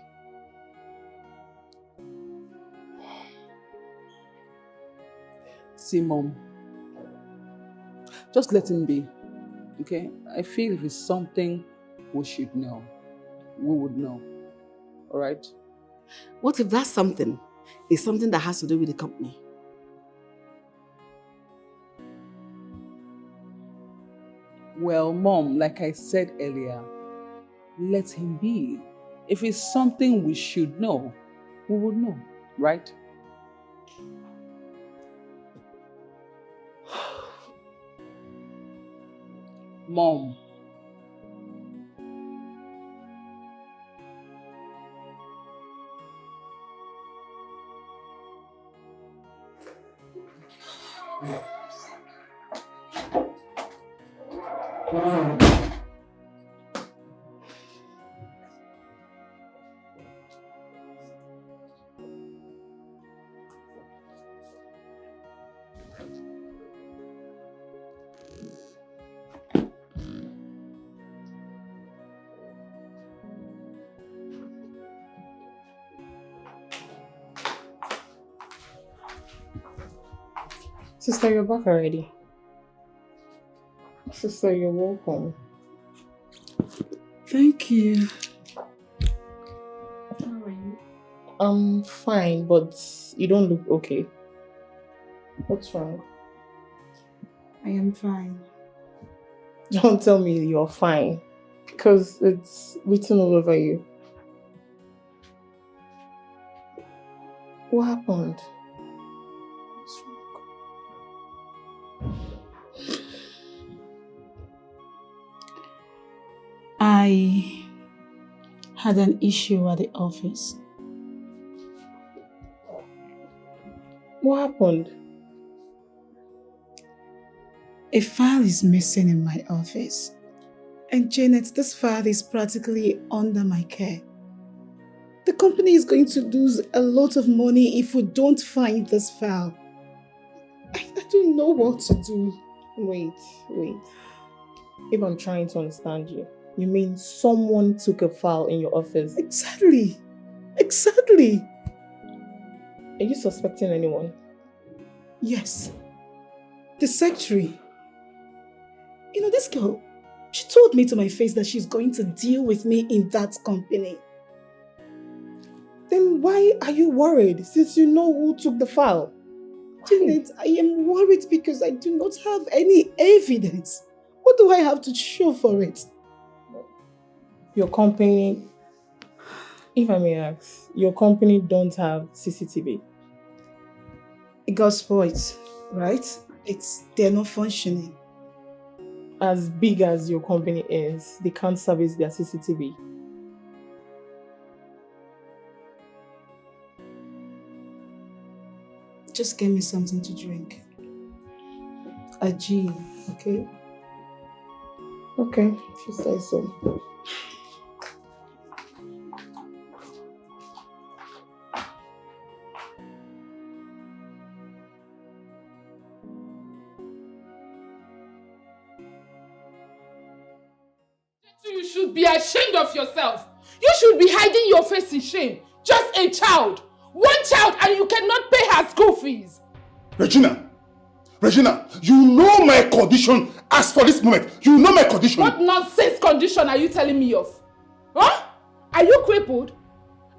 See, Mom, just let him be, okay? I feel if it's something we should know, we would know, all right? What if that something is something that has to do with the company? Well, Mom, like I said earlier, let him be. If it's something we should know, we would know, right? Mom. Sister, you're back already. Sister, you're welcome. Thank you. How are you? I'm fine, but you don't look okay. What's wrong? I am fine. Don't tell me you're fine, because it's written all over you. What happened? I had an issue at the office. What happened? A file is missing in my office. And Janet, this file is practically under my care. The company is going to lose a lot of money if we don't find this file. I don't know what to do. Wait. If I'm trying to understand you, you mean someone took a file in your office? Exactly. Are you suspecting anyone? Yes. The secretary. You know, this girl, she told me to my face that she's going to deal with me in that company. Then why are you worried since you know who took the file? Janet, I am worried because I do not have any evidence. What do I have to show for it? Your company, if I may ask, your company don't have CCTV? It got spoiled, right? They're not functioning. As big as your company is, they can't service their CCTV. Just get me something to drink. A gin, okay? Okay, if you say so. You should be ashamed of yourself. You should be hiding your face in shame. Just a child. One child and you cannot pay her school fees. Regina, you know my condition as for this moment. You know my condition. What nonsense condition are you telling me of? Huh? Are you crippled?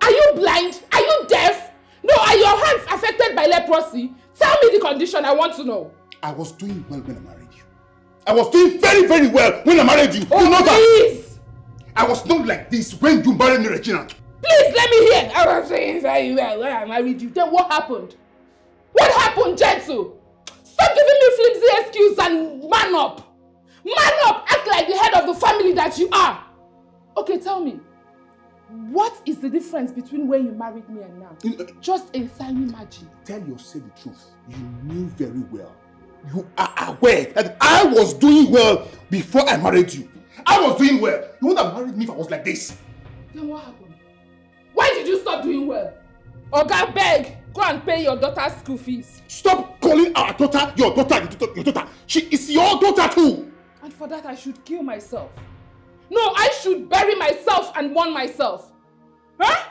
Are you blind? Are you deaf? No, are your hands affected by leprosy? Tell me the condition, I want to know. I was doing well when I married you. I was doing very, very well when I married you. Oh, you know please! That? I was not like this when you married me, Regina. Please, let me hear. I was saying very well when I married you. Then what happened? What happened, Jetsu? Stop giving me flimsy excuse and man up. Man up! Act like the head of the family that you are. Okay, tell me. What is the difference between when you married me and now? Just a tiny margin. Tell yourself the truth. You knew very well. You are aware that I was doing well before I married you. I was doing well. You wouldn't have married me if I was like this. Then what happened? Why did you stop doing well? Oga, beg! Go and pay your daughter's school fees. Stop calling our daughter your daughter, your daughter. She is your daughter too. And for that, I should kill myself. No, I should bury myself and mourn myself. Huh?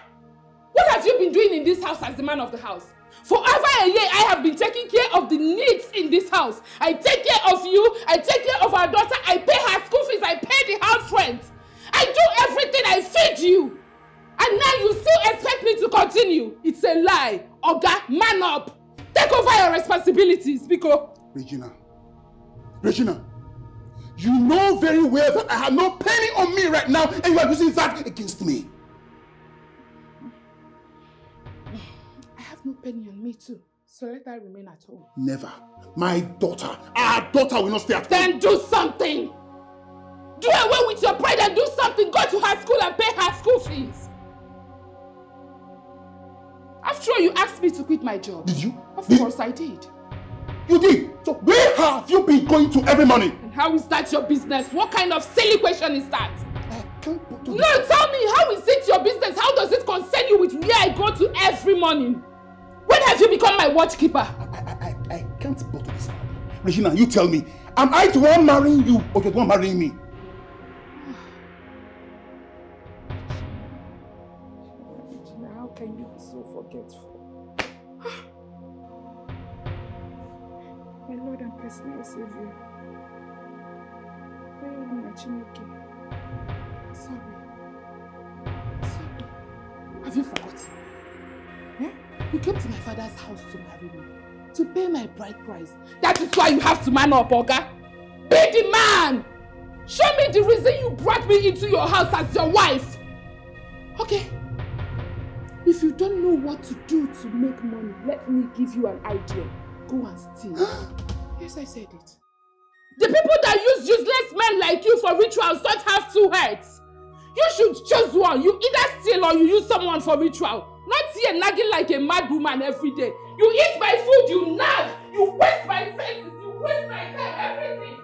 What have you been doing in this house as the man of the house? For over a year, I have been taking care of the needs in this house. I take care of you, I take care of our daughter, I pay her school fees, I pay the house rent. I do everything, I feed you. And now you still expect me to continue? It's a lie. Oga, man up. Take over your responsibilities, Biko. Regina, you know very well that I have no penny on me right now and you are using that against me. I have no penny on me too. So let her remain at home. Never. My daughter, our daughter will not stay at home. Then do something. Do away with your pride and do something. Go to her school and pay her school fees. After all, you asked me to quit my job. Did you? Of course I did. You did? So where have you been going to every morning? And how is that your business? What kind of silly question is that? No, tell me, how is it your business? How does it concern you with where I go to every morning? When have you become my watchkeeper? I can't bottle this. Regina, you tell me, am I the one marrying you or you're the one marrying me? How can you be so forgetful? My Lord and personal Savior. Sorry. Have you forgotten? Eh? You came to my father's house to marry me, to pay my bride price. That is why you have to man up, Oga. Be the man! Show me the reason you brought me into your house as your wife. Okay? If you don't know what to do to make money, let me give you an idea. Go and steal. Yes, I said it. The people that use useless men like you for rituals don't have two heads. You should choose one. You either steal or you use someone for ritual. Not here nagging like a mad woman every day. You eat my food, you nag. You waste my senses, you waste my time, everything.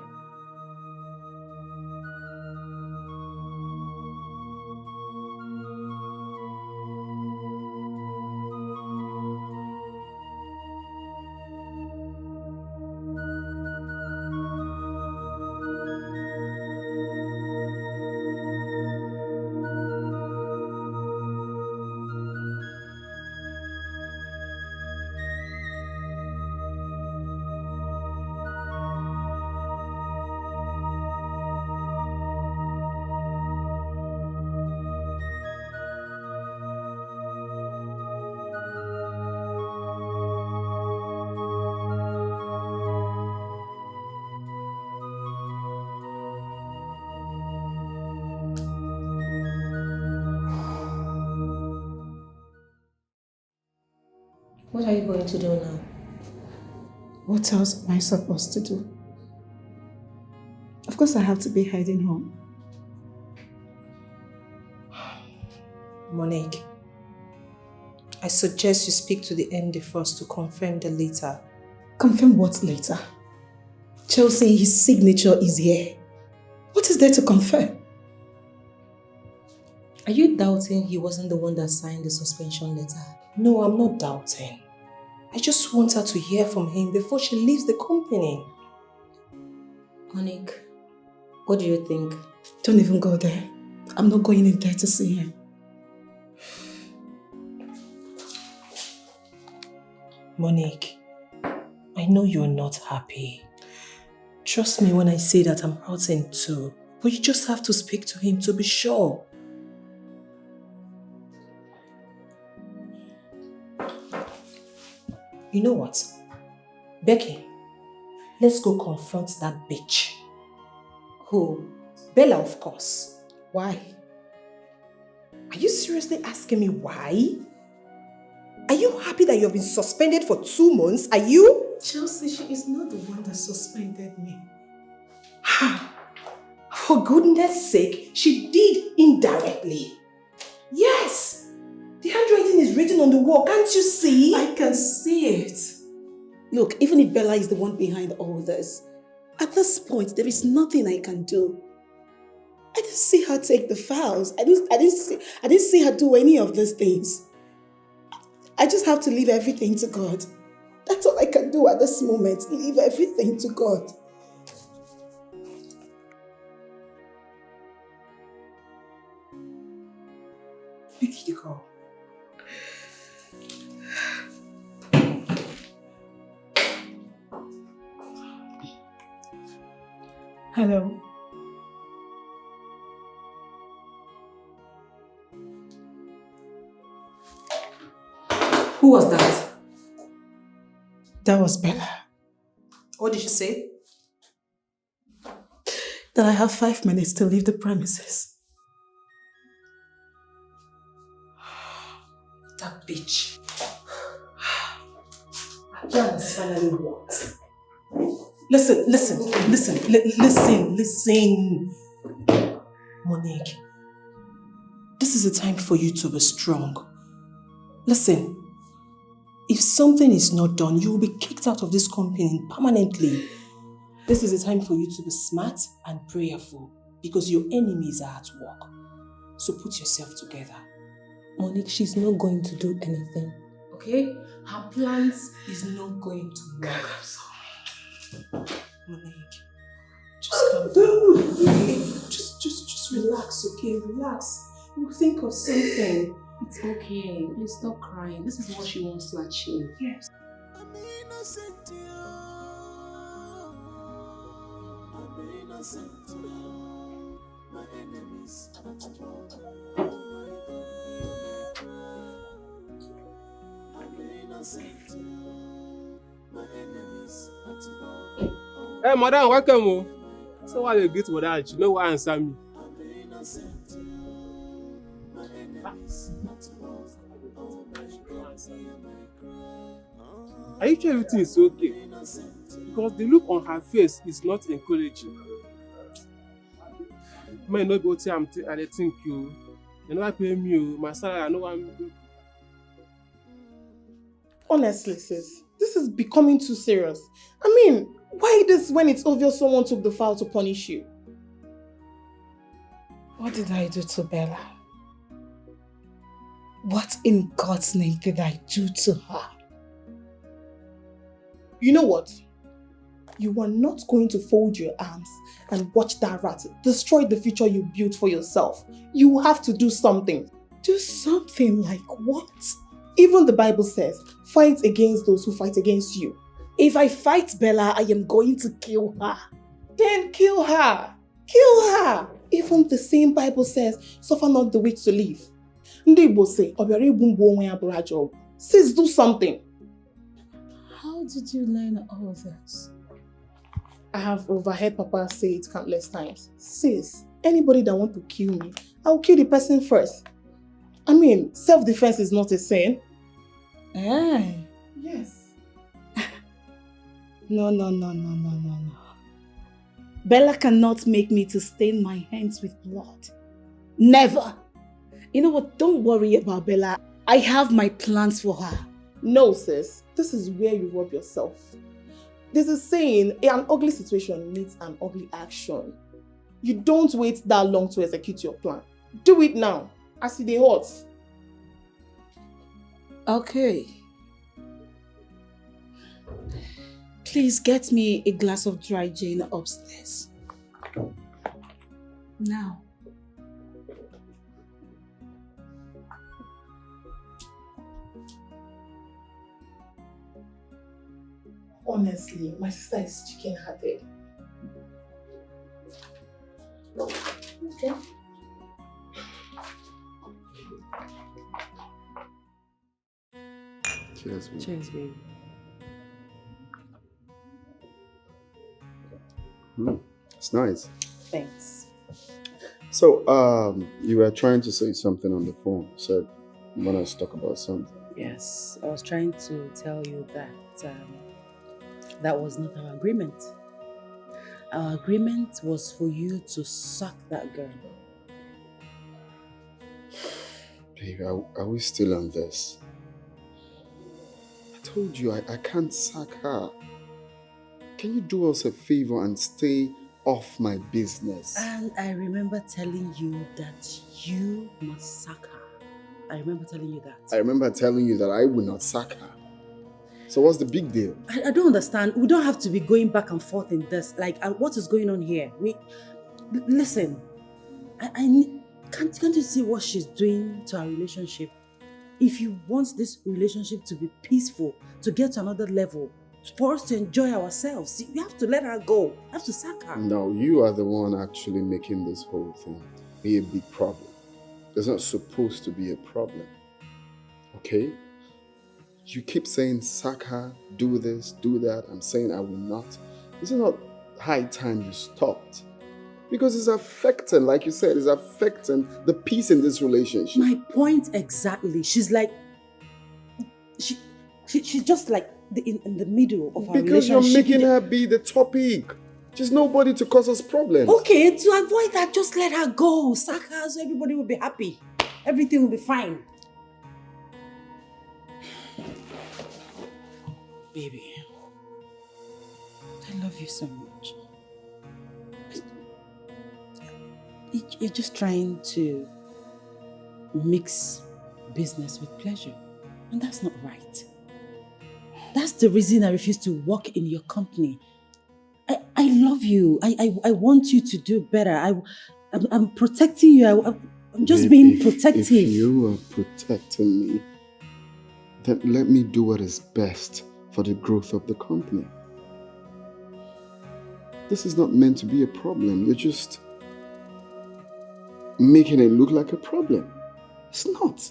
What are you going to do now? What else am I supposed to do? Of course I have to be heading home. Monique, I suggest you speak to the MD first to confirm the letter. Confirm what later? Chelsea, his signature is here. What is there to confirm? Are you doubting he wasn't the one that signed the suspension letter? No, I'm not doubting. I just want her to hear from him before she leaves the company. Monique, what do you think? Don't even go there. I'm not going in there to see him. Monique, I know you're not happy. Trust me when I say that I'm hurting too. But you just have to speak to him to be sure. You know what? Becky, let's go confront that bitch. Who? Bella, of course. Why? Are you seriously asking me why? Are you happy that you've been suspended for 2 months? Are you? Chelsea, she is not the one that suspended me. For goodness sake, she did indirectly. Yes! The handwriting is written on the wall, can't you see? I can see it. Look, even if Bella is the one behind all this, at this point, there is nothing I can do. I didn't see her take the files. I didn't see her do any of these things. I just have to leave everything to God. That's all I can do at this moment. Leave everything to God. Pick the call. Hello. Who was that? That was Bella. What did she say? That I have 5 minutes to leave the premises. That bitch. That was finally what? Listen. Monique, this is a time for you to be strong. Listen, if something is not done, you will be kicked out of this company permanently. This is a time for you to be smart and prayerful because your enemies are at work. So put yourself together. Monique, she's not going to do anything. Okay? Her plans is not going to work. I'm sorry. Monique, just calm down. Okay? Just relax, okay? Relax. We'll think of something. It's okay. Please stop crying. This is what she wants to achieve. Yes. I'm innocent. My enemies are at work. I'm innocent. My enemies are at work. Hey, madam, welcome. So why you greet madam? She no wan answer me. Are you sure everything is okay? Because the look on her face is not encouraging. May not go to I think you know I pay me my salary. I know I'm. Honestly, sis, this is becoming too serious. I mean, why this when it's obvious someone took the file to punish you? What did I do to Bella? What in God's name did I do to her? You know what? You are not going to fold your arms and watch that rat destroy the future you built for yourself. You have to do something. Do something like what? Even the Bible says, fight against those who fight against you. If I fight Bella, I am going to kill her. Then kill her. Kill her. Even the same Bible says, suffer not the witch to live. Ndị Igbo say, "Obiara egbu mgbu onwe ya bụrụ ajọ ọgwụ." Sis, do something. How did you learn all this? I have overheard Papa say it countless times. Sis, anybody that wants to kill me, I'll kill the person first. I mean, self-defense is not a sin. Yes. No. Bella cannot make me to stain my hands with blood. Never. You know what? Don't worry about Bella. I have my plans for her. No, sis. This is where you rob yourself. There's a saying, an ugly situation needs an ugly action. You don't wait that long to execute your plan. Do it now, as it hot. Okay. Please get me a glass of dry gin upstairs. Now. Honestly, my sister is chicken-hearted. Okay. Cheers, baby. Cheers, baby. It's nice. Thanks. So, you were trying to say something on the phone. So, you want us to talk about something? Yes, I was trying to tell you that that was not our agreement. Our agreement was for you to suck that girl. Baby, are we still on this? I told you I can't sack her. Can you do us a favor and stay off my business? And I remember telling you that you must sack her. I remember telling you that. I remember telling you that I would not sack her. So what's the big deal? I don't understand. We don't have to be going back and forth in this. Like, what is going on here? Listen, can't you see what she's doing to our relationship? If you want this relationship to be peaceful, to get to another level, for us to enjoy ourselves, you have to let her go. You have to sack her. No, you are the one actually making this whole thing be a big problem. It's not supposed to be a problem. Okay? You keep saying sack her, do this, do that. I'm saying I will not. Is it not high time you stopped? Because it's affecting, like you said, it's affecting the peace in this relationship. My point exactly. She's like, she's just like in the middle of our relationship. Because you're making her be the topic. She's nobody to cause us problems. Okay, to avoid that, just let her go. Sack her so everybody will be happy. Everything will be fine. Baby, I love you so much. You're just trying to mix business with pleasure. And that's not right. That's the reason I refuse to work in your company. I love you. I want you to do better. I'm protecting you. I'm just being protective. If you are protecting me, then let me do what is best for the growth of the company. This is not meant to be a problem. You're just making it look like a problem. It's not.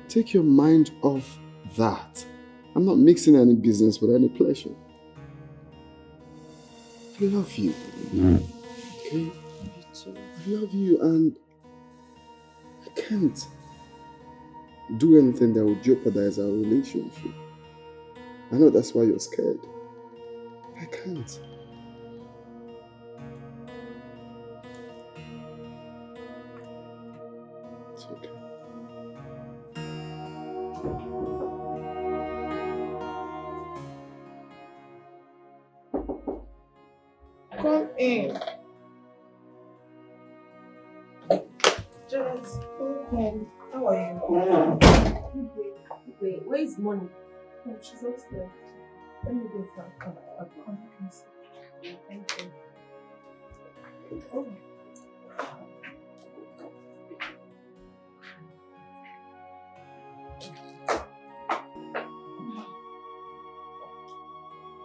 Take your mind off that. I'm not mixing any business with any pleasure. I love you. Okay? I love you, and I can't do anything that would jeopardize our relationship. I know that's why you're scared. I can't. It's okay. Come in. Just Okay. how are you? Wait, where is Monique? Oh, she's upstairs. Let me get her a cup. Thank you.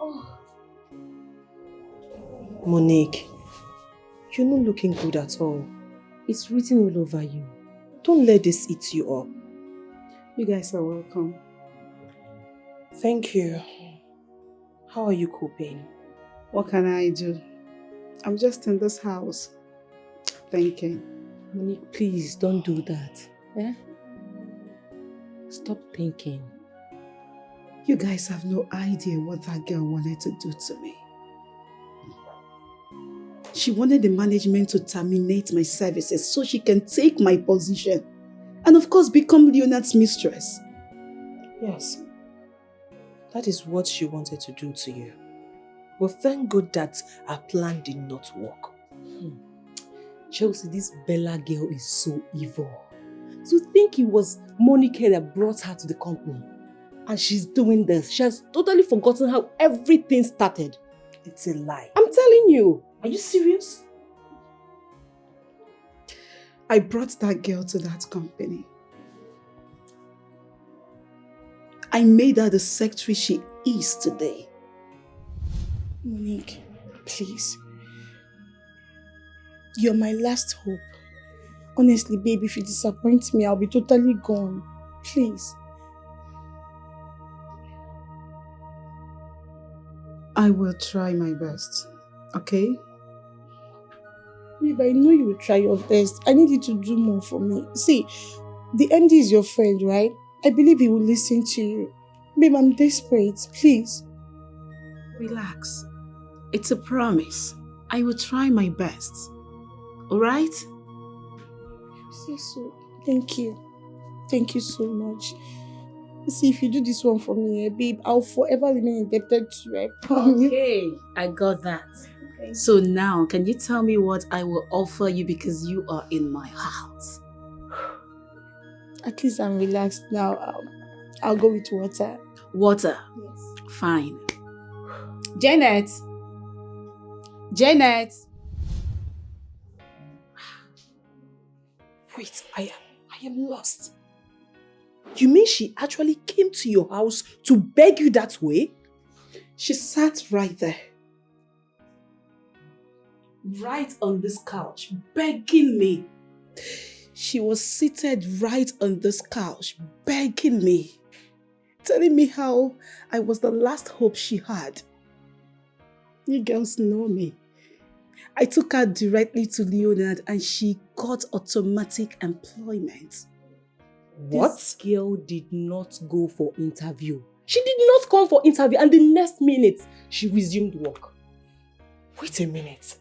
Oh. Monique, you're not looking good at all. It's written all over you. Don't let this eat you up. You guys are welcome. Thank you. How are you coping? What can I do? I'm just in this house, thinking. Monique, please don't do that. Eh? Stop thinking. You guys have no idea what that girl wanted to do to me. She wanted the management to terminate my services so she can take my position. And of course, become Leonard's mistress. Yes. That is what she wanted to do to you. But thank God that our plan did not work. Chelsea, this Bella girl is so evil. To think it was Monique that brought her to the company. And she's doing this. She has totally forgotten how everything started. It's a lie. I'm telling you. Are you serious? I brought that girl to that company. I made her the secretary she is today. Monique, please. You're my last hope. Honestly, baby, if you disappoint me, I'll be totally gone. Please. I will try my best, okay? Babe, I know you will try your best. I need you to do more for me. See, the MD is your friend, right? I believe he will listen to you. Babe, I'm desperate. Please. Relax. It's a promise. I will try my best. Alright? Say so. Thank you. Thank you so much. See, if you do this one for me, babe, I'll forever remain indebted to you. I promise. Okay, I got that. Okay. So now, can you tell me what I will offer you because you are in my house? At least I'm relaxed now. I'll go with water. Water? Yes. Fine. Janet! Janet! Wait, I am lost. You mean she actually came to your house to beg you that way? She sat right there. Right on this couch, begging me. She was seated right on this couch, begging me. Telling me how I was the last hope she had. You girls know me. I took her directly to Leonard and she got automatic employment. What? This girl did not go for interview. She did not come for interview and the next minute, she resumed work. Wait a minute.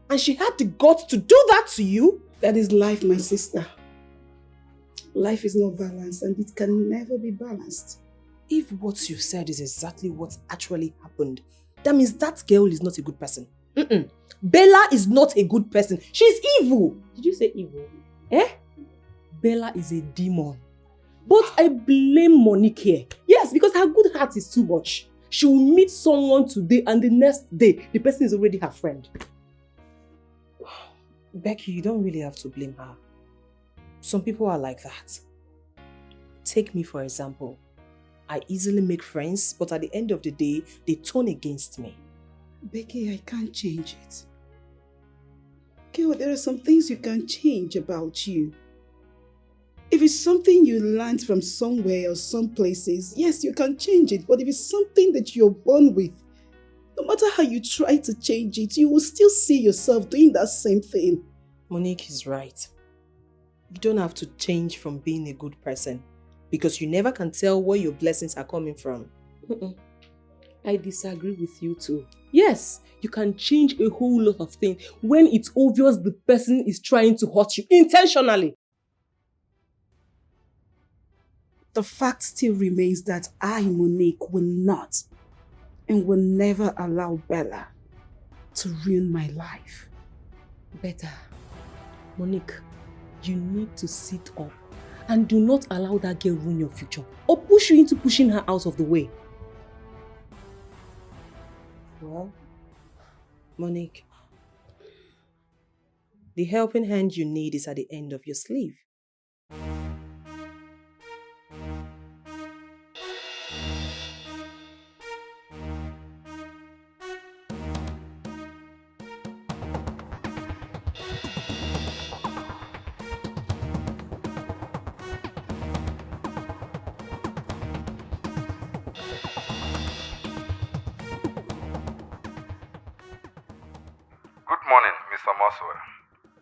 And she had the guts to do that to you? That is life, my sister. Life is not balanced and it can never be balanced. If what you said is exactly what actually happened, that means that girl is not a good person. Bella is not a good person. She's evil. Did you say evil? Eh? Bella is a demon. But I blame Monique here. Yes, because her good heart is too much. She will meet someone today and the next day, the person is already her friend. Becky, you don't really have to blame her. Some people are like that. Take me for example. I easily make friends, but at the end of the day, they turn against me. Becky, I can't change it. Girl, there are some things you can't change about you. If it's something you learned from somewhere or some places, yes, you can change it. But if it's something that you're born with, no matter how you try to change it, you will still see yourself doing that same thing. Monique is right. You don't have to change from being a good person because you never can tell where your blessings are coming from. I disagree with you too. Yes, you can change a whole lot of things when it's obvious the person is trying to hurt you intentionally. The fact still remains that I, Monique, will not and will never allow Bella to ruin my life. Better. Monique, you need to sit up and do not allow that girl ruin your future or push you into pushing her out of the way. Well, Monique, the helping hand you need is at the end of your sleeve.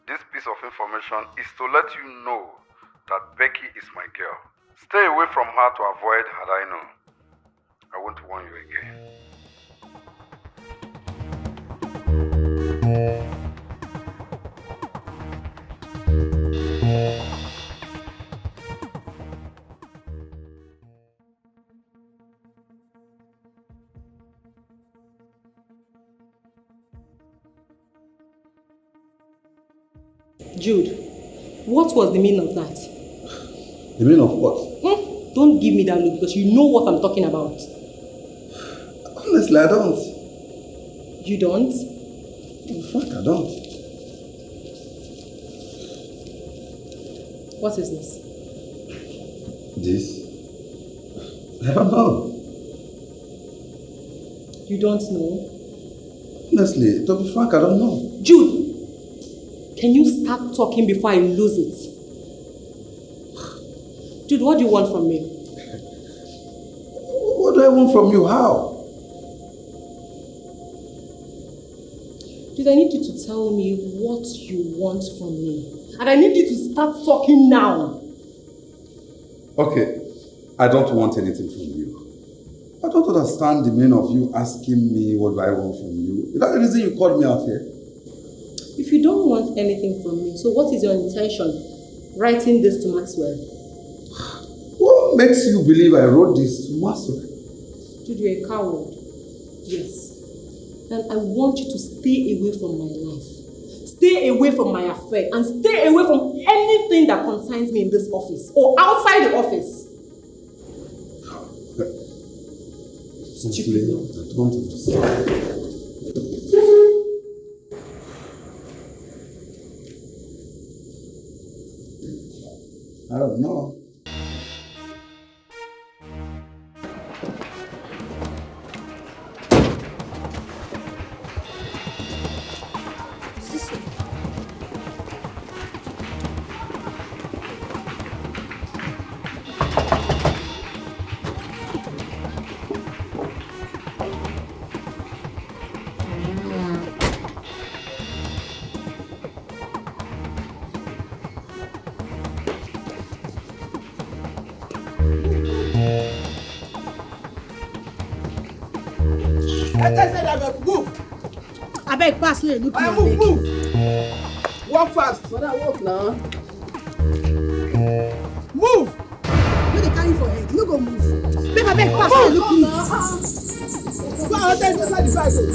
This piece of information is to let you know that Becky is my girl. Stay away from her to avoid had I known. I won't warn you again. Jude, what was the meaning of that? The meaning of what? Don't give me that look because you know what I'm talking about. Honestly, I don't. You don't? In fact, I don't. What is this? This? I don't know. You don't know? Honestly, to be frank, I don't know. Jude! Can you start talking before I lose it? Dude, what do you want from me? What do I want from you? How? Dude, I need you to tell me what you want from me. And I need you to start talking now. Okay, I don't want anything from you. I don't understand the meaning of you asking me what do I want from you. Is that the reason you called me out here? If you don't want anything from me, so what is your intention writing this to Maxwell? What makes you believe I wrote this to Maxwell? Dude, you're a coward. Yes. And I want you to stay away from my life. stay away from my affair and stay away from anything that concerns me in this office or outside the office. Stupid. I don't understand. I don't know. I beg, pass me. Look, move. Walk fast. Brother, walk now. Move. Look, they carry for head. You no go move. Babe, I beg, pass me. Look, please. Go out there inside the cycle.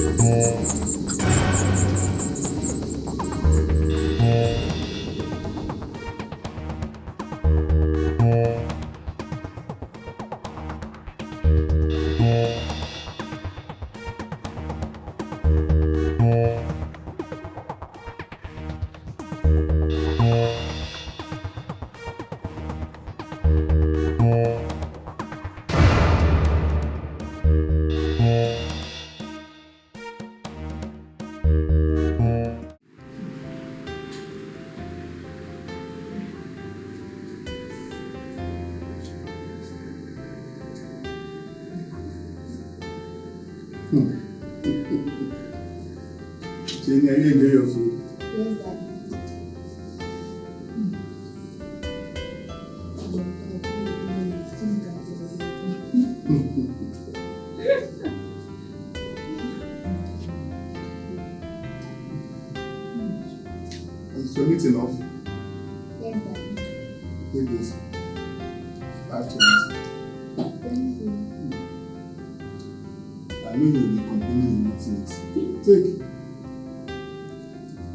Jenny, are you enjoying your food? Yes, Daddy. Is your meat enough? Yes, Daddy. Take this. I have to eat. Thank you. I know you'll be complaining not to eat. Take.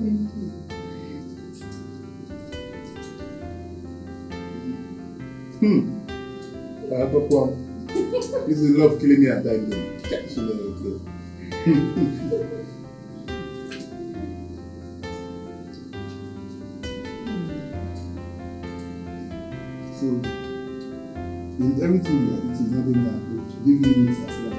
Thank you. I have a problem. This is love killing me at that game. She never play. So, in everything you are eating, having my approach, give me meat as well.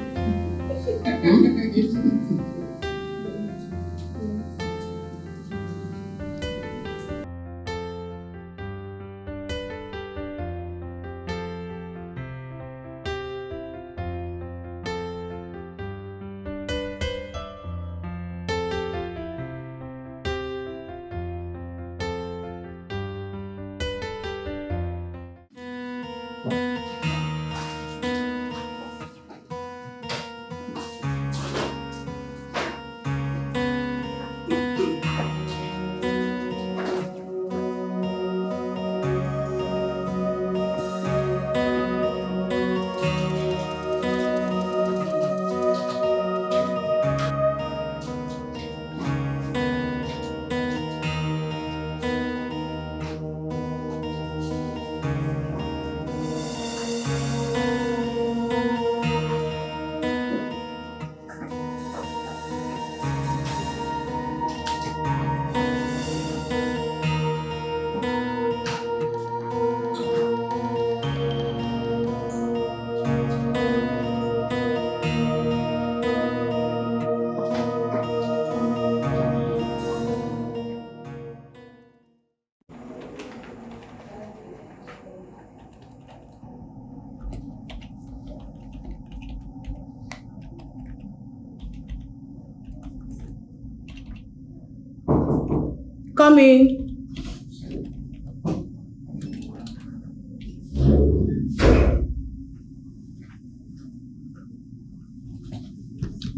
Come in.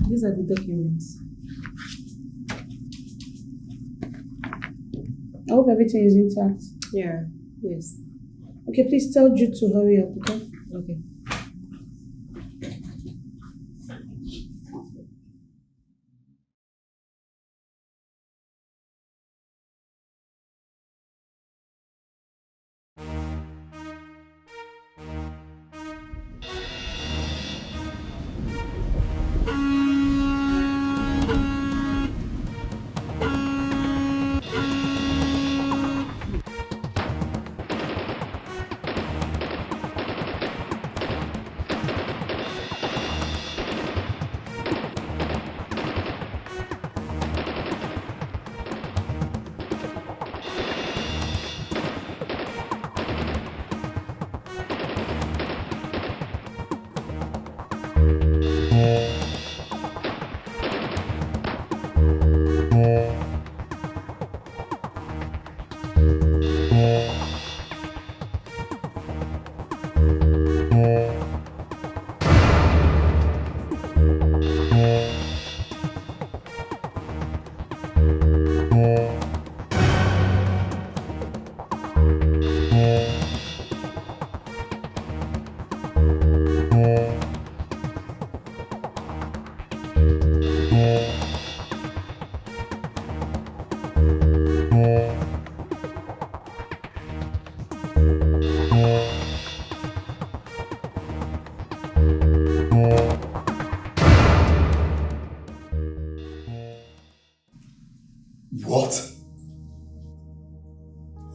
These are the documents. I hope everything is intact. Yeah, yes. Okay, please tell Jude to hurry up, okay? Okay.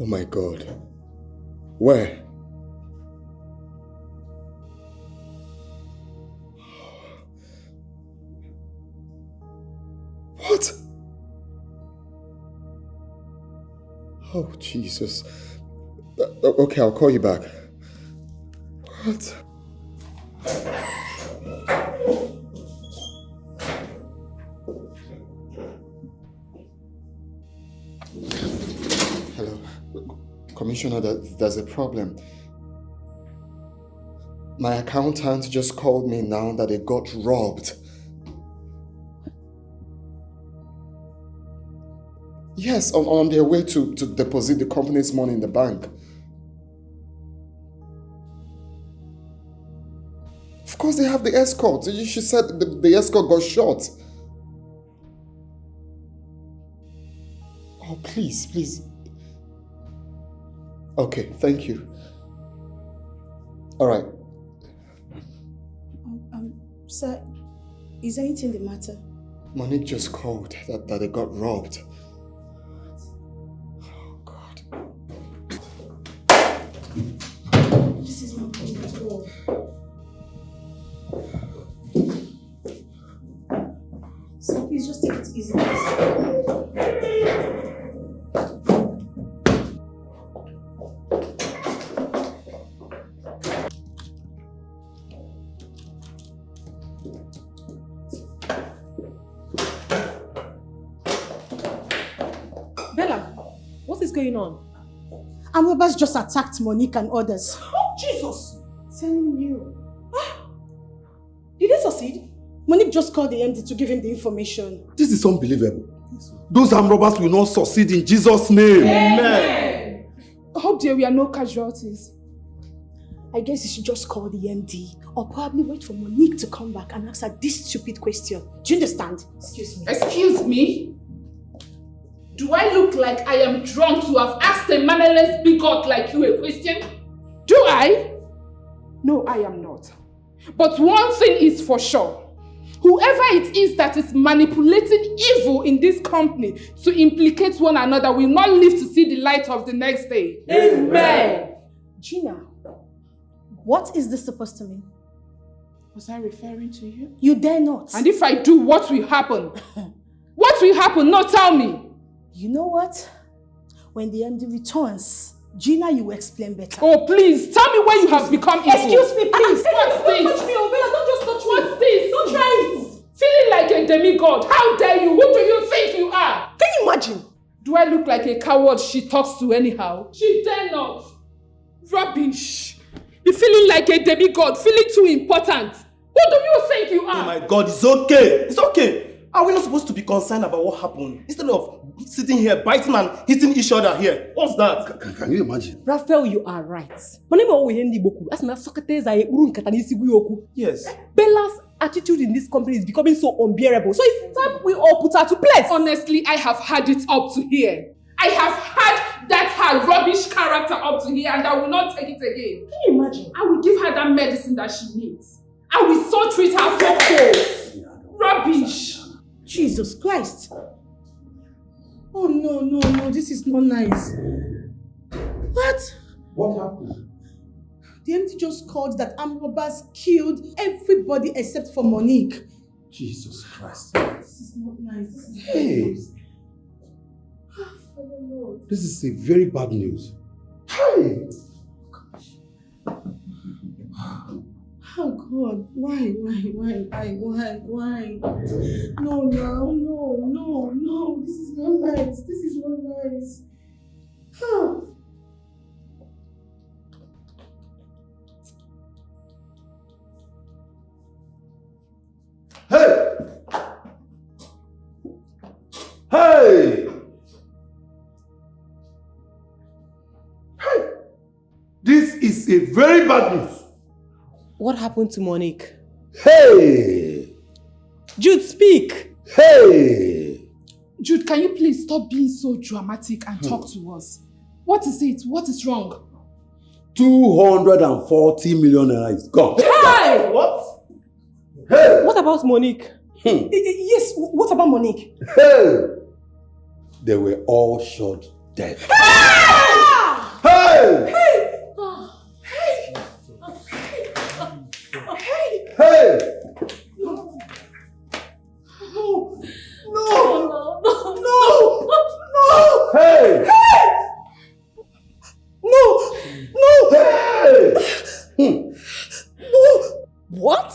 my God. Where? What? Oh, Jesus. Okay, I'll call you back. What? Hello. Commissioner, there's a problem. My accountant just called me now that they got robbed. Yes, on their way to deposit the company's money in the bank. Of course they have the escort. She said the escort got shot. Oh, please. Okay, thank you. All right. Sir, is anything the matter? Monique just called that they got robbed. This is not good at all. So please just take it easy. Bella, what is going on? Robbers just attacked Monique and others. Oh, Jesus! Telling you. Did they succeed? Monique just called the MD to give him the information. This is unbelievable. Those armed robbers will not succeed in Jesus' name. Amen. I hope there were no casualties. I guess you should just call the MD or probably wait for Monique to come back and ask her this stupid question. Do you understand? Excuse me. Excuse me? Do I look like I am drunk to have asked a mannerless bigot like you a question? Do I? No, I am not. But one thing is for sure. Whoever it is that is manipulating evil in this company to implicate one another will not live to see the light of the next day. Amen. Gina, what is this supposed to mean? Was I referring to you? You dare not. And if I do, what will happen? What will happen? No, tell me. You know what? When the MD returns, Gina, you will explain better. Oh, please, tell me where you have become evil. Excuse me, please. What's this? Don't touch me, Bella. Don't just touch me. What's this? Don't try it. Feeling like a demigod. How dare you? Who do you think you are? Can you imagine? Do I look like a coward she talks to anyhow? She dare not. Rubbish. You're feeling like a demigod, feeling too important. Who do you think you are? Oh my God, it's okay. It's okay. Are we not supposed to be concerned about what happened? Instead of sitting here, biting and hitting each other here. What's that? Can you imagine? Raphael, you are right. Yes. Bella's attitude in this company is becoming so unbearable. So it's time we all put her to place. Honestly, I have had it up to here. I have had that her rubbish character up to here and I will not take it again. Can you imagine? I will give her that medicine that she needs. I will so treat her for cold. Rubbish. Jesus Christ. Oh no, this is not nice. What? What happened? The MD just called that armed robbers killed everybody except for Monique. Jesus Christ. This is not nice. This is Hey! This is a very bad news. Hey! Oh God, why? No, this is not nice. Huh. Hey! Hey! Hey! This is a very bad news. What happened to Monique? Hey! Jude, speak! Hey! Jude, can you please stop being so dramatic and talk to us? What is it? What is wrong? 240 million naira is gone. Hey! What? Hey! What about Monique? Yes, what about Monique? Hey! They were all shot dead. Ah! Hey! Hey! Oh, hey! Hey! Hey! No! No! No! No! No! Hey! No! No! Hey! No! What?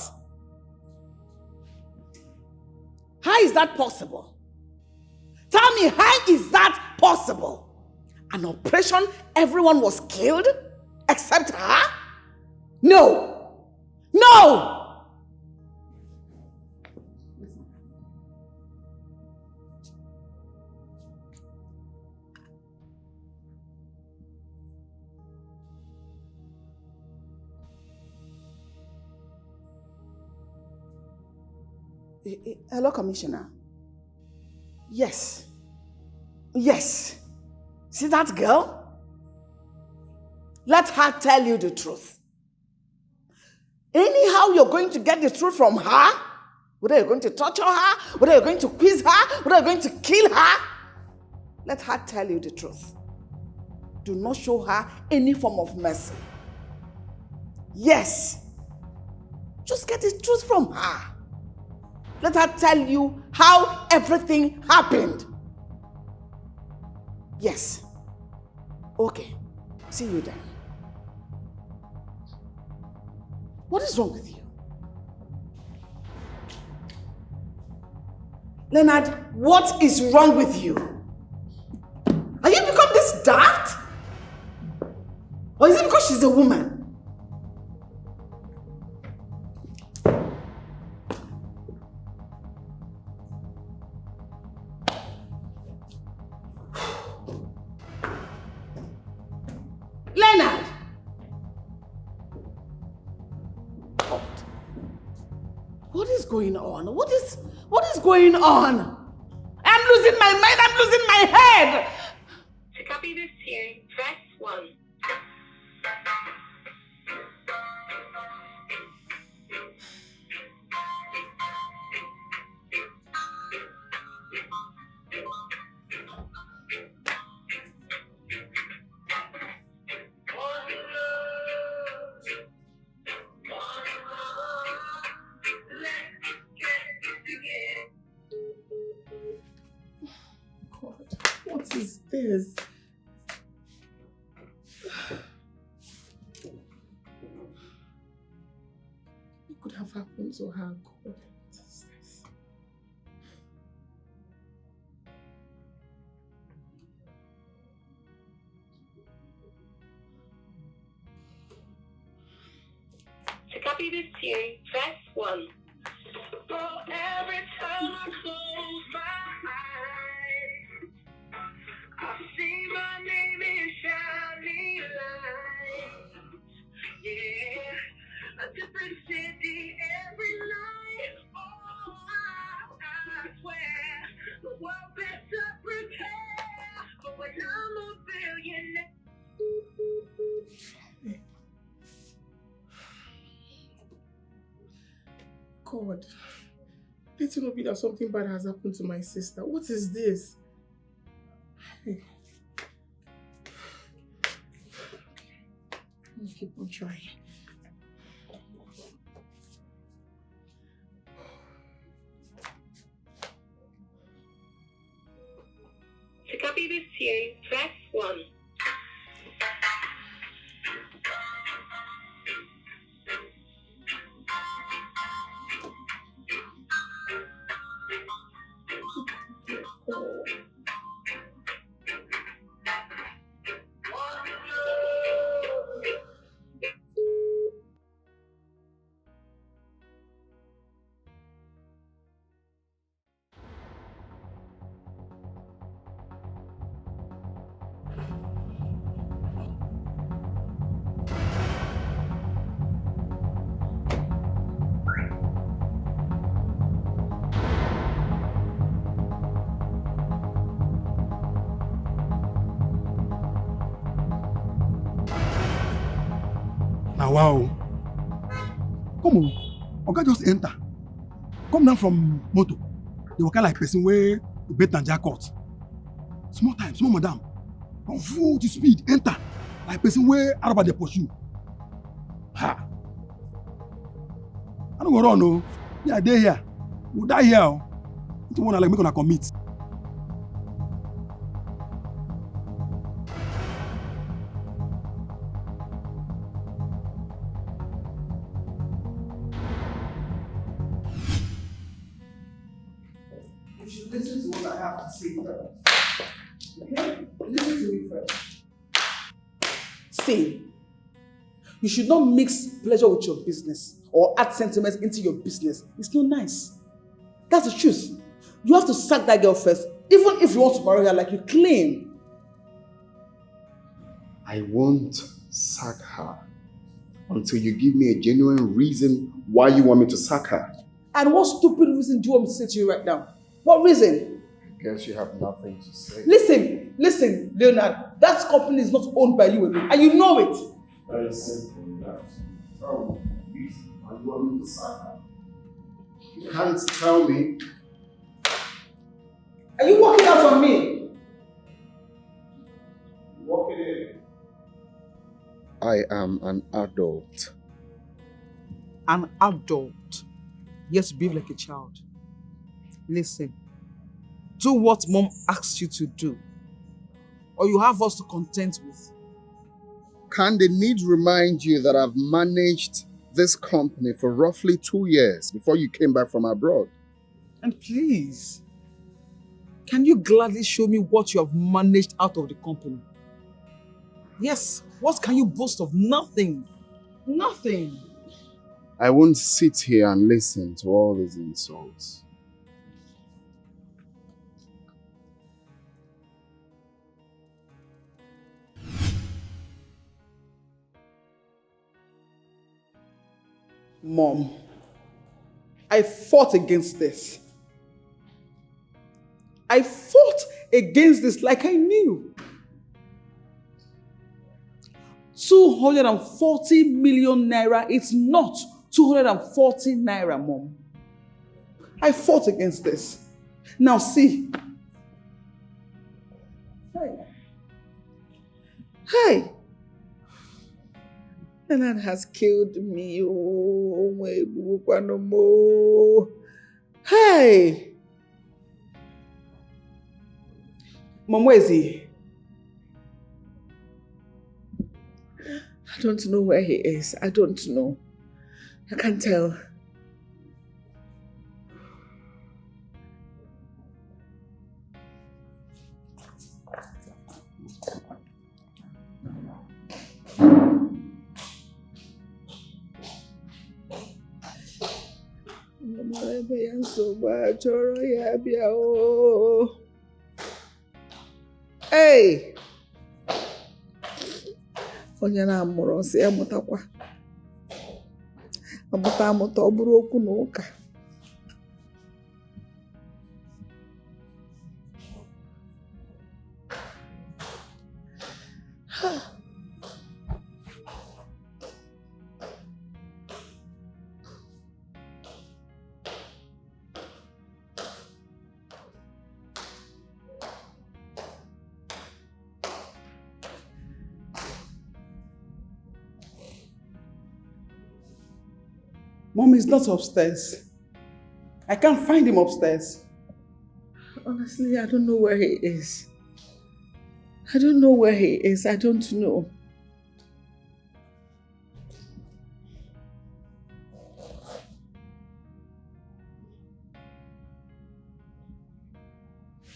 How is that possible? Tell me, how is that possible? An operation, everyone was killed except her? No! No! Hello, Commissioner. Yes. Yes. See that girl? Let her tell you the truth. Anyhow, you're going to get the truth from her, whether you're going to torture her, whether you're going to quiz her, whether you're going to kill her, let her tell you the truth. Do not show her any form of mercy. Yes. Just get the truth from her. Let her tell you how everything happened. Yes. Okay. See you then. What is wrong with you? Leonard, what is wrong with you? Are you become this daft? Or is it because she's a woman? Leonard! God. What is going on? What is going on? I'm losing my mind, I'm losing my head! To copy this here, press 1. What is this? What could have happened to her? God, what is this? To copy this here, press 1. For every time I close my eyes, I see my name in shining lights. Yeah, a different city every night. Oh, I swear the world better prepare for when I'm a billionaire. God, let it not be that something bad has happened to my sister. What is this? Hey. I'll keep on trying. To copy this here, press 1. Now, wow. Come on. Oga just enter. Come down from motor. They walk like person where you bet Nigeria court. Small time, small madam. Come full to speed, enter. like person where Araba dey pursue. Ha! I don't go run, no. Yeah, they here. We die here. Oh. It's one like make una commit. You should listen to what I have to say first. Okay? Listen to me first. See, you should not mix pleasure with your business or add sentiments into your business. It's not nice. That's the truth. You have to sack that girl first, even if you want to marry her like you claim. I won't sack her until you give me a genuine reason why you want me to sack her. And what stupid reason do you want me to say to you right now? What reason? I guess you have nothing to say. Listen, Leonard, that company is not owned by you and you know it. Very simple. Tell me, reason why you want me to sack her. You can't tell me. Are you walking out on me? Walking in. I am an adult. An adult, yet you behave like a child. Listen, do what mom asks you to do, or you have us to contend with. Can the need remind you that I've managed this company for roughly 2 years before you came back from abroad? And please, can you gladly show me what you have managed out of the company? Yes, what can you boast of? Nothing. Nothing. I won't sit here and listen to all these insults. Mom, I fought against this. I fought against this like I knew. 240 million naira, it's not 240 naira, Mom. I fought against this. Now see. Hey. Leonard has killed me. Oh, hey. Mom, where is he? I don't know where he is. I don't know. I can't tell. Hey! Onye na-amụrụ nsị amụtakwa. Amụta ọ bụrụ okwu na ụka. Mom is not upstairs. I can't find him upstairs. Honestly, I don't know where he is. I don't know where he is. I don't know.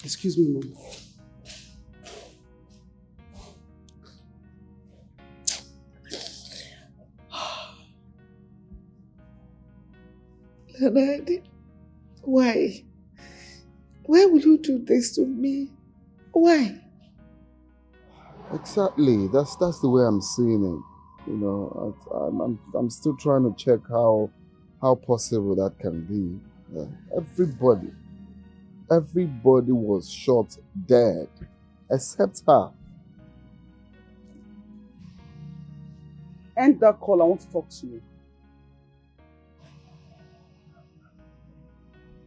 Excuse me, Mom. Leonard, why? Why would you do this to me? Why? Exactly. That's the way I'm seeing it. You know, I'm still trying to check how possible that can be. Everybody was shot dead, except her. End that call. I want to talk to you.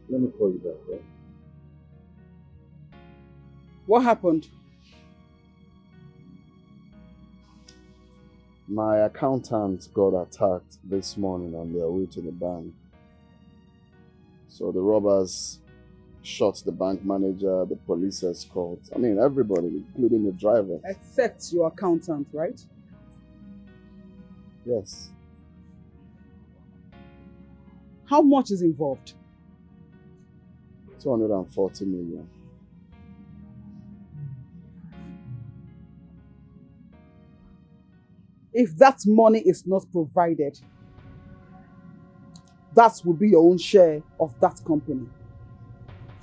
Let me call you back, right? What happened? My accountant got attacked this morning on their way to the bank. So the robbers shot the bank manager, the police escort. I mean, everybody, including the driver. Except your accountant, right? Yes. How much is involved? 240 million. If that money is not provided, that will be your own share of that company.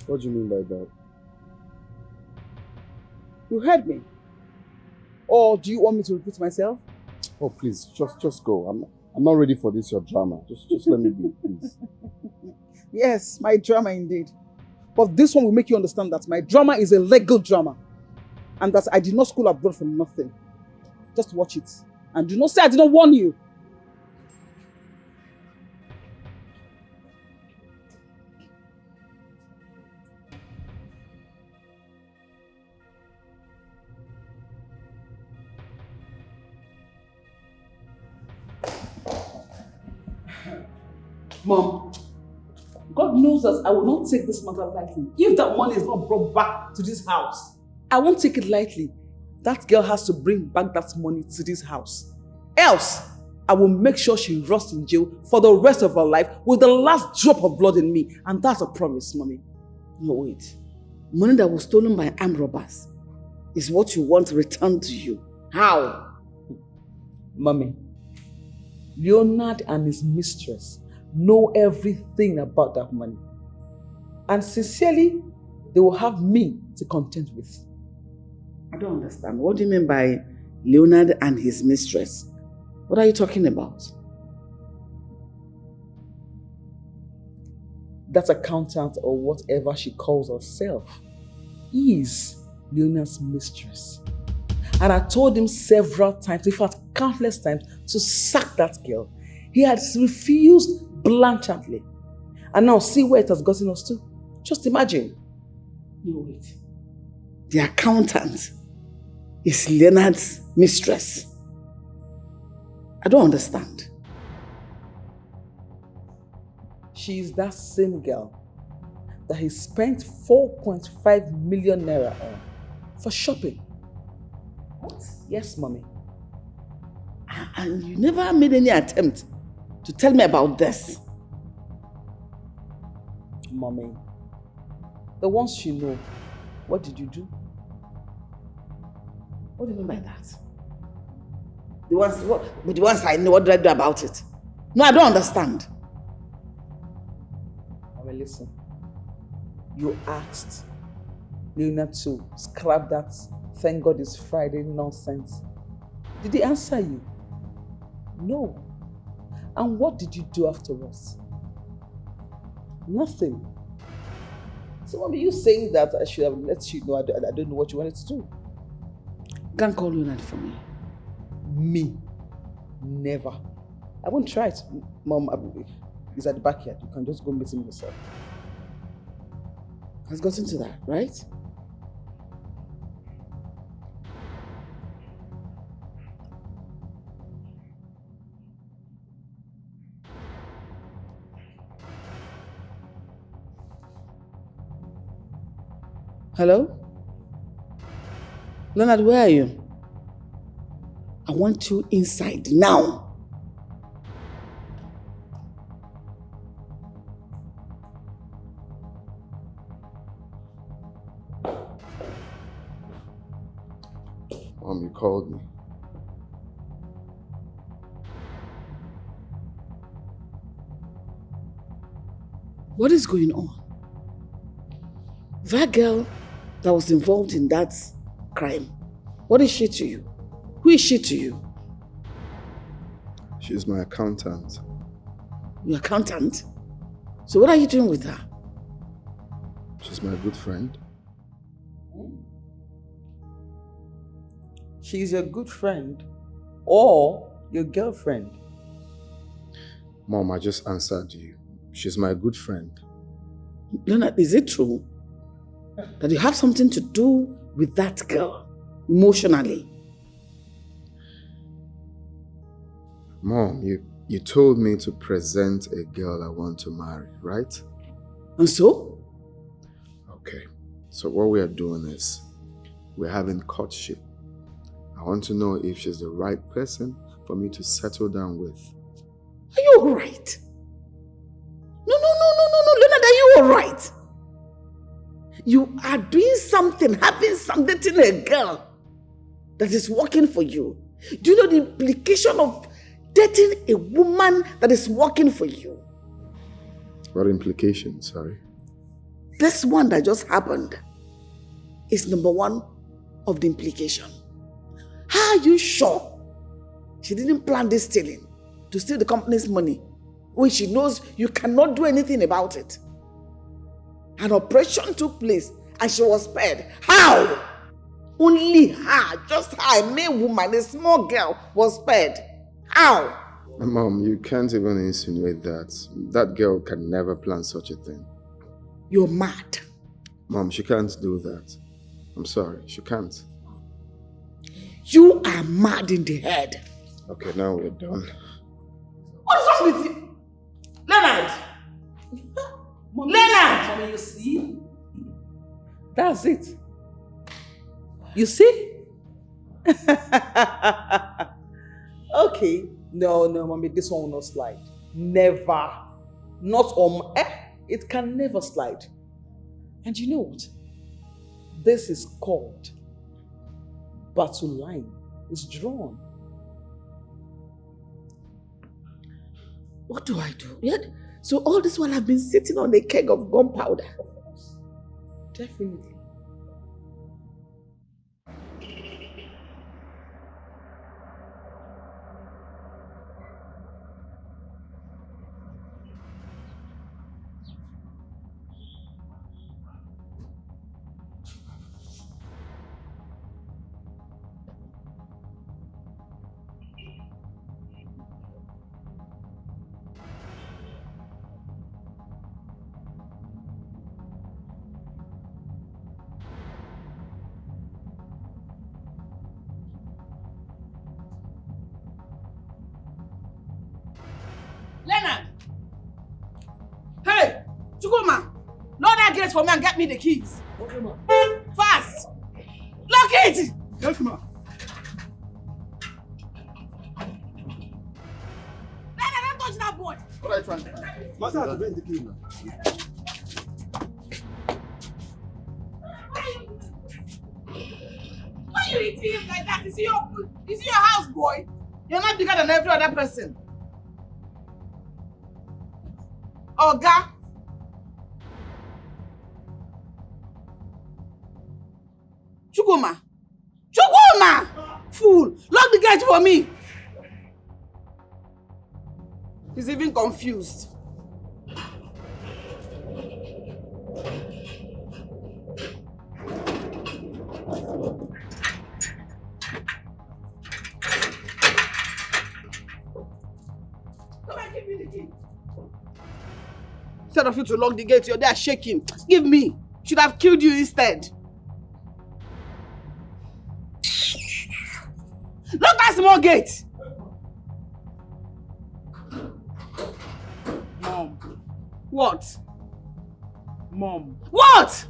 What do you mean by that? You heard me. Or do you want me to repeat myself? Oh, please, just go. I'm not ready for this, your drama. Just let me be, please. Yes, my drama indeed. But this one will make you understand that my drama is a legal drama. And that I did not school abroad for nothing. Just watch it. And do not say I did not warn you. Mom, God knows that I will not take this matter lightly. If that money is not brought back to this house, I won't take it lightly. That girl has to bring back that money to this house. Else, I will make sure she rots in jail for the rest of her life with the last drop of blood in me. And that's a promise, Mommy. No, wait. Money that was stolen by armed robbers is what you want returned to you. How? Mommy, Leonard and his mistress know everything about that money. And sincerely, they will have me to contend with. I don't understand. What do you mean by Leonard and his mistress? What are you talking about? That accountant or whatever she calls herself is Leonard's mistress. And I told him several times, in fact countless times, to sack that girl. He has refused blatantly. And now see where it has gotten us to. Just imagine. No, wait. The accountant is Leonard's mistress. I don't understand. She is that same girl that he spent 4.5 million naira on for shopping. What? Yes, Mommy. And you never made any attempt to tell me about this. Mommy, the ones you know, what did you do? What do you mean by that? The ones I know, what did I do about it? No, I don't understand. Mommy, listen. You asked Leonard to scrap that "thank God it's Friday" nonsense. Did he answer you? No. And what did you do afterwards? Nothing. So Mommy, you saying that I should have let you know I don't know what you wanted to do? Can't call Leonard for me. Me? Never. I won't try it. Mom, he's at the backyard. You can just go meet him yourself. Has gotten to that, right? Hello? Leonard, where are you? I want you inside now. Mom, you called me. What is going on? That girl that was involved in that crime, what is she to you? Who is she to you? She's my accountant. Your accountant? So what are you doing with her? She's my good friend. She's your good friend or your girlfriend? Mom, I just answered you. She's my good friend. Leonard, is it true that you have something to do with that girl emotionally? Mom, you told me to present a girl I want to marry, right? And so? Okay. So what we are doing is, we're having courtship. I want to know if she's the right person for me to settle down with. Are you alright? No, Leonard, are you alright? You are doing something, having something to a girl that is working for you. Do you know the implication of dating a woman that is working for you? What implication, sorry? This one that just happened is number one of the implication. How are you sure she didn't plan this stealing to steal the company's money when she knows you cannot do anything about it? An operation took place and she was spared. How? Only her, just her, a mere woman, a small girl, was spared. How? Mom, you can't even insinuate that. That girl can never plan such a thing. You're mad. Mom, she can't do that. I'm sorry, she can't. You are mad in the head. Okay, now we're done. What's wrong with you? Leonard! Leonard! Mommy, you see? That's it. You see? Okay. No, mommy, this one will not slide. Never. Not on it can never slide. And you know what? This is called battle line. It's drawn. What do I do? Yet, so all this while I've been sitting on a keg of gunpowder. Definitely. Leonard! Hey! Chukuma! Lock that gate for me and get me the keys. Okay, ma. Fast! Lock it! Yes, ma. Leonard, don't touch that boy! What are you trying to do? Master has been the key now. Why are you eating him like that? Is he your house boy? You're not bigger than every other person. Oga! Chukuma! Chukuma! Fool! Lock the gate for me! He's even confused. Come and give me the key. Instead of you to lock the gate, you're there shaking. Give me. Should have killed you instead. Lock that small gate. Mom. What? Mom. What?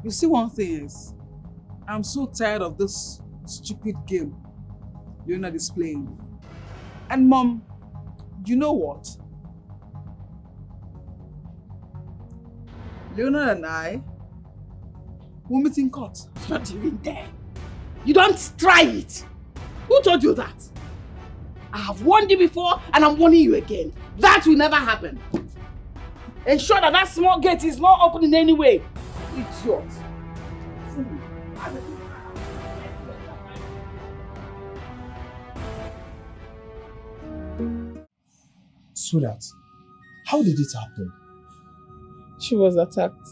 You see, one thing is, I'm so tired of this stupid game Leonard is playing. And Mom, you know what? Leonard and I will meet in court. It's not even there. You don't try it. Who told you that? I have warned you before and I'm warning you again. That will never happen. Ensure that that small gate is not open in any way. Idiot. Fool. Sweetheart, how did it happen? She was attacked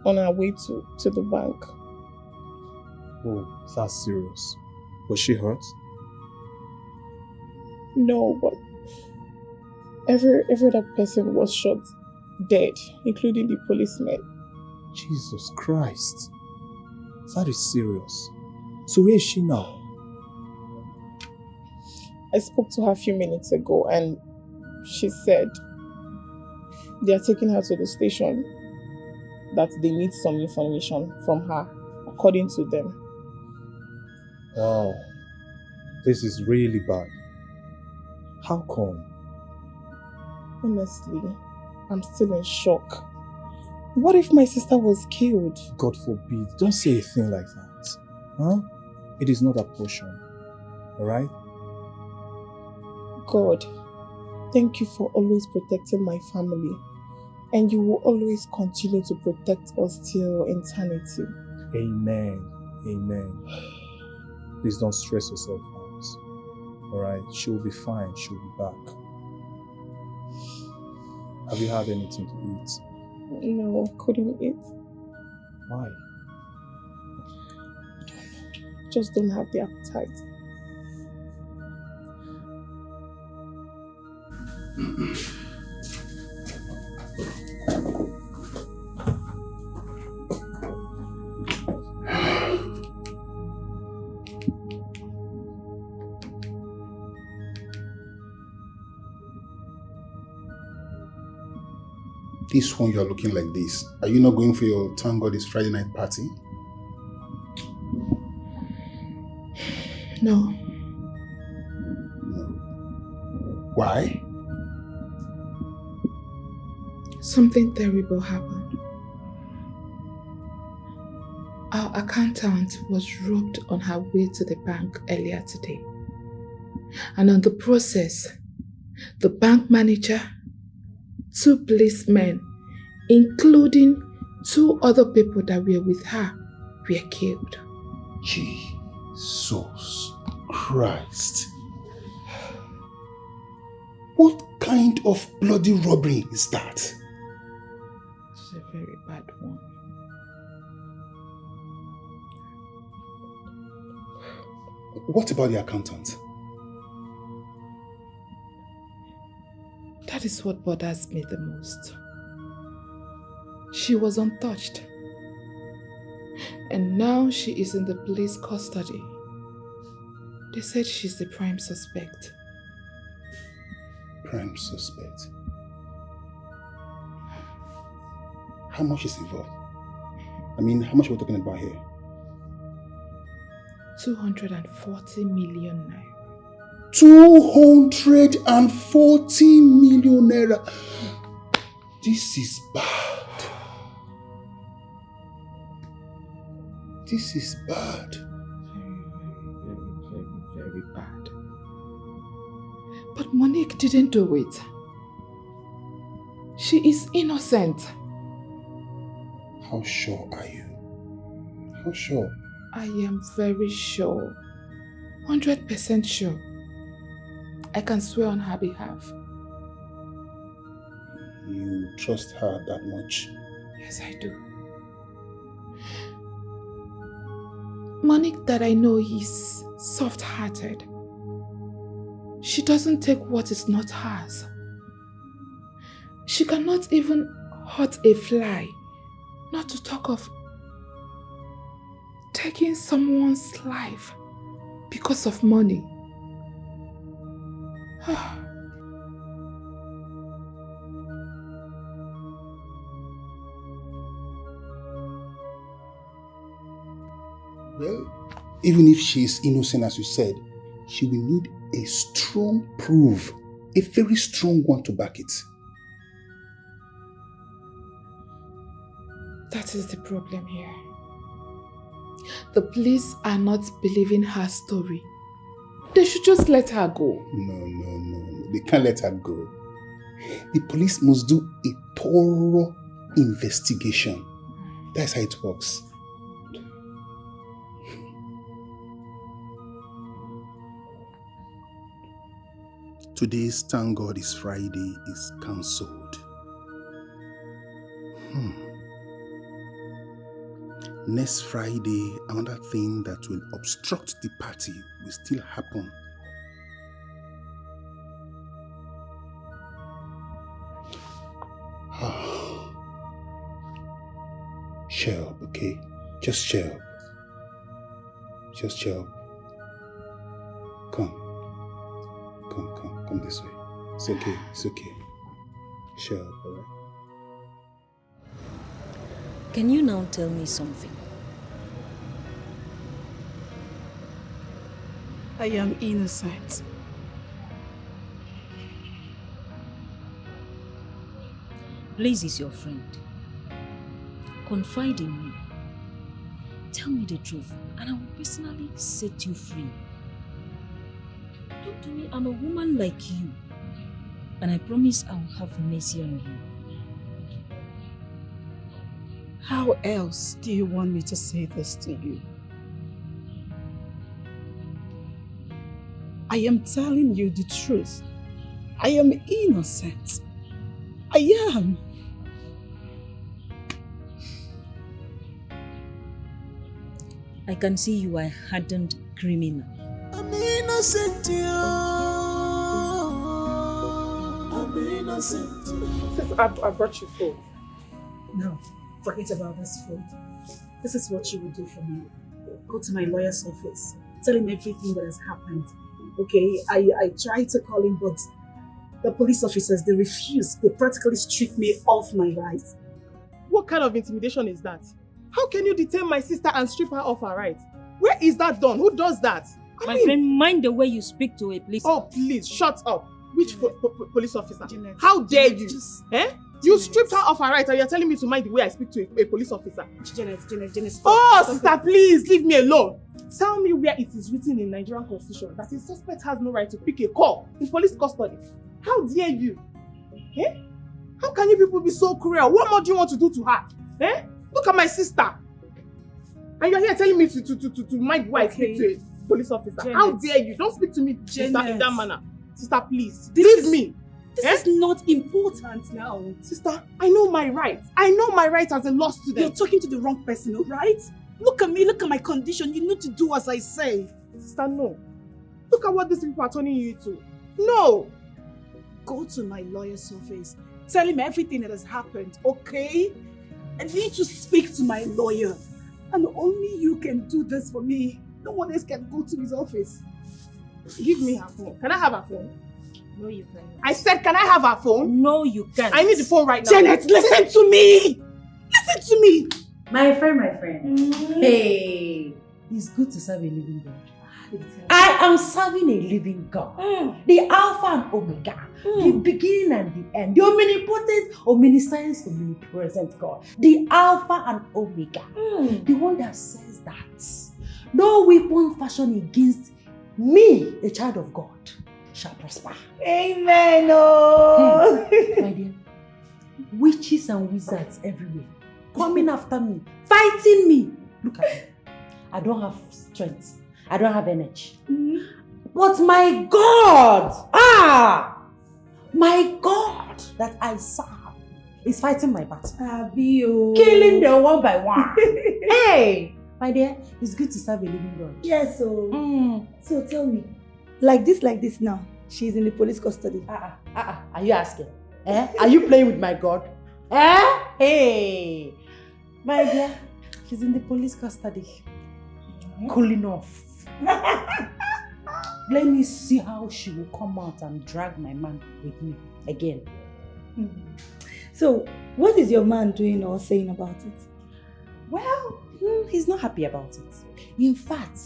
on her way to the bank. Oh, that's serious. Was she hurt? No, but every other person was shot dead, including the policeman. Jesus Christ. That is serious. So where is she now? I spoke to her a few minutes ago and she said they are taking her to the station, that they need some information from her, according to them. Wow, this is really bad. How come? Honestly, I'm still in shock. What if my sister was killed? God forbid, don't say a thing like that. Huh? It is not a portion, alright? God, thank you for always protecting my family. And you will always continue to protect us till eternity. Amen. Amen. Please don't stress yourself out. Alright? She'll be fine. She'll be back. Have you had anything to eat? No, couldn't eat. Why? Just don't have the appetite. This one you are looking like this. Are you not going for your thank God it's Friday night party? No. Why? Something terrible happened. Our accountant was robbed on her way to the bank earlier today. And on the process, the bank manager, 2 policemen, including 2 other people that were with her, were killed. Jesus Christ. What kind of bloody robbery is that? It's a very bad one. What about the accountant? That is what bothers me the most. She was untouched. And now she is in the police custody. They said she's the prime suspect. Prime suspect? How much is involved? I mean, how much are we talking about here? 240 million naira. 240 million naira. This is bad. This is bad. Very bad. But Monique didn't do it. She is innocent. How sure are you? How sure? I am very sure. 100% sure. I can swear on her behalf. You trust her that much? Yes, I do. Monique that I know is soft-hearted. She doesn't take what is not hers. She cannot even hurt a fly, not to talk of taking someone's life because of money. Well, even if she is innocent as you said, she will need a strong proof, a very strong one to back it. That is the problem here. The police are not believing her story. They should just let her go. No. They can't let her go. The police must do a thorough investigation. That's how it works. Today's Thank God It's Friday is cancelled. Next Friday, another thing that will obstruct the party will still happen. Cheer up, okay? Just cheer up. Just cheer up. Come. Come this way. It's okay, it's okay. Shut up, alright? Can you now tell me something? I am innocent. Blaze is your friend. Confide in me. Tell me the truth, and I will personally set you free. Talk to me, I'm a woman like you, and I promise I will have mercy on you. How else do you want me to say this to you? I am telling you the truth. I am innocent. I am. I can see you are a hardened criminal. I'm innocent, I'm innocent. Sis, I brought you food. No, forget about this food. This is what you will do for me. Go to my lawyer's office. Tell him everything that has happened. Okay, I tried to call him, but the police officers, they refused. They practically stripped me off my rights. What kind of intimidation is that? How can you detain my sister and strip her of her rights? Where is that done? Who does that? My friend, mind the way you speak to a police. Oh, please, shut up. Which police officer? Jeanette, how dare you? You stripped her of her rights and you're telling me to mind the way I speak to a police officer. Jeanette, stop. Oh, sister, please, leave me alone. Tell me where it is written in Nigerian Constitution that a suspect has no right to pick a call in police custody. How dare you? How can you people be so cruel? What more do you want to do to her? Look at my sister. And you're here telling me to mind why I speak to a police officer. Janet. How dare you? Don't speak to me in that manner. Sister, please. Leave me. This is not important now. Sister, I know my rights. I know my rights as a law student. You're talking to the wrong person, alright? Look at me, look at my condition. You need to do as I say. Sister, no. Look at what these people are turning you to. No. Go to my lawyer's office. Tell him everything that has happened, okay? I need to speak to my lawyer. And only you can do this for me. No one else can go to his office. Give me her phone. Can I have her phone? No, you can't. I said, can I have her phone? No, you can't. I need the phone right now. Janet, listen to me! Listen to me! My friend. Hey, it's good to serve a living God. I am serving a living God. The Alpha and Omega. The beginning and the end. The omnipotent, omniscience, omnipresent God. The Alpha and Omega. The one that says that no weapon fashioned against me, a child of God, shall prosper. Amen. Oh. My dear, witches and wizards everywhere coming after me, fighting me. Look at me. I don't have strength. I don't have energy. But my God, my God that I serve is fighting my battle. Killing them one by one. Hey, my dear, it's good to serve a living God. Yes, so tell me, like this now, she's in the police custody. Are you asking? Are you playing with my God? Hey, my dear, she's in the police custody. Cooling off. Let me see how she will come out and drag my man with me again. So, what is your man doing or saying about it? Well, he's not happy about it. In fact,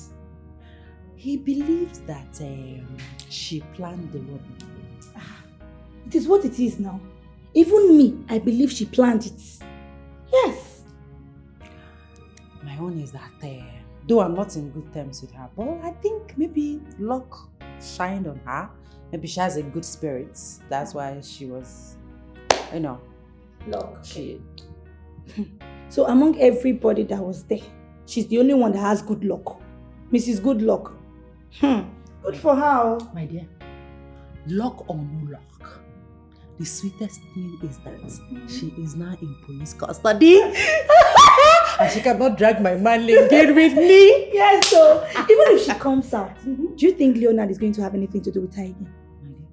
he believes that she planned the robbery. It is what it is now. Even me, I believe she planned it. Yes. My own is that though I'm not in good terms with her, but I think maybe luck shined on her. Maybe she has a good spirit. That's why she was, luck. So among everybody that was there, she's the only one that has good luck. Mrs. Good Luck. Good for her. My dear, luck or no luck, the sweetest thing is that she is now in police custody. And she cannot drag my man again with me. Yes, so even if she comes out, do you think Leonard is going to have anything to do with her again? My dear,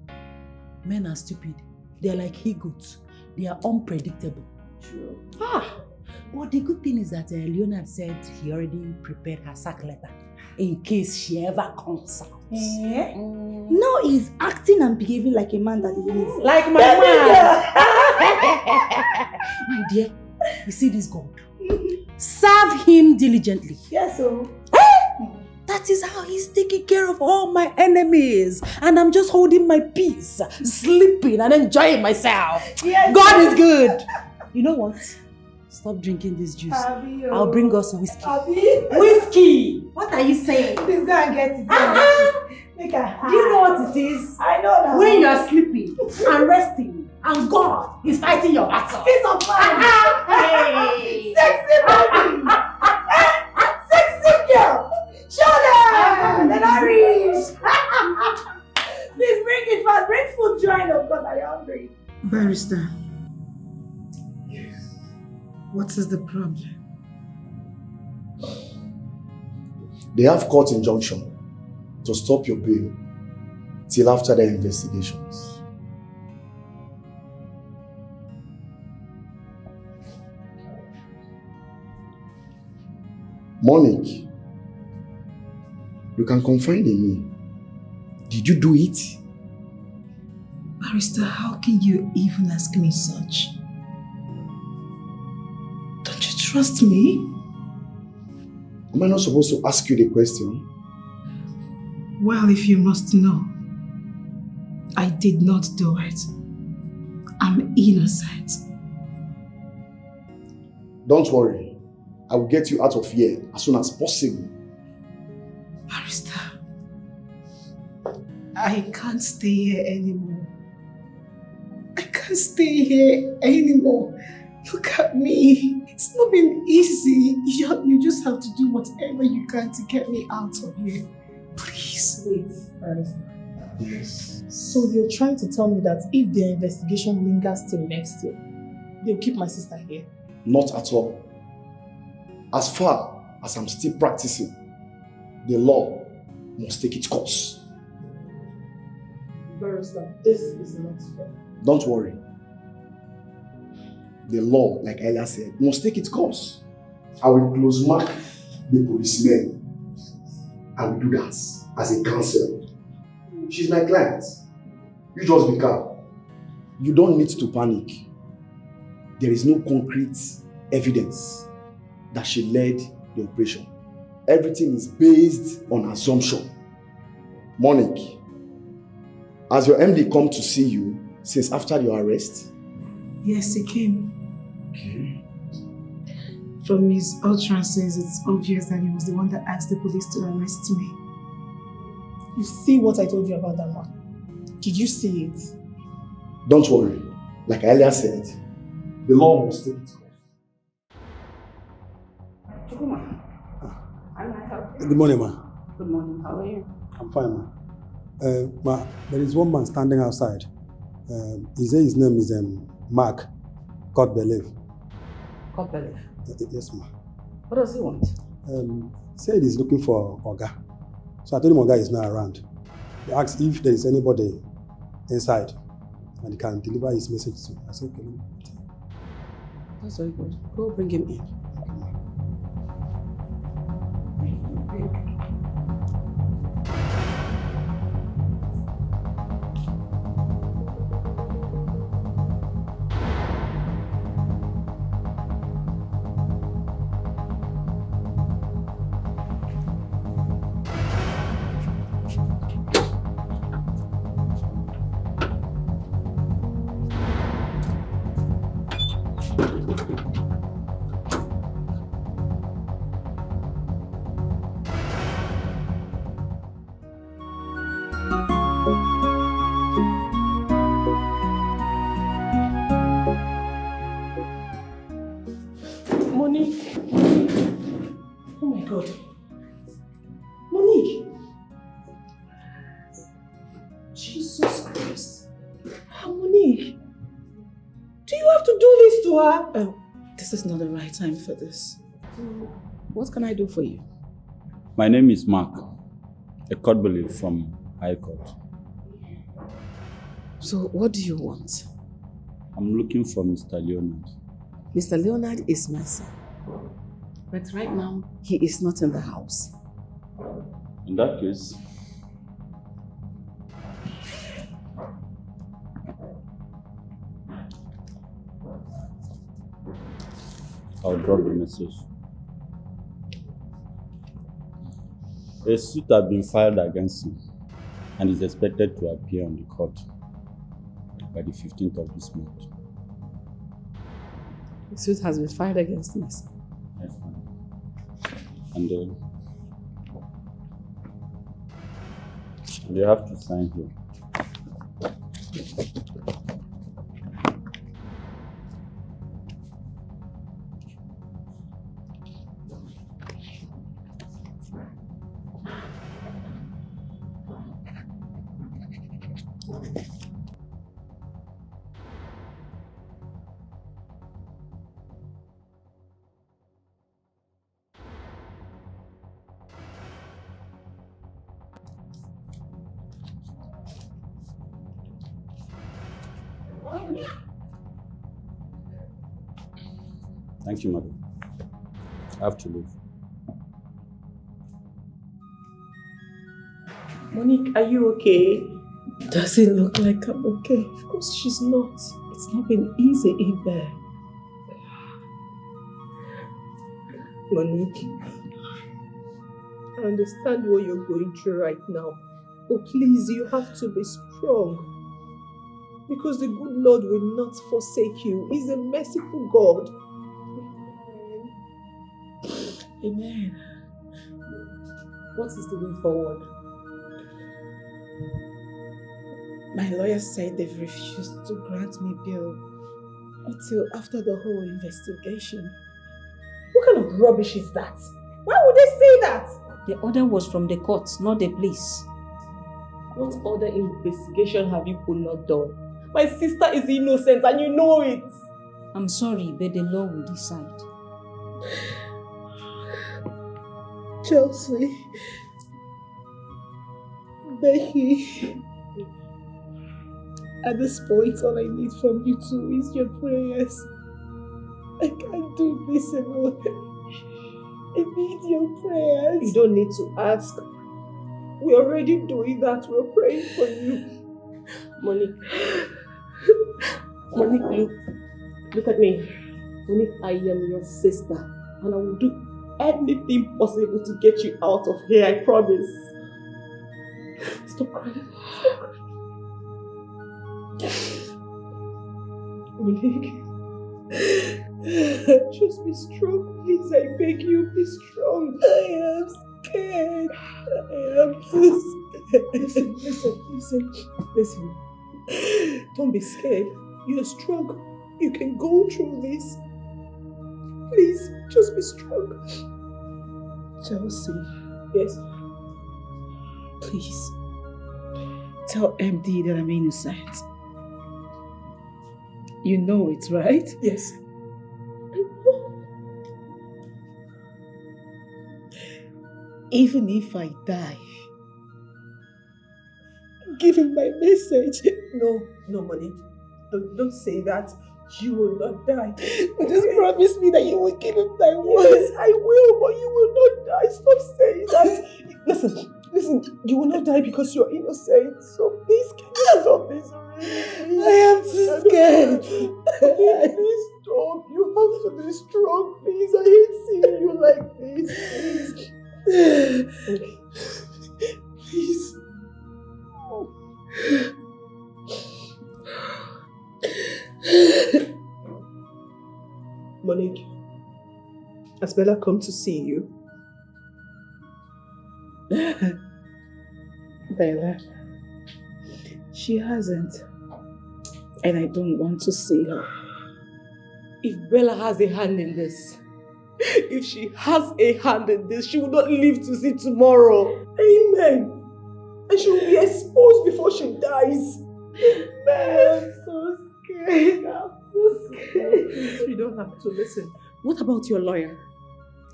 men are stupid. They are like he-goats. They are unpredictable. True. But the good thing is that Leonard said he already prepared her sack letter. in case she ever comes out. Eh? Now he's acting and behaving like a man that he is. Like my man. My dear, you see this God? Serve him diligently. Yes, so. That is how he's taking care of all my enemies. And I'm just holding my peace, sleeping and enjoying myself. Yes, God is good. You know what? Stop drinking this juice. I'll bring us whiskey. Whiskey! What are you saying? Please go and get it. Make her high. Do you know what it is? I know that. When you are sleeping and resting, and God is fighting your battle. Peace of mind. Hey! Sexy baby. Sexy girl. Show them. They're not rich. Please bring it fast. Bring food join up because I'm hungry. Barrister. What is the problem? They have court injunction to stop your bail till after their investigations. Monique, you can confide in me. Did you do it? Barrister, how can you even ask me such? Don't you trust me? Am I not supposed to ask you the question? Well, if you must know, I did not do it. I'm innocent. Don't worry. I will get you out of here as soon as possible. Barrister, I can't stay here anymore. I can't stay here anymore. Look at me. It's not been easy. You just have to do whatever you can to get me out of here. Please. Wait, Barrister. Yes. So you're trying to tell me that if the investigation lingers till next year, they'll keep my sister here? Not at all. As far as I'm still practicing, the law must take its course. Barrister, this is not fair. Don't worry. The law, like Elia said, must take its course. I will close mark the policemen. I will do that as a counsel. She's my client. You just be calm. You don't need to panic. There is no concrete evidence that she led the operation. Everything is based on assumption. Monique, has your MD come to see you since after your arrest? Yes, he came. Okay. From his utterances, it's obvious that he was the one that asked the police to arrest me. You see what I told you about that man? Did you see it? Don't worry. Like I earlier said, the law must take its course. Good morning, ma. Good morning. How are you? I'm fine, ma. Ma, there is one man standing outside. He says his name is Mark. God believe. God believe. Yes, ma. What does he want? Said he's looking for Oga. So I told him Oga is not around. He asked if there is anybody inside and he can deliver his message to. I said, okay. That's very good. Go bring him in. Monique. Oh my God. Monique. Jesus Christ. Monique. Do you have to do this to her? Oh, this is not the right time for this. What can I do for you? My name is Mark, a court bailiff from High Court. So what do you want? I'm looking for Mr. Leonard. Mr. Leonard is my son. But right now, he is not in the house. In that case, I'll drop the message. A suit has been filed against him and is expected to appear on the court by the 15th of this month. The suit has been filed against me. Yes, ma'am. And you have to sign here. Thank you, madam. I have to leave. Monique, are you okay? Does it look like I'm okay? Of course she's not. It's not been easy in there. Monique, I understand what you're going through right now. But please, you have to be strong. Because the good Lord will not forsake you. He's a merciful God. Amen. What is the way forward? My lawyer said they've refused to grant me bail until after the whole investigation. What kind of rubbish is that? Why would they say that? The order was from the court, not the police. What other investigation have you not done? My sister is innocent and you know it. I'm sorry, but the law will decide. Chelsea, Becky, at this point, all I need from you two is your prayers. I can't do this alone. I need your prayers. You don't need to ask. We're already doing that. We're praying for you. Monique. Monique, look at me. Monique, I am your sister. And I will do anything possible to get you out of here, I promise. Stop crying. Stop crying. Monique. Just be strong, please. I beg you, be strong. I am scared. I am too scared. Listen. Don't be scared. You're strong. You can go through this. Please, just be strong. Chelsea. Yes? Please. Tell MD that I'm innocent. You know it, right? Yes. Even if I die, give him my message. No, Monique. Don't say that. You will not die. But just promise me that you will give him my word. Yes, I will, but you will not die. Stop saying that. Listen, you will not die because you're innocent. So please, can you stop this already? I am too scared. Please stop. You have to be strong, please. I hate seeing you like this. Please. Monique, has Bella come to see you? Bella, she hasn't. And I don't want to see her. If Bella has a hand in this, if she has a hand in this, she will not live to see tomorrow. Amen. And she will be exposed before she dies. Amen. I'm so scared. I'm so scared. You don't have to listen. What about your lawyer?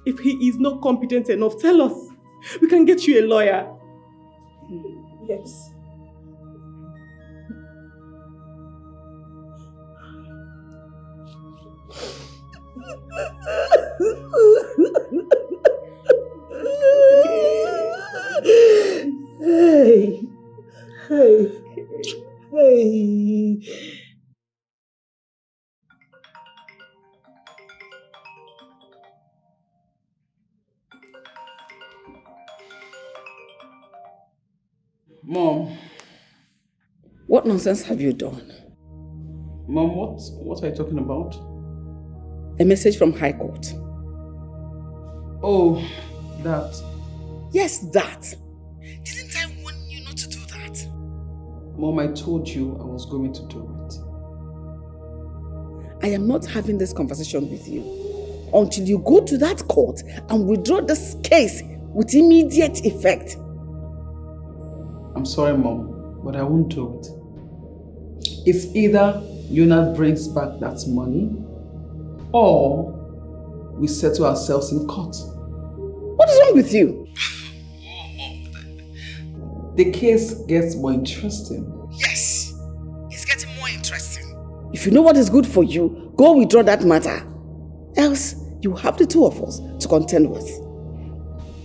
If he is not competent enough, tell us. We can get you a lawyer. Yes. Mom. What nonsense have you done? Mom, what are you talking about? A message from High Court. Oh, that. Yes, that. Didn't I warn you not to do that? Mom, I told you I was going to do it. I am not having this conversation with you until you go to that court and withdraw this case with immediate effect. I'm sorry, Mom, but I won't do it. It's either Leonard brings back that money or we settle ourselves in court. What is wrong with you? The case gets more interesting. Yes, it's getting more interesting. If you know what is good for you, go withdraw that matter. Else, you have the two of us to contend with.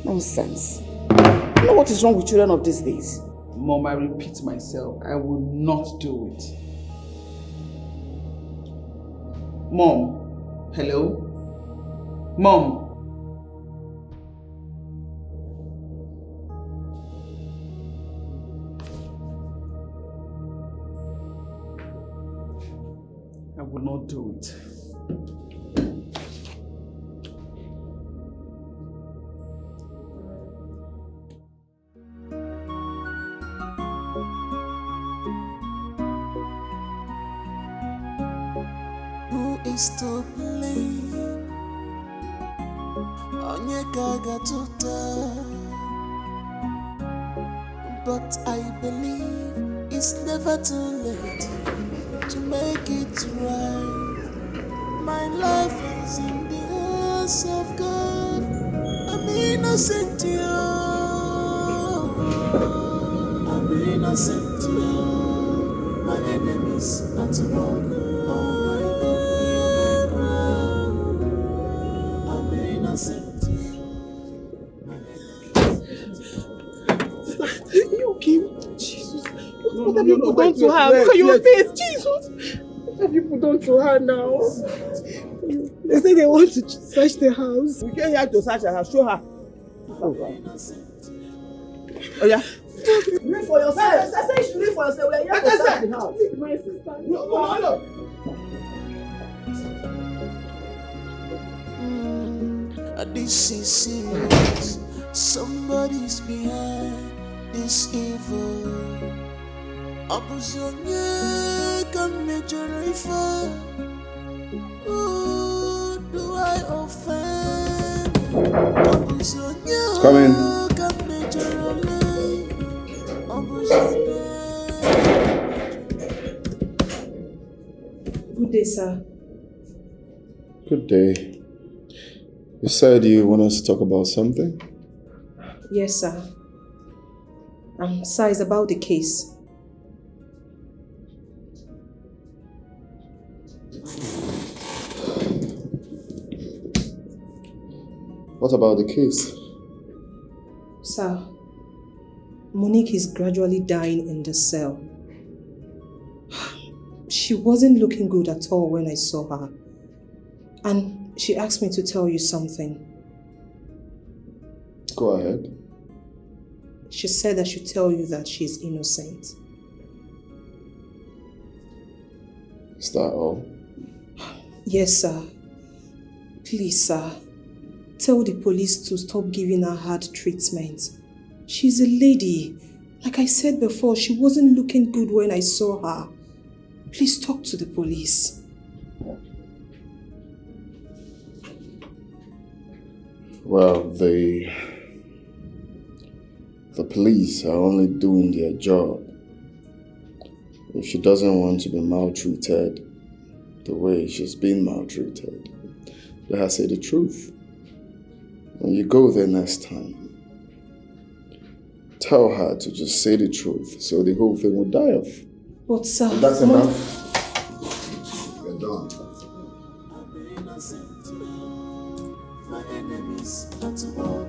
Nonsense. You know what is wrong with children of these days? Mom, I repeat myself, I will not do it. Mom, hello? Mom. I will not do it. Is to blame. Onye Kaka to die. But I believe it's never too late to make it right. My life is in the hands of God. I'm innocent, you. I'm innocent, you. My enemies are too wrong. You okay? Jesus. What have you put on to her? Look at your face, Jesus. What have you put on to her now? They say they want to search the house. We came here to search her house. Show her. Oh yeah. Read for yourself. I said you should read for yourself. We are here to search the house. My sister. No. This is serious. Somebody's behind this evil. Opposition can measure river. Who do I offend? Opposition can measure Good day, sir. Good day. You said you want us to talk about something? Yes, sir. Sir, it's about the case. What about the case? Sir, Monique is gradually dying in the cell. She wasn't looking good at all when I saw her. And she asked me to tell you something. Go ahead. She said I should tell you that she's innocent. Is that all? Yes, sir. Please, sir. Tell the police to stop giving her hard treatment. She's a lady. Like I said before, she wasn't looking good when I saw her. Please talk to the police. Well, the police are only doing their job. If she doesn't want to be maltreated the way she's been maltreated, let her say the truth. When you go there next time, tell her to just say the truth so the whole thing will die off. But sir... That's enough. You're done. My enemies are to walk.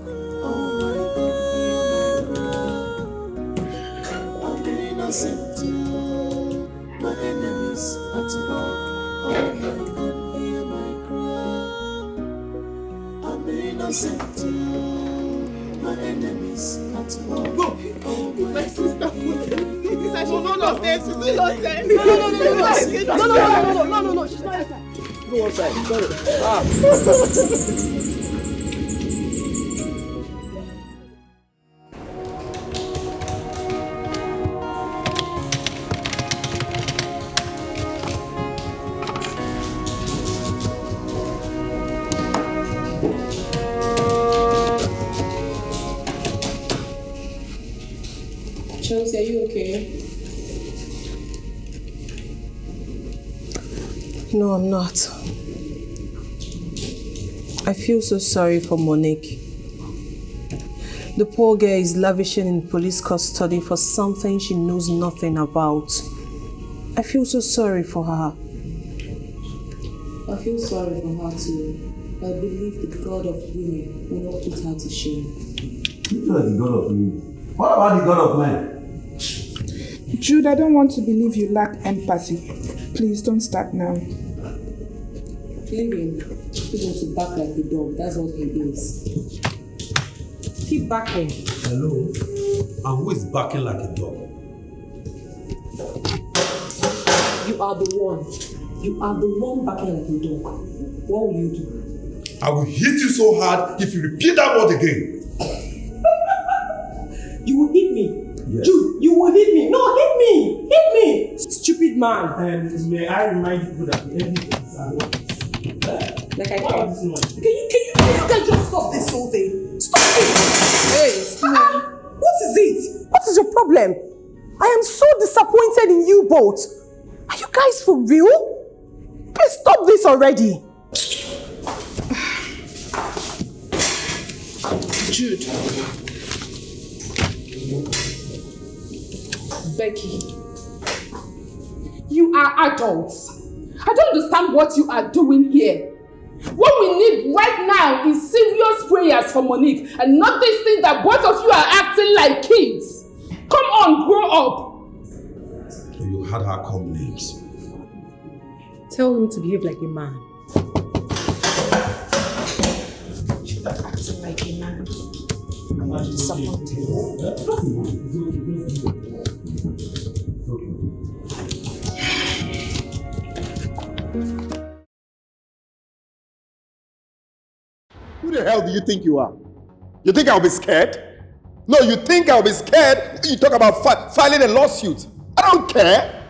I'm innocent. My enemies are to walk. Oh my God, hear my cry. I'm innocent. My enemies are to walk. My sister, please, I should not understand. She's not understand. No, she's not inside. Go outside. Sorry. Chelsea, are you okay? No, I'm not. I feel so sorry for Monique. The poor girl is lavishing in police custody for something she knows nothing about. I feel so sorry for her. I feel sorry for her too. I believe the God of women will not put her to shame. You feel like the God of women. What about the God of men? Jude, I don't want to believe you lack empathy. Please don't start now. Leave him. He wants to bark like a dog. That's what he is. Keep barking. Hello? And who is barking like a dog? You are the one. You are the one barking like a dog. What will you do? I will hit you so hard if you repeat that word again. You will hit me. Yes. Jude, you will hit me. No, hit me. Hit me. Stupid man. And may I remind you that the evidence is like I can this noise? Can you guys just stop this whole thing? Stop it! Hey, what is it? What is your problem? I am so disappointed in you both. Are you guys for real? Please stop this already. Jude. Becky. You are adults. I don't understand what you are doing here. What we need right now is serious prayers for Monique and not this thing that both of you are acting like kids. Come on, grow up. You had her call names. Tell him to behave like a man. Acting like a man. I'm disappointed. Who the hell do you think you are? You think I'll be scared? No, you think I'll be scared? You talk about filing a lawsuit. I don't care.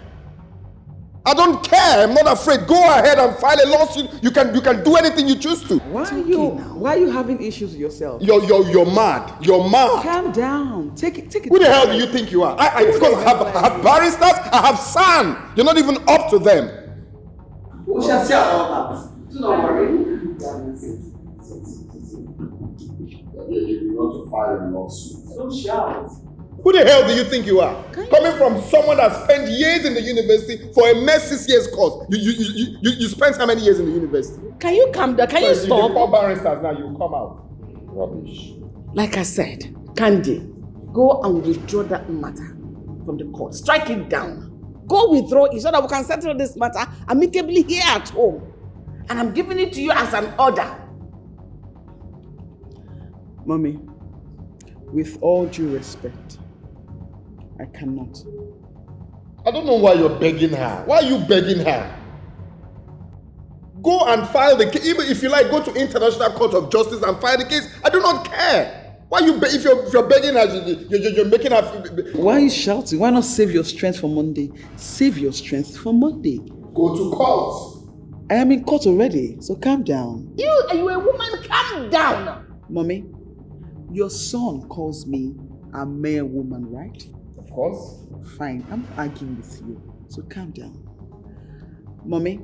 I don't care. I'm not afraid. Go ahead and file a lawsuit. You can do anything you choose to. Why are you having issues with yourself? You're mad. You're mad. Calm down. Take it. Who the hell do you think you are? Because I have barristers, I have son. You're not even up to them. We shall see about that. Do not worry. You want to file a lawsuit. Don't shout. Who the hell do you think you are? Coming from someone that spent years in the university for a mere 6 years course. You spent how many years in the university? Can you calm down? Can you stop? You call barristers now, you come out. Rubbish. Like I said, Candy, go and withdraw that matter from the court. Strike it down. Go withdraw it so that we can settle this matter amicably here at home. And I'm giving it to you as an order. Mommy, with all due respect, I cannot. I don't know why you're begging her. Why are you begging her? Go and file the case. Even if you like, go to International Court of Justice and file the case. I do not care. Why you if you're begging her, you're making her. Why are you shouting? Why not save your strength for Monday? Save your strength for Monday. Go to court. I am in court already, so calm down. You a woman, calm down. Mommy, your son calls me a mere woman, right? Of course. Fine, I'm arguing with you, so calm down. Mommy,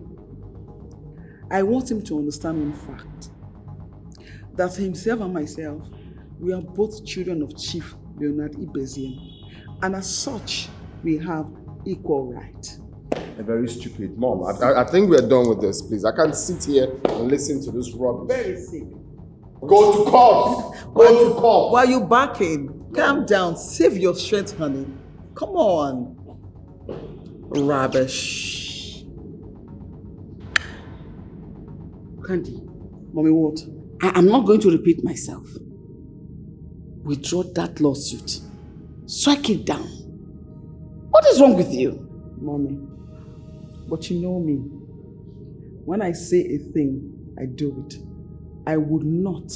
I want him to understand one fact. That himself and myself, we are both children of Chief Leonard Ibezian, and as such, we have equal right. A very stupid mom. I think we're done with this, please. I can't sit here and listen to this rubbish. Very sick. Go to court. Go to court. Why are you barking? Calm down. Save your strength, honey. Come on. Rubbish. Candy. Mommy, what? I am not going to repeat myself. Withdraw that lawsuit Strike it down. What is wrong with you? Mommy, but you know me. When I say a thing, I do it. I would not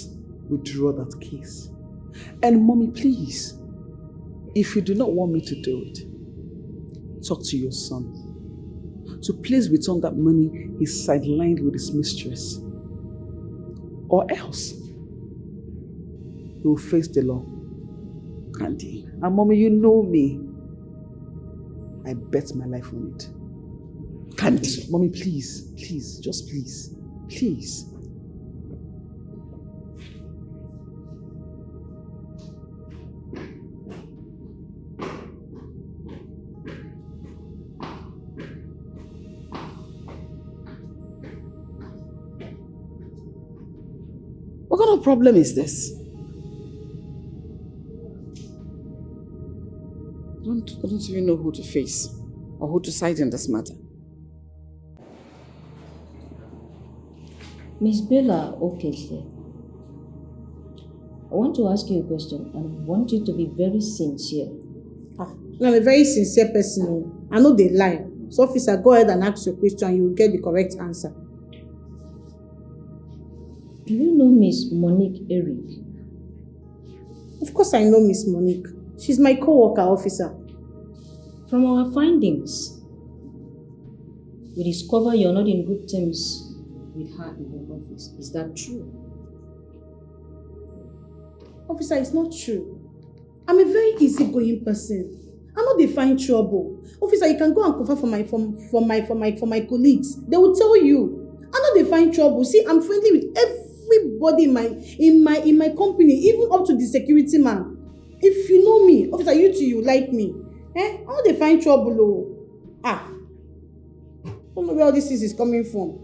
withdraw that case. And Mommy, please, if you do not want me to do it, talk to your son. So please return that money he's sidelined with his mistress. Or else, he will face the law. Candy. And Mommy, you know me. I bet my life on it. Candy. Mommy, please, please, just please, please. What kind of problem is this? I don't even know who to face or who to side in this matter. Miss Bella Okeke, I want to ask you a question and I want you to be very sincere. I'm a very sincere person. I know they lie. So officer, go ahead and ask your question and you will get the correct answer. Do you know Miss Monique Eric? Of course I know Miss Monique. She's my co-worker, officer. From our findings, we discover you're not in good terms with her in the office. Is that true? Officer, it's not true. I'm a very easygoing person. I'm not they find trouble. Officer, you can go and confirm for my colleagues. They will tell you. I'm not they find trouble. See, I'm friendly with everybody in my company, even up to the security man. If you know me, officer, you too, you like me. I'm not they find trouble. I don't know where all this is coming from.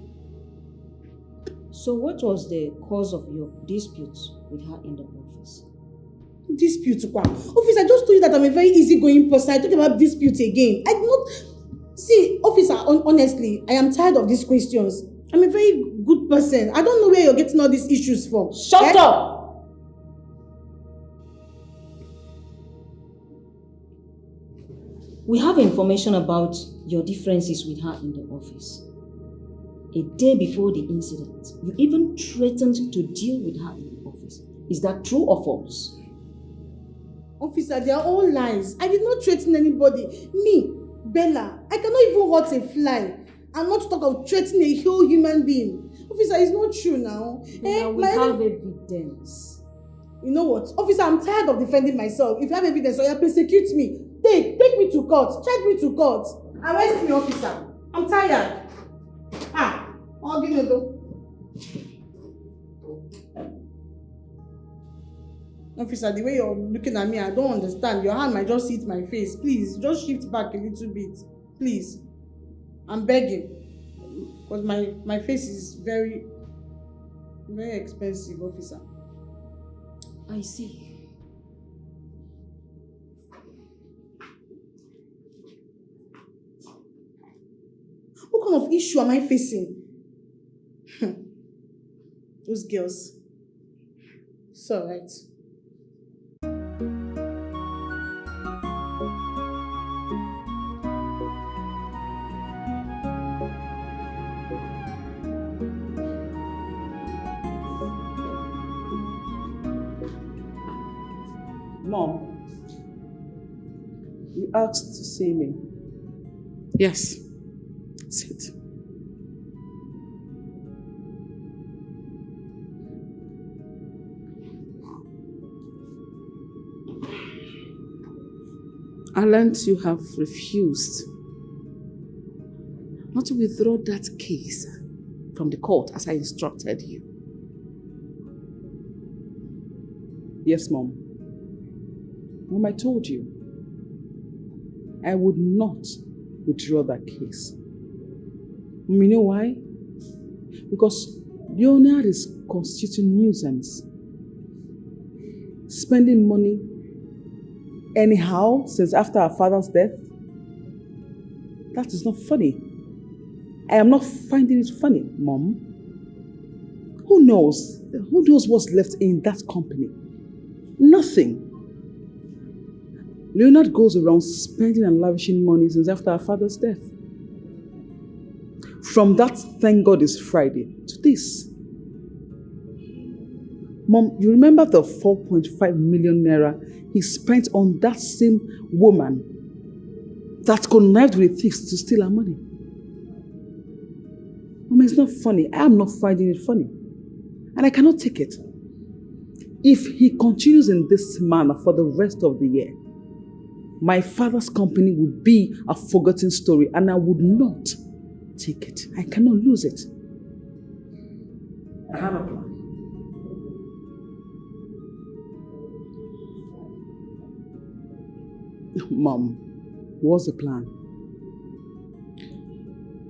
So what was the cause of your dispute with her in the office? Dispute? Officer, I just told you that I'm a very easygoing person. I talked about dispute again. I did not... See, officer, honestly, I am tired of these questions. I'm a very good person. I don't know where you're getting all these issues from. Shut up! We have information about your differences with her in the office. A day before the incident, you even threatened to deal with her in the office. Is that true or false? Officer, they are all lies. I did not threaten anybody. Me, Bella, I cannot even hurt a fly. And not to talk of threatening a whole human being. Officer, it's not true now. We have evidence. You know what? Officer, I'm tired of defending myself. If you have evidence, or you persecute me, take me to court. Charge me to court. Arrest me, officer. I'm tired. I'll give you though. Officer, the way you're looking at me, I don't understand. Your hand might just hit my face. Please, just shift back a little bit. Please. I'm begging. Because my face is very, very expensive, officer. I see. What kind of issue am I facing? Those girls. It's alright. Mom, you asked to see me. Yes. Sit. I learned you have refused not to withdraw that case from the court as I instructed you. Yes, Mom. Mom, I told you, I would not withdraw that case. You know why? Because Leonard is constituting nuisance. Spending money anyhow since after our father's death. That is not funny. I am not finding it funny, Mom. Who knows? Who knows what's left in that company? Nothing. Leonard goes around spending and lavishing money since after her father's death. From that, thank God it's Friday, to this. Mom, you remember the 4.5 million naira he spent on that same woman that connived with thieves to steal her money? Mom, it's not funny. I am not finding it funny. And I cannot take it. If he continues in this manner for the rest of the year, my father's company will be a forgotten story and I would not take it. I cannot lose it. I have a plan. Mom, what's the plan?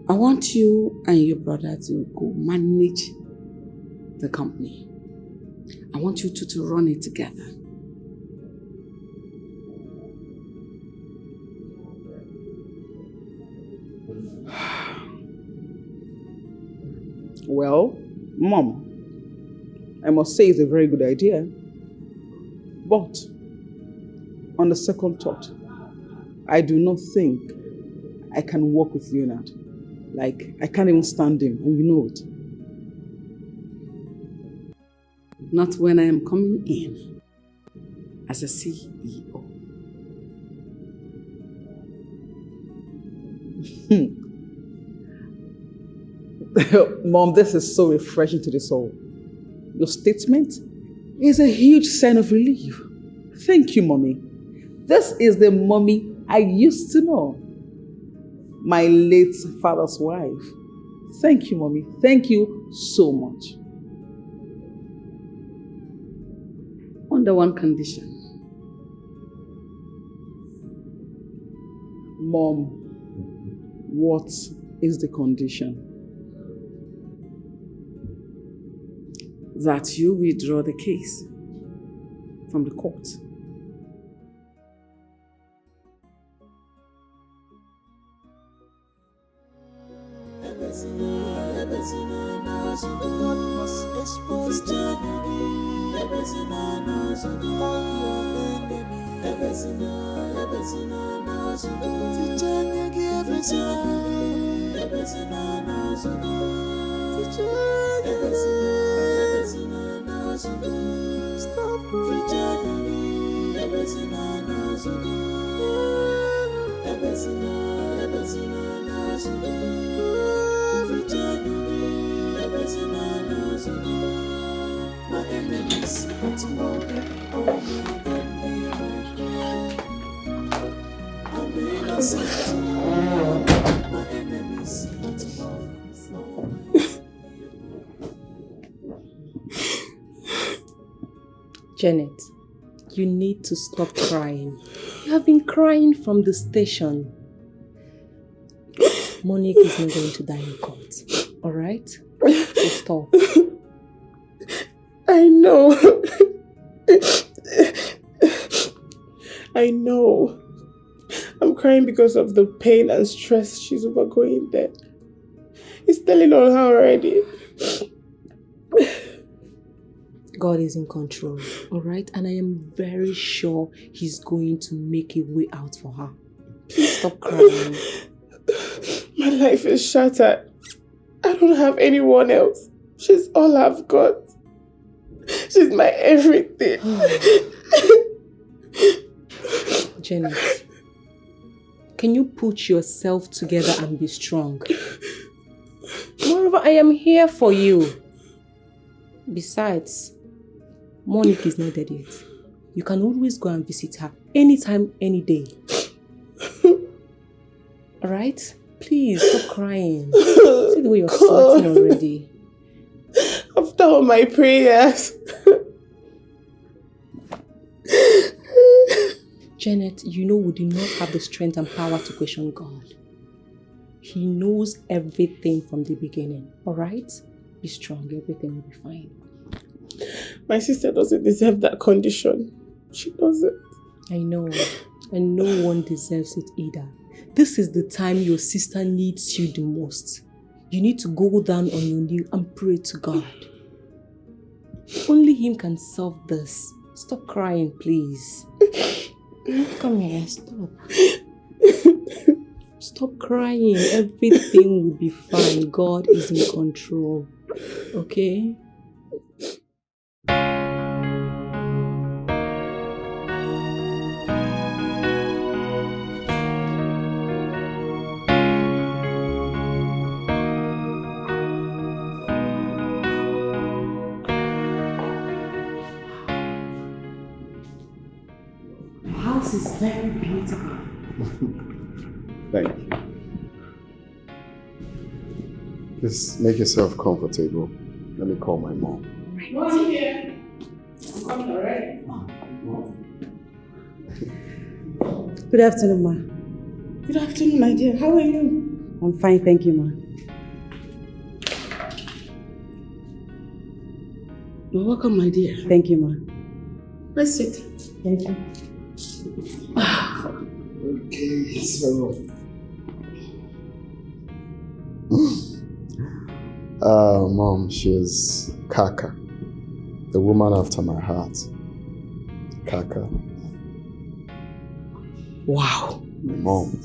I want you and your brother to go manage the company. I want you two to run it together. Well, Mom, I must say it's a very good idea. But, on the second thought, I do not think I can work with Leonard. Like, I can't even stand him, and you know it. Not when I am coming in as a CEO. Mom, this is so refreshing to the soul. Your statement is a huge sign of relief. Thank you, Mommy. This is the Mommy I used to know. My late father's wife. Thank you, Mommy. Thank you so much. Under one condition. Mom, what is the condition? That you withdraw the case from the court. Janet, you need to stop crying. You have been crying from the station. Monique is not going to die in court. Alright? So stop. I know. I know. I'm crying because of the pain and stress she's overgoing there. It's telling on her already. God is in control, alright? And I am very sure He's going to make a way out for her. Please stop crying. My life is shattered. I don't have anyone else. She's all I've got. She's my everything. Janet, can you put yourself together and be strong? Moreover, I am here for you. Besides, Monique is not dead yet. You can always go and visit her anytime, any day. Alright? Please, stop crying. See the way you're sweating already. After all my prayers. Janet, you know we do not have the strength and power to question God. He knows everything from the beginning. Alright? Be strong, everything will be fine. My sister doesn't deserve that condition. She doesn't. I know. And no one deserves it either. This is the time your sister needs you the most. You need to go down on your knee and pray to God. Only Him can solve this. Stop crying, please. Come here, stop. Stop crying. Everything will be fine. God is in control. Okay? The house is very beautiful. Thank you. Just make yourself comfortable. Let me call my mom. Mom here. I'm coming already. Good afternoon, ma. Good afternoon, my dear. How are you? I'm fine, thank you, ma. You're welcome, my dear. Thank you, ma. Let's sit. Thank you. Okay, so... Mom, she's Kaka. The woman after my heart. Kaka. Wow. My mom.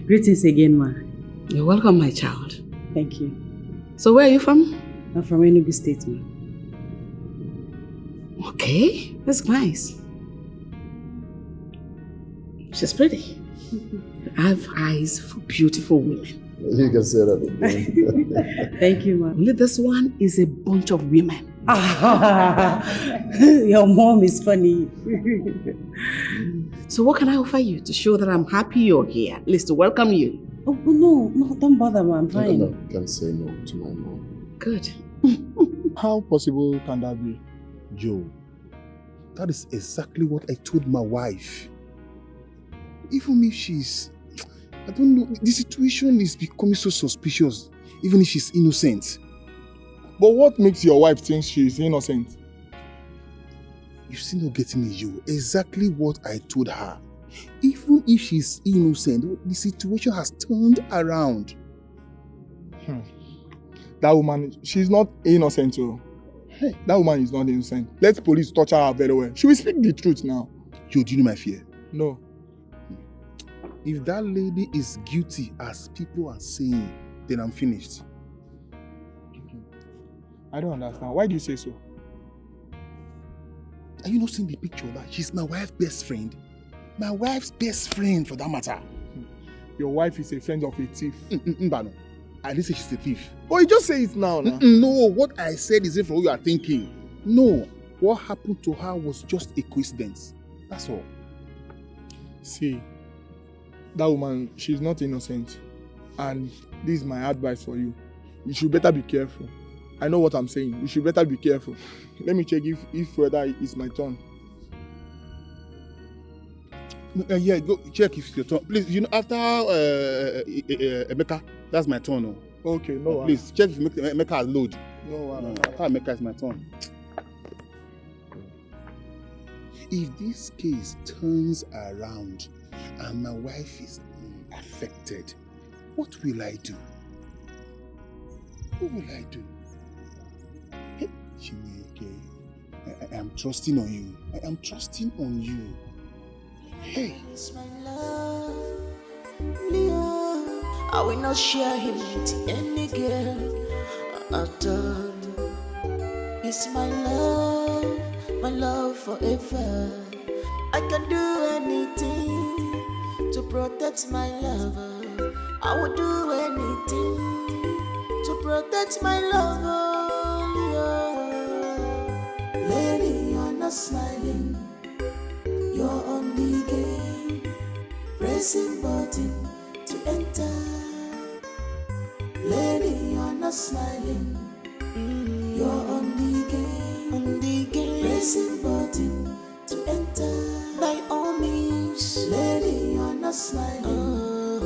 Greetings again, ma. You're welcome, my child. Thank you. So where are you from? I'm from Enugu State, ma. Okay, that's nice. She's pretty. I have eyes for beautiful women. You can say that again. Thank you, ma. Only this one is a bunch of women. Your mom is funny. So what can I offer you to show that I'm happy you're here? At least to welcome you. Oh, no, don't bother, ma. I'm fine. No, you can say no to my mom. Good. How possible can that be? Joe, that is exactly what I told my wife. Even if she's... I don't know, the situation is becoming so suspicious, even if she's innocent. But what makes your wife think she's innocent? You still not getting it, Joe. Exactly what I told her. Even if she's innocent, the situation has turned around. That woman, she's not innocent, so. Hey, that woman is not innocent. Let police torture her very well. She will speak the truth now. Joe, do you know my fear? No. If that lady is guilty, as people are saying, then I'm finished. I don't understand. Why do you say so? Are you not seeing the picture of that? She's my wife's best friend. My wife's best friend, for that matter. Your wife is a friend of a thief. Mbano, I didn't say she's a thief. Oh, you just say it now. No, what I said isn't for what you are thinking. No, what happened to her was just a coincidence. That's all. See, that woman, she's not innocent. And this is my advice for you. You should better be careful. I know what I'm saying. You should better be careful. Let me check if whether it's my turn. Yeah, go check if it's your turn. Please, you know, after Emeka, that's my turn. Oh. Okay, no. Please, check if Emeka has load. No, after Emeka is my turn. If this case turns around and my wife is affected, what will I do? What will I do? Hey, Chineke, I am trusting on you. I am trusting on you. Hey. It's my love, Leo. I will not share him with any girl at all. It's my love forever. I can do anything to protect my lover. I will do anything to protect my lover. Lady, you're not smiling. You're on the game, pressing button to enter. Lady, you're not smiling. You're on the game, pressing button to enter. By all means, lady, you're not smiling.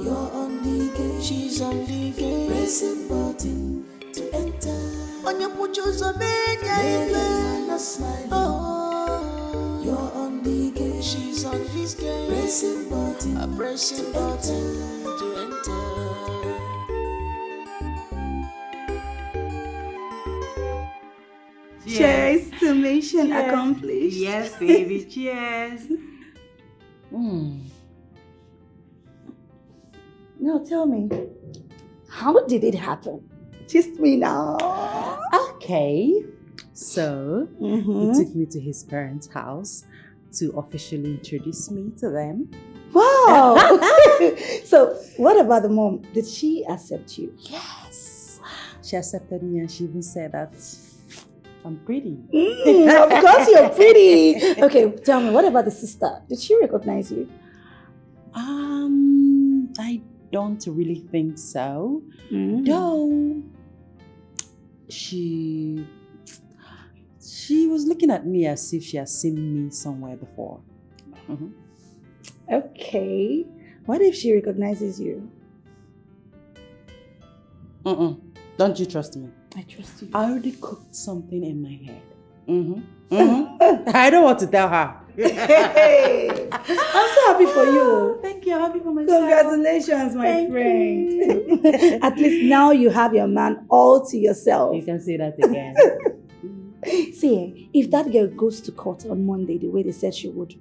You're on the game, she's on the game, pressing button to enter. On your pictures of me, lady, you're not smiling. You're on the game, she's on this game, pressing button to enter. Cheers to mission accomplished. Yes, baby, cheers. Now tell me, how did it happen? Just me now. Okay. So, he took me to his parents' house to officially introduce me to them. Wow! So, what about the mom? Did she accept you? Yes. She accepted me and she even said that I'm pretty. Of course you're pretty. Okay, tell me, what about the sister? Did she recognize you? I don't really think so. Though she was looking at me as if she had seen me somewhere before. Okay. What if she recognizes you? Don't you trust me? I trust you. I already cooked something in my head. I don't want to tell her. Hey, I'm so happy for you. Thank you. I'm happy for myself. Congratulations, my Thank friend. you. At least now you have your man all to yourself. You can say that again. See, if that girl goes to court on Monday the way they said she would,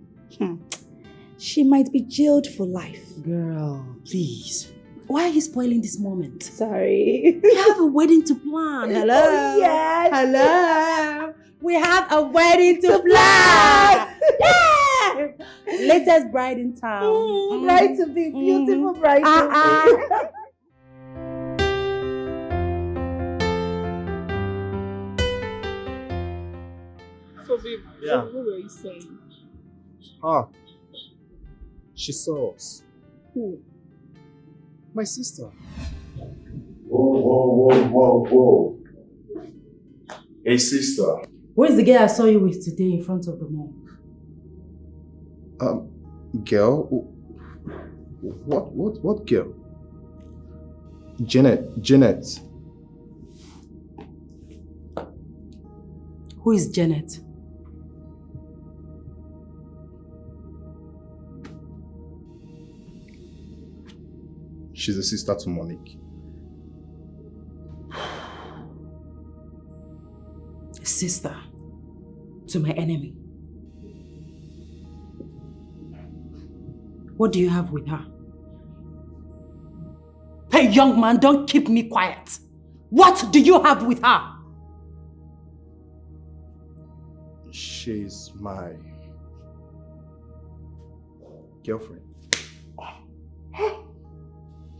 she might be jailed for life. Girl, please. Why are you spoiling this moment? Sorry. We have a wedding to plan. Hello? Oh, yes. Hello? We have a wedding to plan. Yeah! Latest bride in town. Bride to be, beautiful bride to be. So, babe, Yeah. what were you saying? She saw us. Who? My sister. Whoa. Hey, sister. Where's the girl I saw you with today in front of the mall? Girl? What girl? Janet. Who is Janet? She's a sister to Monique. Sister to my enemy. What do you have with her? Hey, young man, don't keep me quiet. What do you have with her? She's my girlfriend.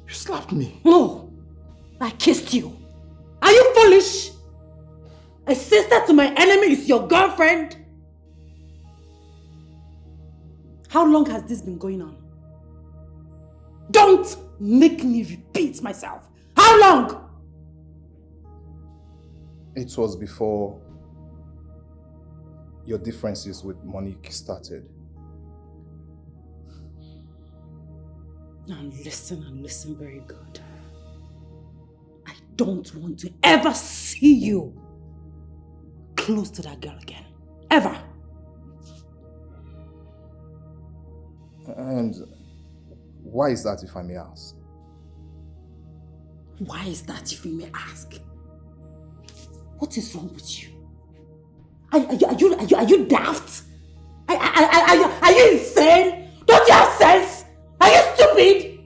You slapped me. No, I kissed you. Are you foolish? A sister to my enemy is your girlfriend? How long has this been going on? Don't make me repeat myself. How long? It was before your differences with Monique started. Now listen and listen very good. I don't want to ever see you close to that girl again. Ever. And why is that, if I may ask? Why is that, if you may ask? What is wrong with you? Are you daft? Are you insane? Don't you have sense? Are you stupid?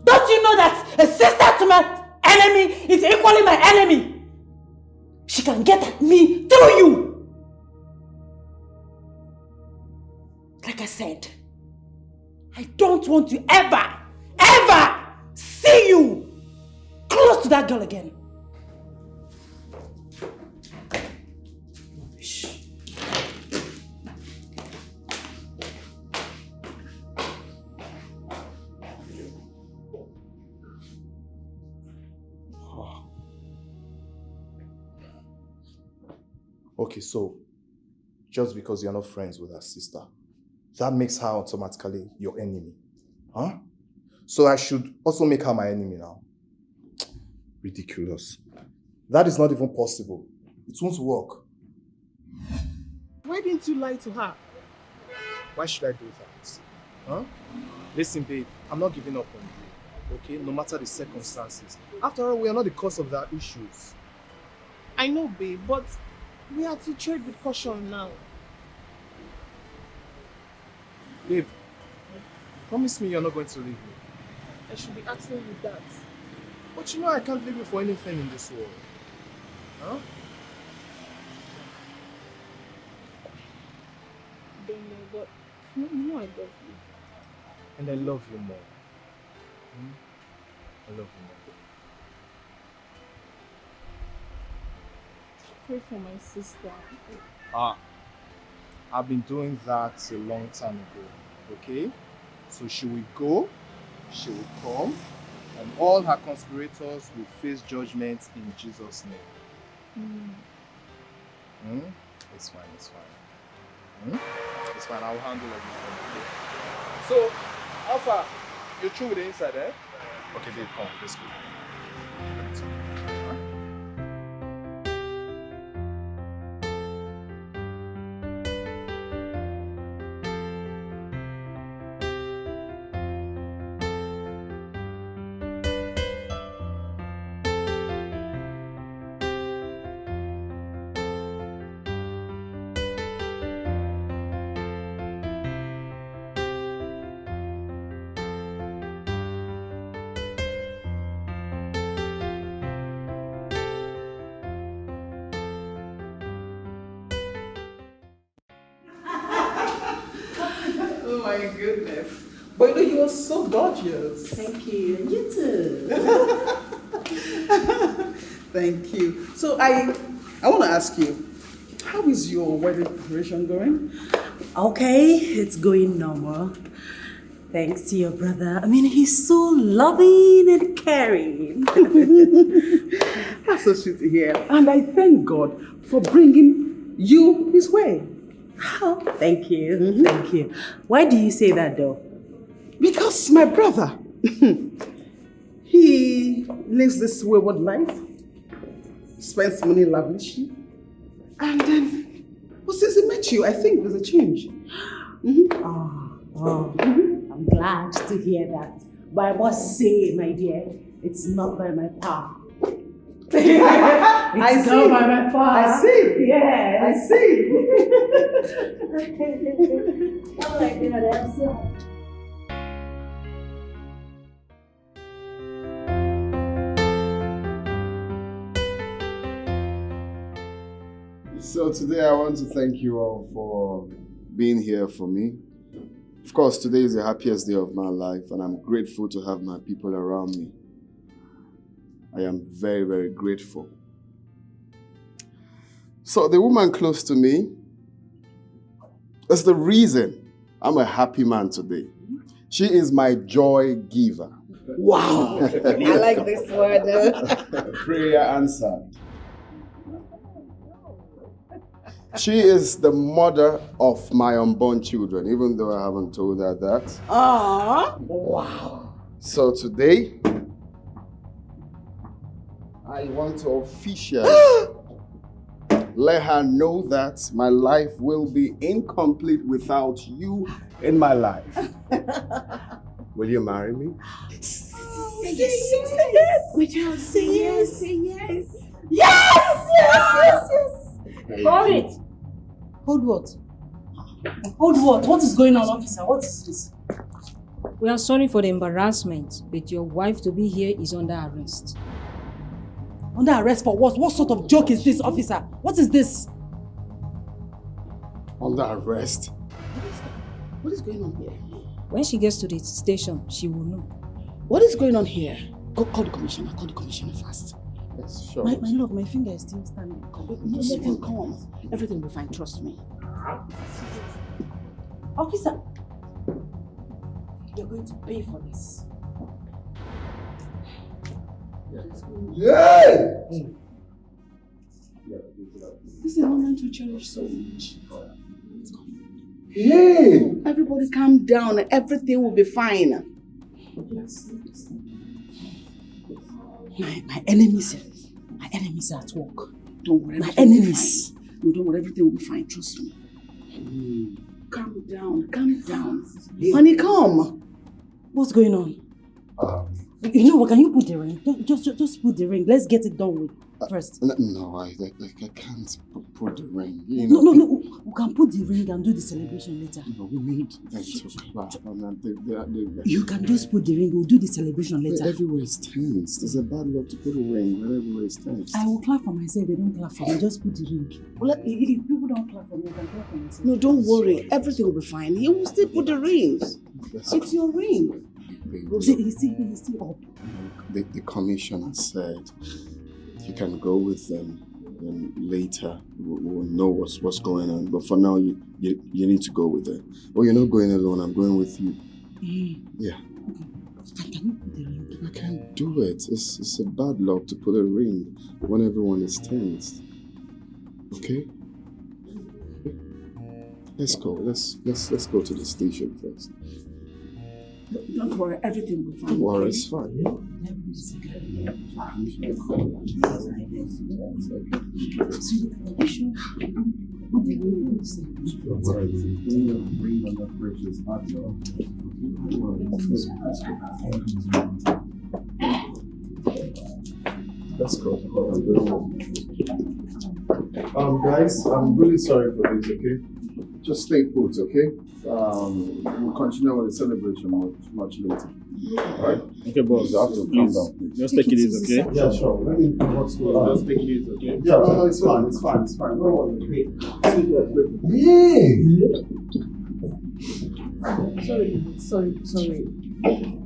Don't you know that a sister to my enemy is equally my enemy? She can get at me through you. Like I said, I don't want to ever see you close to that girl again. Okay, so just because you're not friends with her sister, that makes her automatically your enemy. Huh? So I should also make her my enemy now. Ridiculous. That is not even possible. It won't work. Why didn't you lie to her? Why should I do that? Huh? Listen, babe, I'm not giving up on you. Okay? No matter the circumstances. After all, we are not the cause of their issues. I know, babe, but we have to tread with caution now. Babe, Promise me you're not going to leave me. I should be asking you that. But you know I can't leave you for anything in this world. Huh? I don't know, but you know I love you. And I love you more. I love you more. Pray for my sister. I've been doing that a long time ago, okay? So she will go, she will come, and all her conspirators will face judgment in Jesus' name. It's fine, it's fine. It's fine, I'll handle everything, okay? So, Alpha, you're through with the inside, eh? Okay, babe, come, let's go. Oh my goodness. But you know, you are so gorgeous. Thank you. And you too. Thank you. So I want to ask you, how is your wedding preparation going? Okay, it's going normal. Thanks to your brother. I mean, he's so loving and caring. That's so sweet to hear. And I thank God for bringing you his way. Oh, thank you. Thank you. Why do you say that though? Because my brother, he lives this wayward life, spends money lavishly, and then, well, since he met you, I think there's a change. I'm glad to hear that. But I must say, my dear, it's not by my power. It's not by my power. I see. Yeah, I see. Oh my God, I'm so So today I want to thank you all for being here for me. Of course, today is the happiest day of my life, and I'm grateful to have my people around me. I am very, very grateful. So the woman close to me is the reason I'm a happy man today. She is my joy giver. Wow. I like this word. Prayer answered. She is the mother of my unborn children, even though I haven't told her that. Aww. Wow. So today, I want to officially let her know that my life will be incomplete without you in my life. Will you marry me? Yes. Would you say yes? Say yes. Yes! Yes! Yes! Hold it. Hold what? Hold what? What is going on, officer? What is this? We are sorry for the embarrassment, but your wife to be here is under arrest. Under arrest for what? What sort of joke is this, officer? What is this? Under arrest? What is going on here? When she gets to the station, she will know. What is going on here? Go call the commissioner. Call the commissioner fast. Yes, sure. My love, my finger is still standing. Let him come. Everything will be fine. Trust me. Officer, you're going to pay for this. Yay! This is a moment to cherish so much. Yay! Everybody calm down. Everything will be fine. My enemies are at work. Don't worry. My enemies. No, don't worry. Everything will be fine. Trust me. Calm down. Calm down. Honey, come. What's going on? You know what? Can you put the ring? Just put the ring. Let's get it done with. first? No, I can't put the ring. You know? No. We can put the ring and do the celebration later. No, we need them to clap. You can just put the ring. We'll do the celebration later. Everywhere is tense. There's a bad luck to put a ring when everywhere is tense. I will clap for myself. They don't clap for me. Just put the ring. Well, if people don't clap for me, I can clap for myself. No, don't worry. Everything will be fine. He will still put the ring. It's your ring. He's still up. The commissioner said you can go with them. Then later we'll know what's going on. But for now, you need to go with them. Oh, you're not going alone. I'm going with you. Yeah. Can you put the ring? I can't do it. It's a bad luck to put a ring when everyone is tensed. Okay? Let's go. Let's go to the station first. Don't worry, everything will be fine. Don't worry, it's fine. Let's go. Guys, I'm really sorry for this, okay? Just stay put, okay? We'll continue with the celebration much later. Alright? Okay, boss. You have to calm down. Just take it easy, okay? Yeah, sure. Let me know what's going on. Just take it easy, okay? Yeah, no, it's fine. It's fine. Don't worry. Sorry.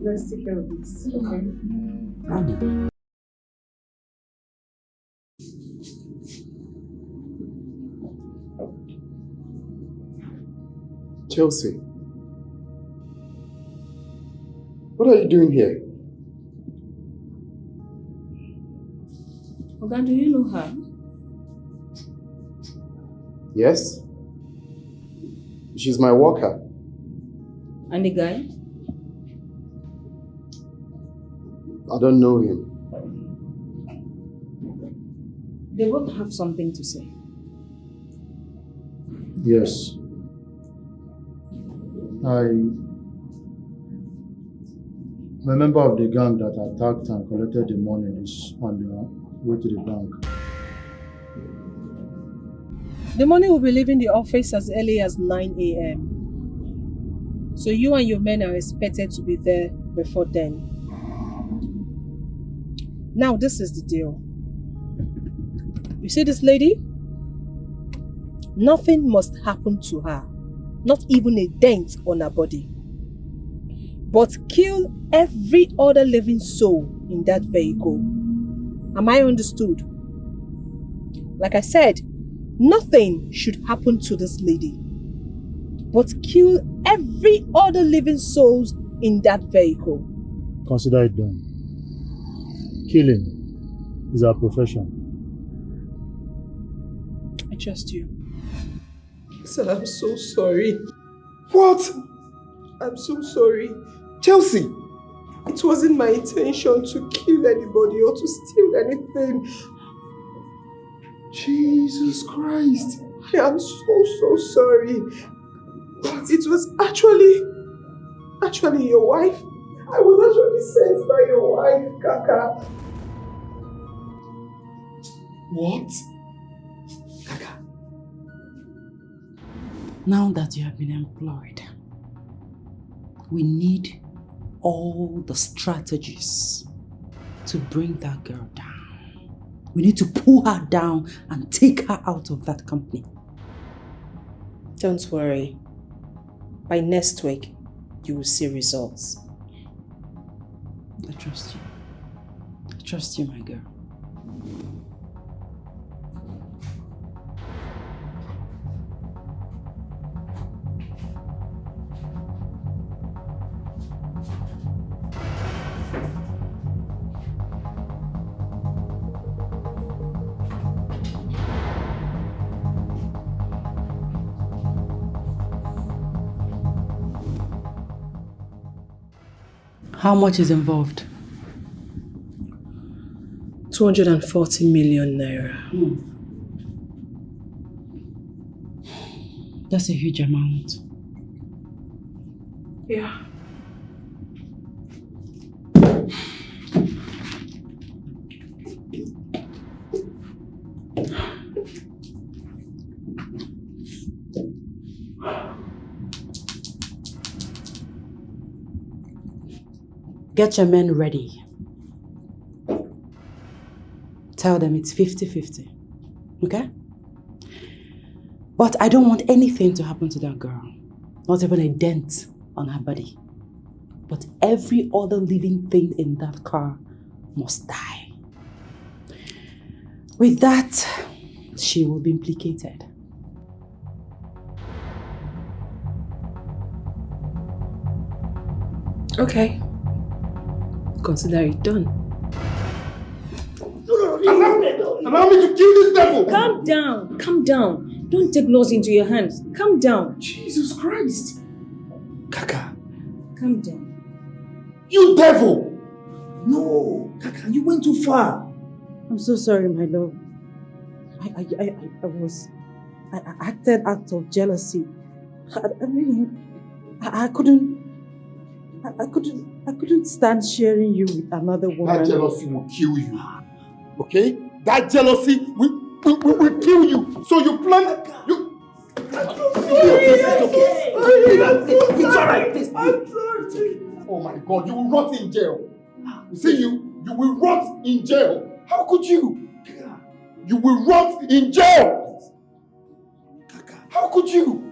Let's take care of this, okay? Chelsea, what are you doing here? Oga, do you know her? Yes? She's my worker. And the guy? I don't know him. They both have something to say. Yes. I'm a member of the gang that attacked and collected the money on the way to the bank. The money will be leaving the office as early as 9 a.m. So you and your men are expected to be there before then. Now this is the deal. You see this lady? Nothing must happen to her. Not even a dent on her body. But kill every other living soul in that vehicle. Am I understood? Like I said, nothing should happen to this lady. But kill every other living souls in that vehicle. Consider it done. Killing is our profession. I trust you. Sir, I'm so sorry. What? I'm so sorry. Chelsea! It wasn't my intention to kill anybody or to steal anything. Jesus Christ! I am so sorry. It was actually your wife. I was actually sent by your wife, Kaka. What? Kaka. Now that you have been employed, we need all the strategies to bring that girl down. We need to pull her down and take her out of that company. Don't worry. By next week, you will see results. I trust you. I trust you, my girl. How much is involved? 240 million naira. That's a huge amount. Yeah. Get your men ready. Tell them it's 50-50. Okay? But I don't want anything to happen to that girl. Not even a dent on her body. But every other living thing in that car must die. With that, she will be implicated. Okay. Consider it done. Allow me to kill this devil! Calm down. Calm down. Don't take laws into your hands. Calm down. Jesus Christ! Kaka. Calm down. You devil! No, Kaka, you went too far. I'm so sorry, my love. I acted out of jealousy. I couldn't stand sharing you with another woman. That jealousy will kill you. Okay? That jealousy will kill you. So you plan. It's alright. Please. Oh my God, you will rot in jail. You see, you will rot in jail. How could you? You will rot in jail. How could you?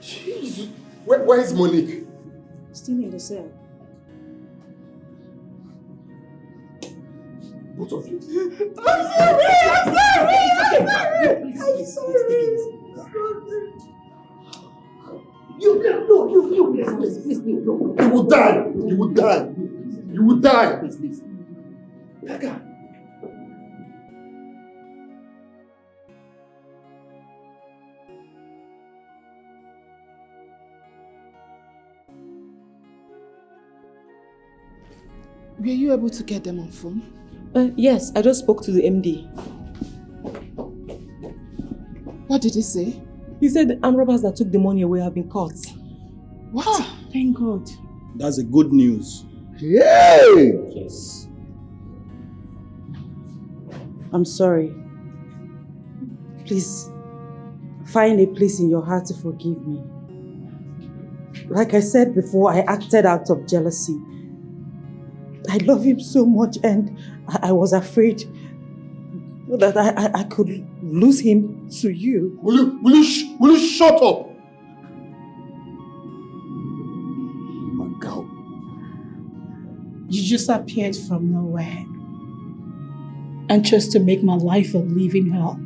Jesus. Where is Monique? Still in the cell. Both of you. I'm sorry. Please. You will die. You will die. You will die. Please. Kaka. Were you able to get them on phone? Yes, I just spoke to the MD. What did he say? He said the armed robbers that took the money away have been caught. What? Oh, thank God. That's a good news. Yay! Yes. I'm sorry. Please, find a place in your heart to forgive me. Like I said before, I acted out of jealousy. I love him so much and I was afraid that I could lose him to you. Will you shut up? My God. You just appeared from nowhere and chose to make my life a living hell.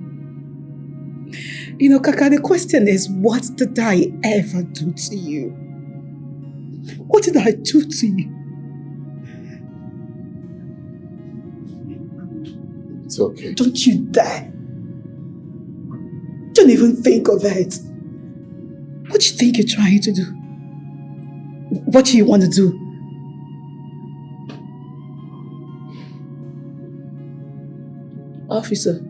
You know, Kaka, the question is, what did I ever do to you? What did I do to you? It's okay. Don't you dare. Don't even think of it. What do you think you're trying to do? What do you want to do? Officer,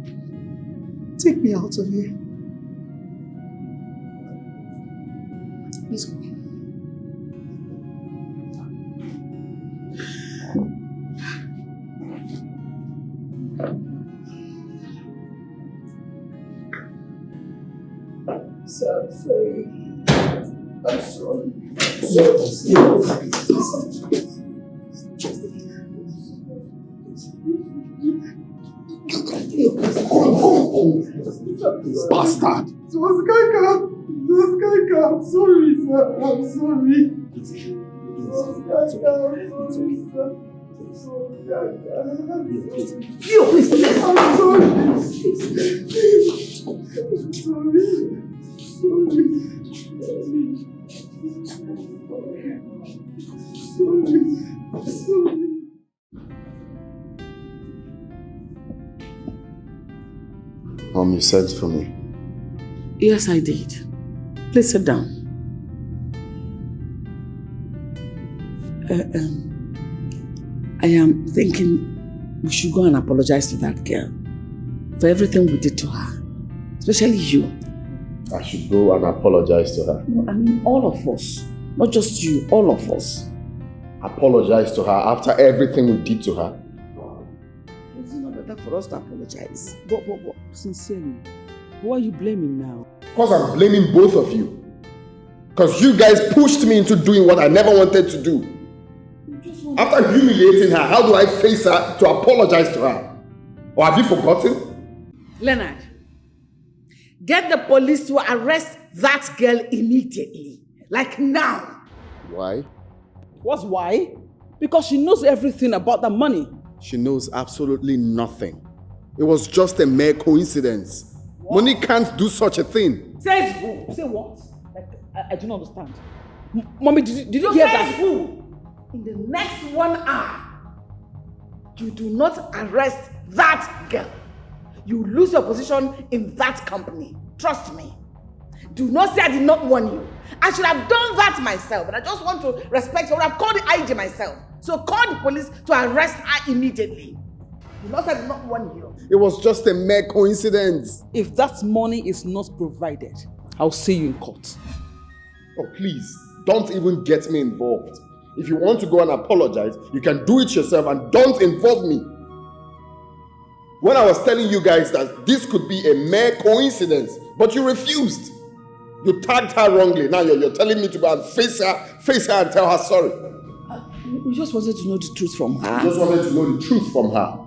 take me out of here. Let's go. I'm sorry. I'm sorry. Bastard! It was Kaka. I'm sorry, sir. I'm sorry. It was Kaka. I'm sorry, sir. You, please. I'm sorry. Sorry. Mom, you sent for me. Yes, I did. Please sit down. I am thinking we should go and apologize to that girl for everything we did to her. Especially you. I should go and apologize to her. No, I mean all of us. Not just you, all of us. Apologize to her after everything we did to her? Is it not better for us to apologize. But sincerely, who are you blaming now? Of course, I'm blaming both of you. Because you guys pushed me into doing what I never wanted to do. After humiliating her, how do I face her to apologize to her? Or have you forgotten? Leonard, get the police to arrest that girl immediately. Like now. Why? What's why? Because she knows everything about the money. She knows absolutely nothing. It was just a mere coincidence. What? Monique can't do such a thing. Says who? Say what? Like, I do not understand. Mommy, did you hear that? Who? In the next 1 hour, you do not arrest that girl. You lose your position in that company. Trust me. Do not say I did not warn you. I should have done that myself, but I just want to respect you. I would have called the IG myself. So call the police to arrest her immediately. Do not say I did not warn you. It was just a mere coincidence. If that money is not provided, I'll see you in court. Oh, please, don't even get me involved. If you want to go and apologize, you can do it yourself and don't involve me. When I was telling you guys that this could be a mere coincidence, but you refused. You tagged her wrongly. Now you're telling me to go and face her and tell her sorry. We just wanted to know the truth from her. You just wanted to know the truth from her.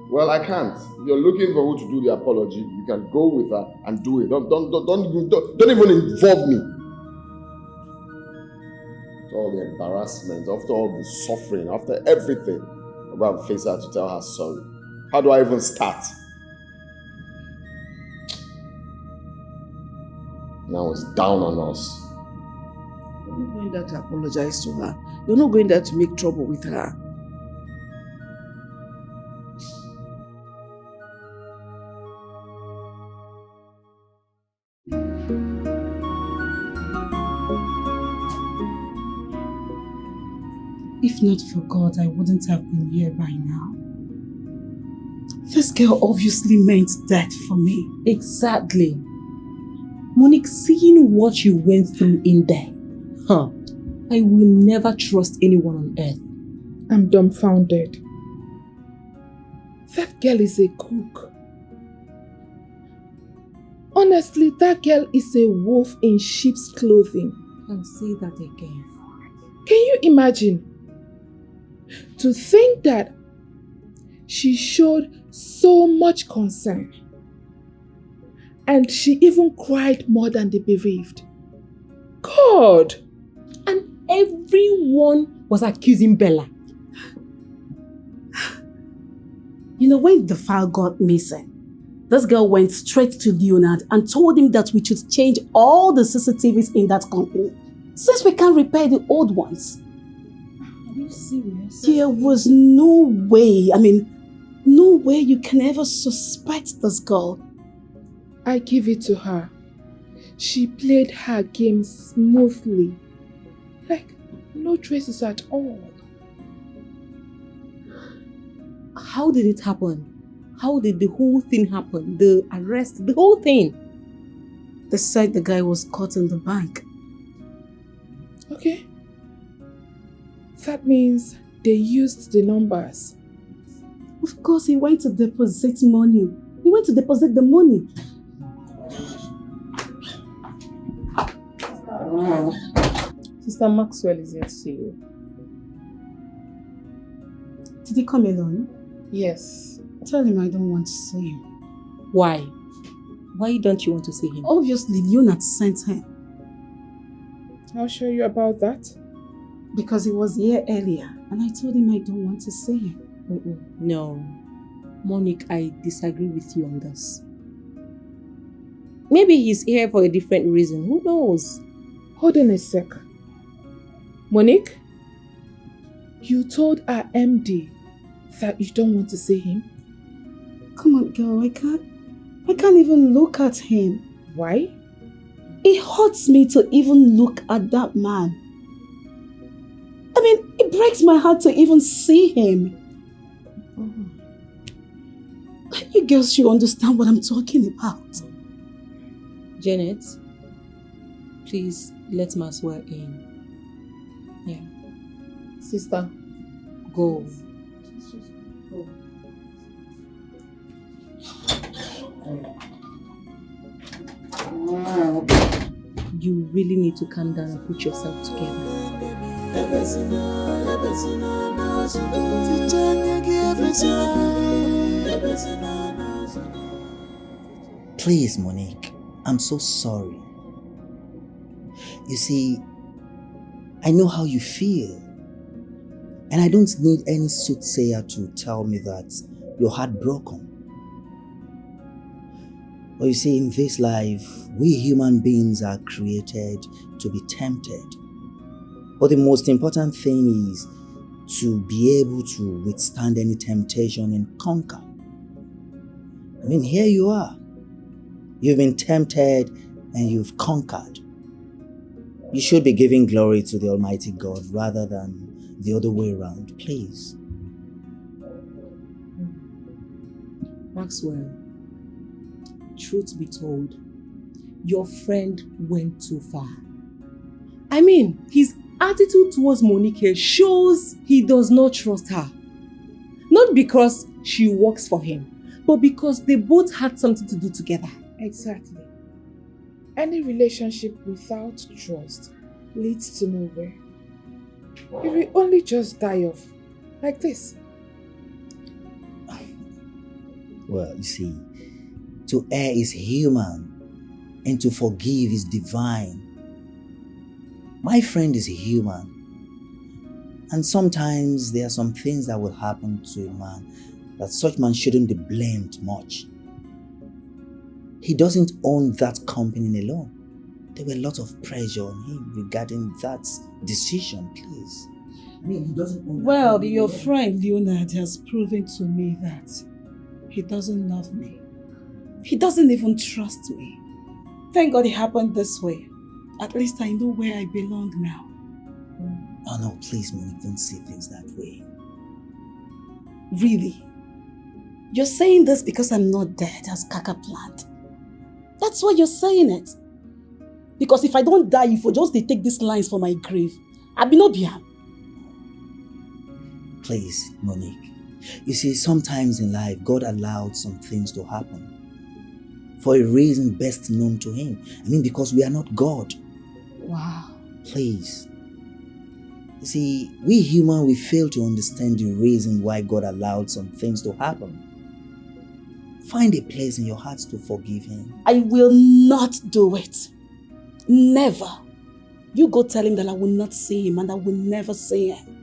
Well, I can't. If you're looking for who to do the apology, you can go with her and do it. Don't even involve me. After all the embarrassment, after all the suffering, after everything, I'll go and face her to tell her sorry. How do I even start? Now it's down on us. You're not going there to apologize to her. You're not going there to make trouble with her. If not for God, I wouldn't have been here by now. This girl obviously meant death for me. Exactly. Monique, seeing what you went through in there, I will never trust anyone on earth. I'm dumbfounded. That girl is a cook. Honestly, that girl is a wolf in sheep's clothing. I'll say that again. Can you imagine? To think that she showed so much concern. And she even cried more than the bereaved. God! And everyone was accusing Bella. You know, when the file got missing, this girl went straight to Leonard and told him that we should change all the CCTVs in that company, since we can't repair the old ones. Are you serious? There was no way, no way you can ever suspect this girl. I give it to her. She played her game smoothly. Like, no traces at all. How did it happen? How did the whole thing happen? The arrest, the whole thing? They said the guy was caught in the bank. Okay. That means they used the numbers. Of course, he went to deposit money. He went to deposit the money. Sister Maxwell is here to see you. Did he come alone? Yes. Tell him I don't want to see him. Why? Why don't you want to see him? Obviously, Leonard sent him. I'll show you about that. Because he was here earlier and I told him I don't want to see him. No. Monique, I disagree with you on this. Maybe he's here for a different reason. Who knows? Hold on a sec. Monique, you told our MD that you don't want to see him? Come on, girl, I can't even look at him. Why? It hurts me to even look at that man. It breaks my heart to even see him. You girls should understand what I'm talking about. Janet, please let Maxwell in. Yeah. Sister, go. Wow. You really need to calm down and put yourself together. Please, Monique, I'm so sorry. You see, I know how you feel. And I don't need any soothsayer to tell me that you're heartbroken. But you see, in this life, we human beings are created to be tempted. But the most important thing is to be able to withstand any temptation and conquer. I mean, here you are. You've been tempted and you've conquered. You should be giving glory to the Almighty God rather than the other way around, please. Maxwell, truth be told, your friend went too far. I mean, his attitude towards Monique shows he does not trust her. Not because she works for him, but because they both had something to do together. Exactly. Any relationship without trust leads to nowhere. It will only just die off, like this. Well, you see, to err is human and to forgive is divine. My friend is human. And sometimes there are some things that will happen to a man that such man shouldn't be blamed much. He doesn't own that company alone. There were a lot of pressure on him regarding that decision, please. I mean, he doesn't own Well, your friend Leonard has proven to me that he doesn't love me. He doesn't even trust me. Thank God it happened this way. At least I know where I belong now. Oh no, please, Monique, don't see things that way. Really? You're saying this because I'm not dead as Kaka planned. That's why you're saying it. Because if I don't die, if you just take these lines for my grave, I'll be no behind. Please, Monique. You see, sometimes in life, God allowed some things to happen for a reason best known to Him. I mean, because we are not God. Wow. Please. You see, we human, we fail to understand the reason why God allowed some things to happen. Find a place in your heart to forgive Him. I will not do it. Never. You go tell him that I will not see him and I will never see him.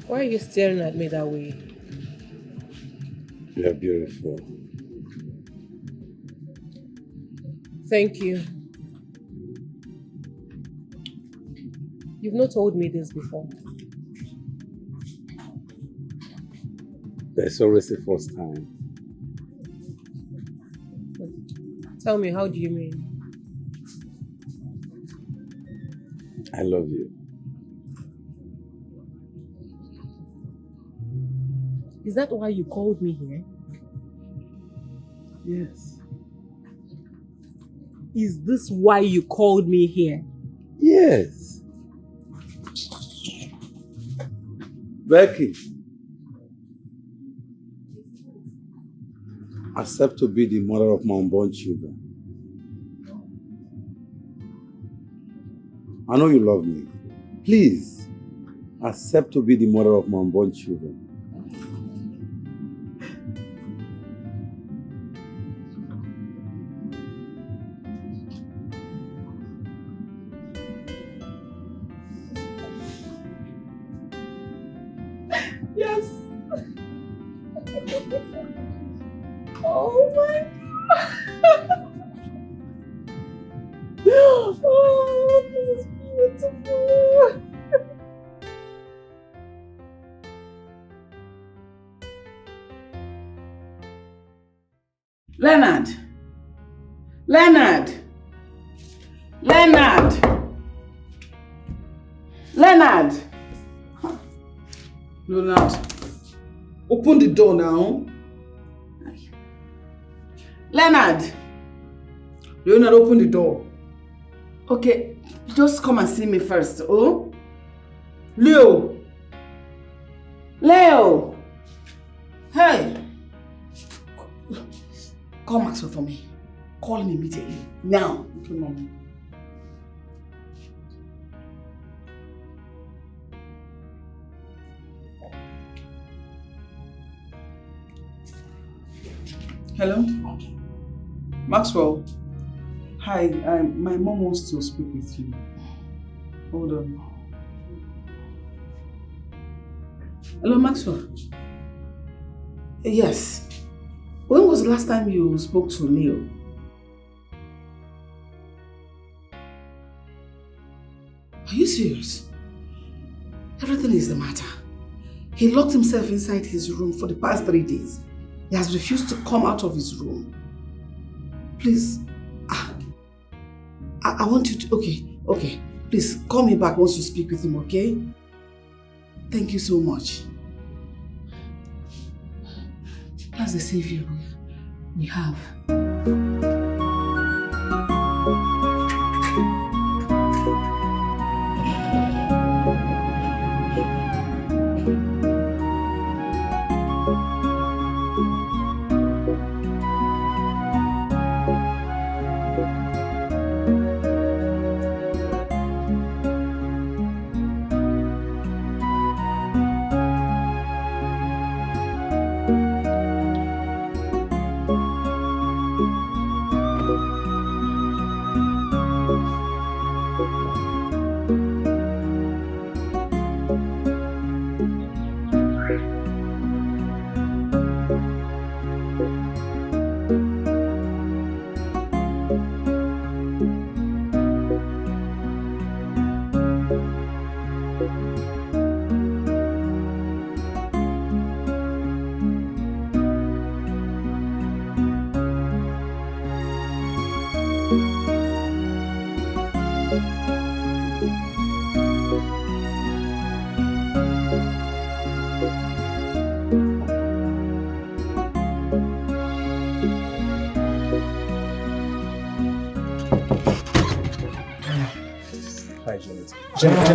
Why are you staring at me that way? You're beautiful. Thank you. You've not told me this before. There's always a first time. Tell me, how do you mean? I love you. Is that why you called me here? Yes. Is this why you called me here? Yes. Becky. Accept to be the mother of my unborn children. I know you love me. Please, accept to be the mother of my unborn children. Yes. Oh my God. Oh, this is beautiful. Leonard! Leonard! Leonard! Leonard! Leonard, open the door now. Leonard! Leonard, open the door. Okay, just come and see me first, oh? Leo! Leo! Hey! Call Maxwell for me. Call him immediately. Now. Okay, Mom. Hello? Maxwell? Hi, my mom wants to speak with you. Hold on. Hello, Maxwell? Yes. When was the last time you spoke to Leo? Are you serious? Everything is the matter. He locked himself inside his room for the past 3 days. He has refused to come out of his room. Please, I want you to... Okay. Please, call me back once you speak with him, okay? Thank you so much. That's the savior we have.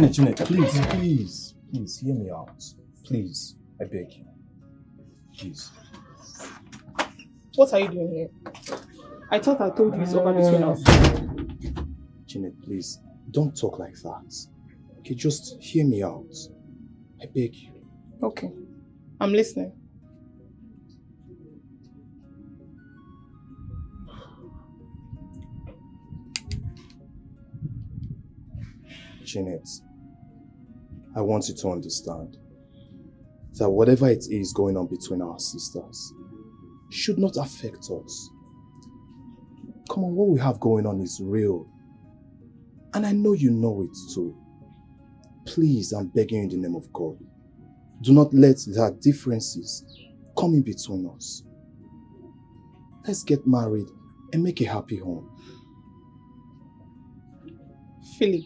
Janet, please, hear me out. Please, I beg you. Please. What are you doing here? I thought I told you it's over between us. Janet, please, don't talk like that. Okay, just hear me out. I beg you. Okay, I'm listening. Janet, I want you to understand that whatever it is going on between our sisters should not affect us. Come on, what we have going on is real. And I know you know it too. Please, I'm begging you in the name of God, do not let their differences come in between us. Let's get married and make a happy home. Philip,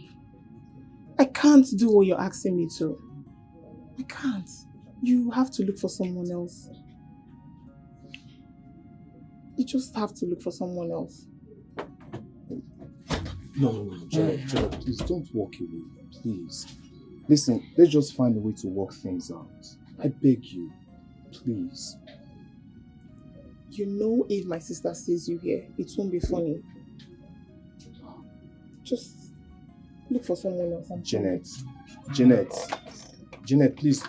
I can't do what you're asking me to. I can't. You have to look for someone else. You just have to look for someone else. No, Janet, please don't walk away, please. Listen, let's just find a way to work things out. I beg you, please. You know if my sister sees you here, it won't be funny. Just look for someone else. Janet, please.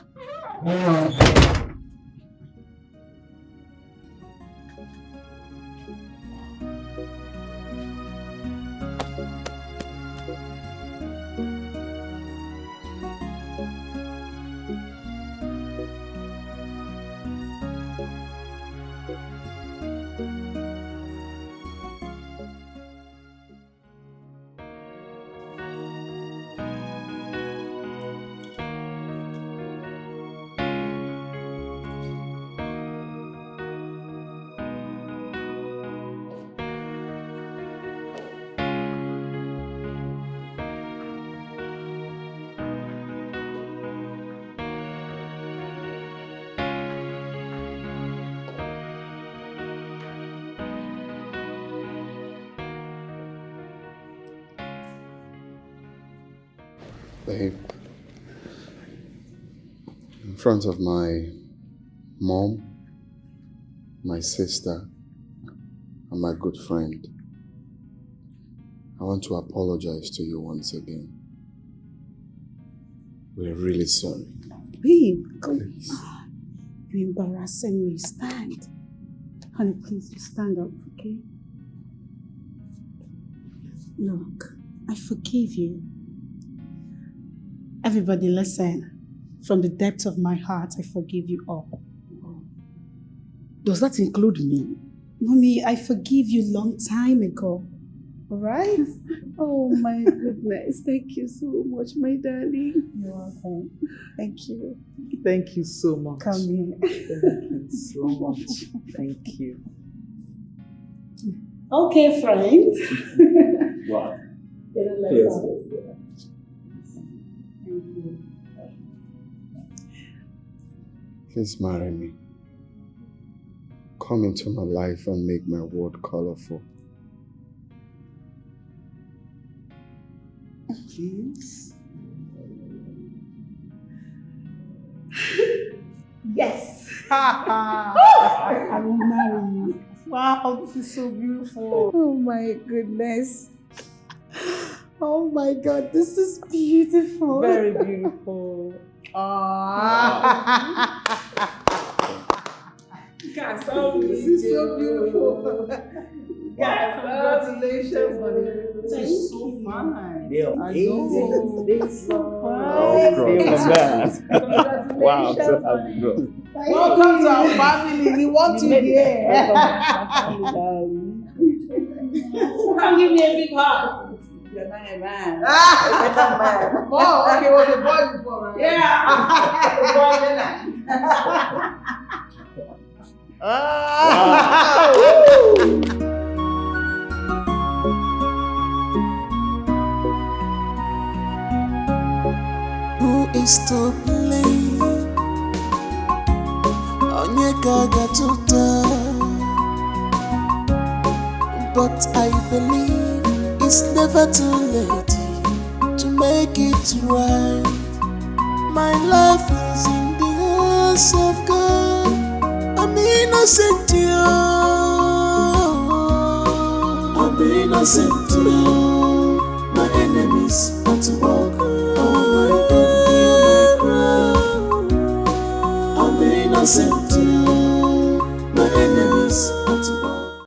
Babe, in front of my mom, my sister, and my good friend, I want to apologize to you once again. We're really sorry. Babe, come. You're embarrassing me. Stand. Honey, please, you stand up, okay? Look, I forgive you. Everybody listen. From the depth of my heart, I forgive you all. Does that include me? Mommy, I forgive you long time ago. Alright? Oh my goodness. Thank you so much, my darling. You're welcome. Thank you. Thank you so much. Come here. Thank you so much. Thank you. Okay, friend. Wow. Yes. Thank you. Please marry me. Come into my life and make my world colorful. Please. Yes. I will marry you. Wow, this is so beautiful. Oh my goodness. Oh my God, this is beautiful. Very beautiful. Guys, this is so beautiful. Guys, congratulations, honey. This is so fine. This is so fine. Congratulations. Wow, so happy. Welcome to our family. We want you here. Come give me a big hug. You're not a man. A better man. Oh, okay, was a boy before, right? Yeah. A boy Who is to blame? Onye Kaka tuta. But I believe it's never too late to make it right. My life is in the hands of God. I'm innocent, yo. I'm innocent, yo. My enemies are to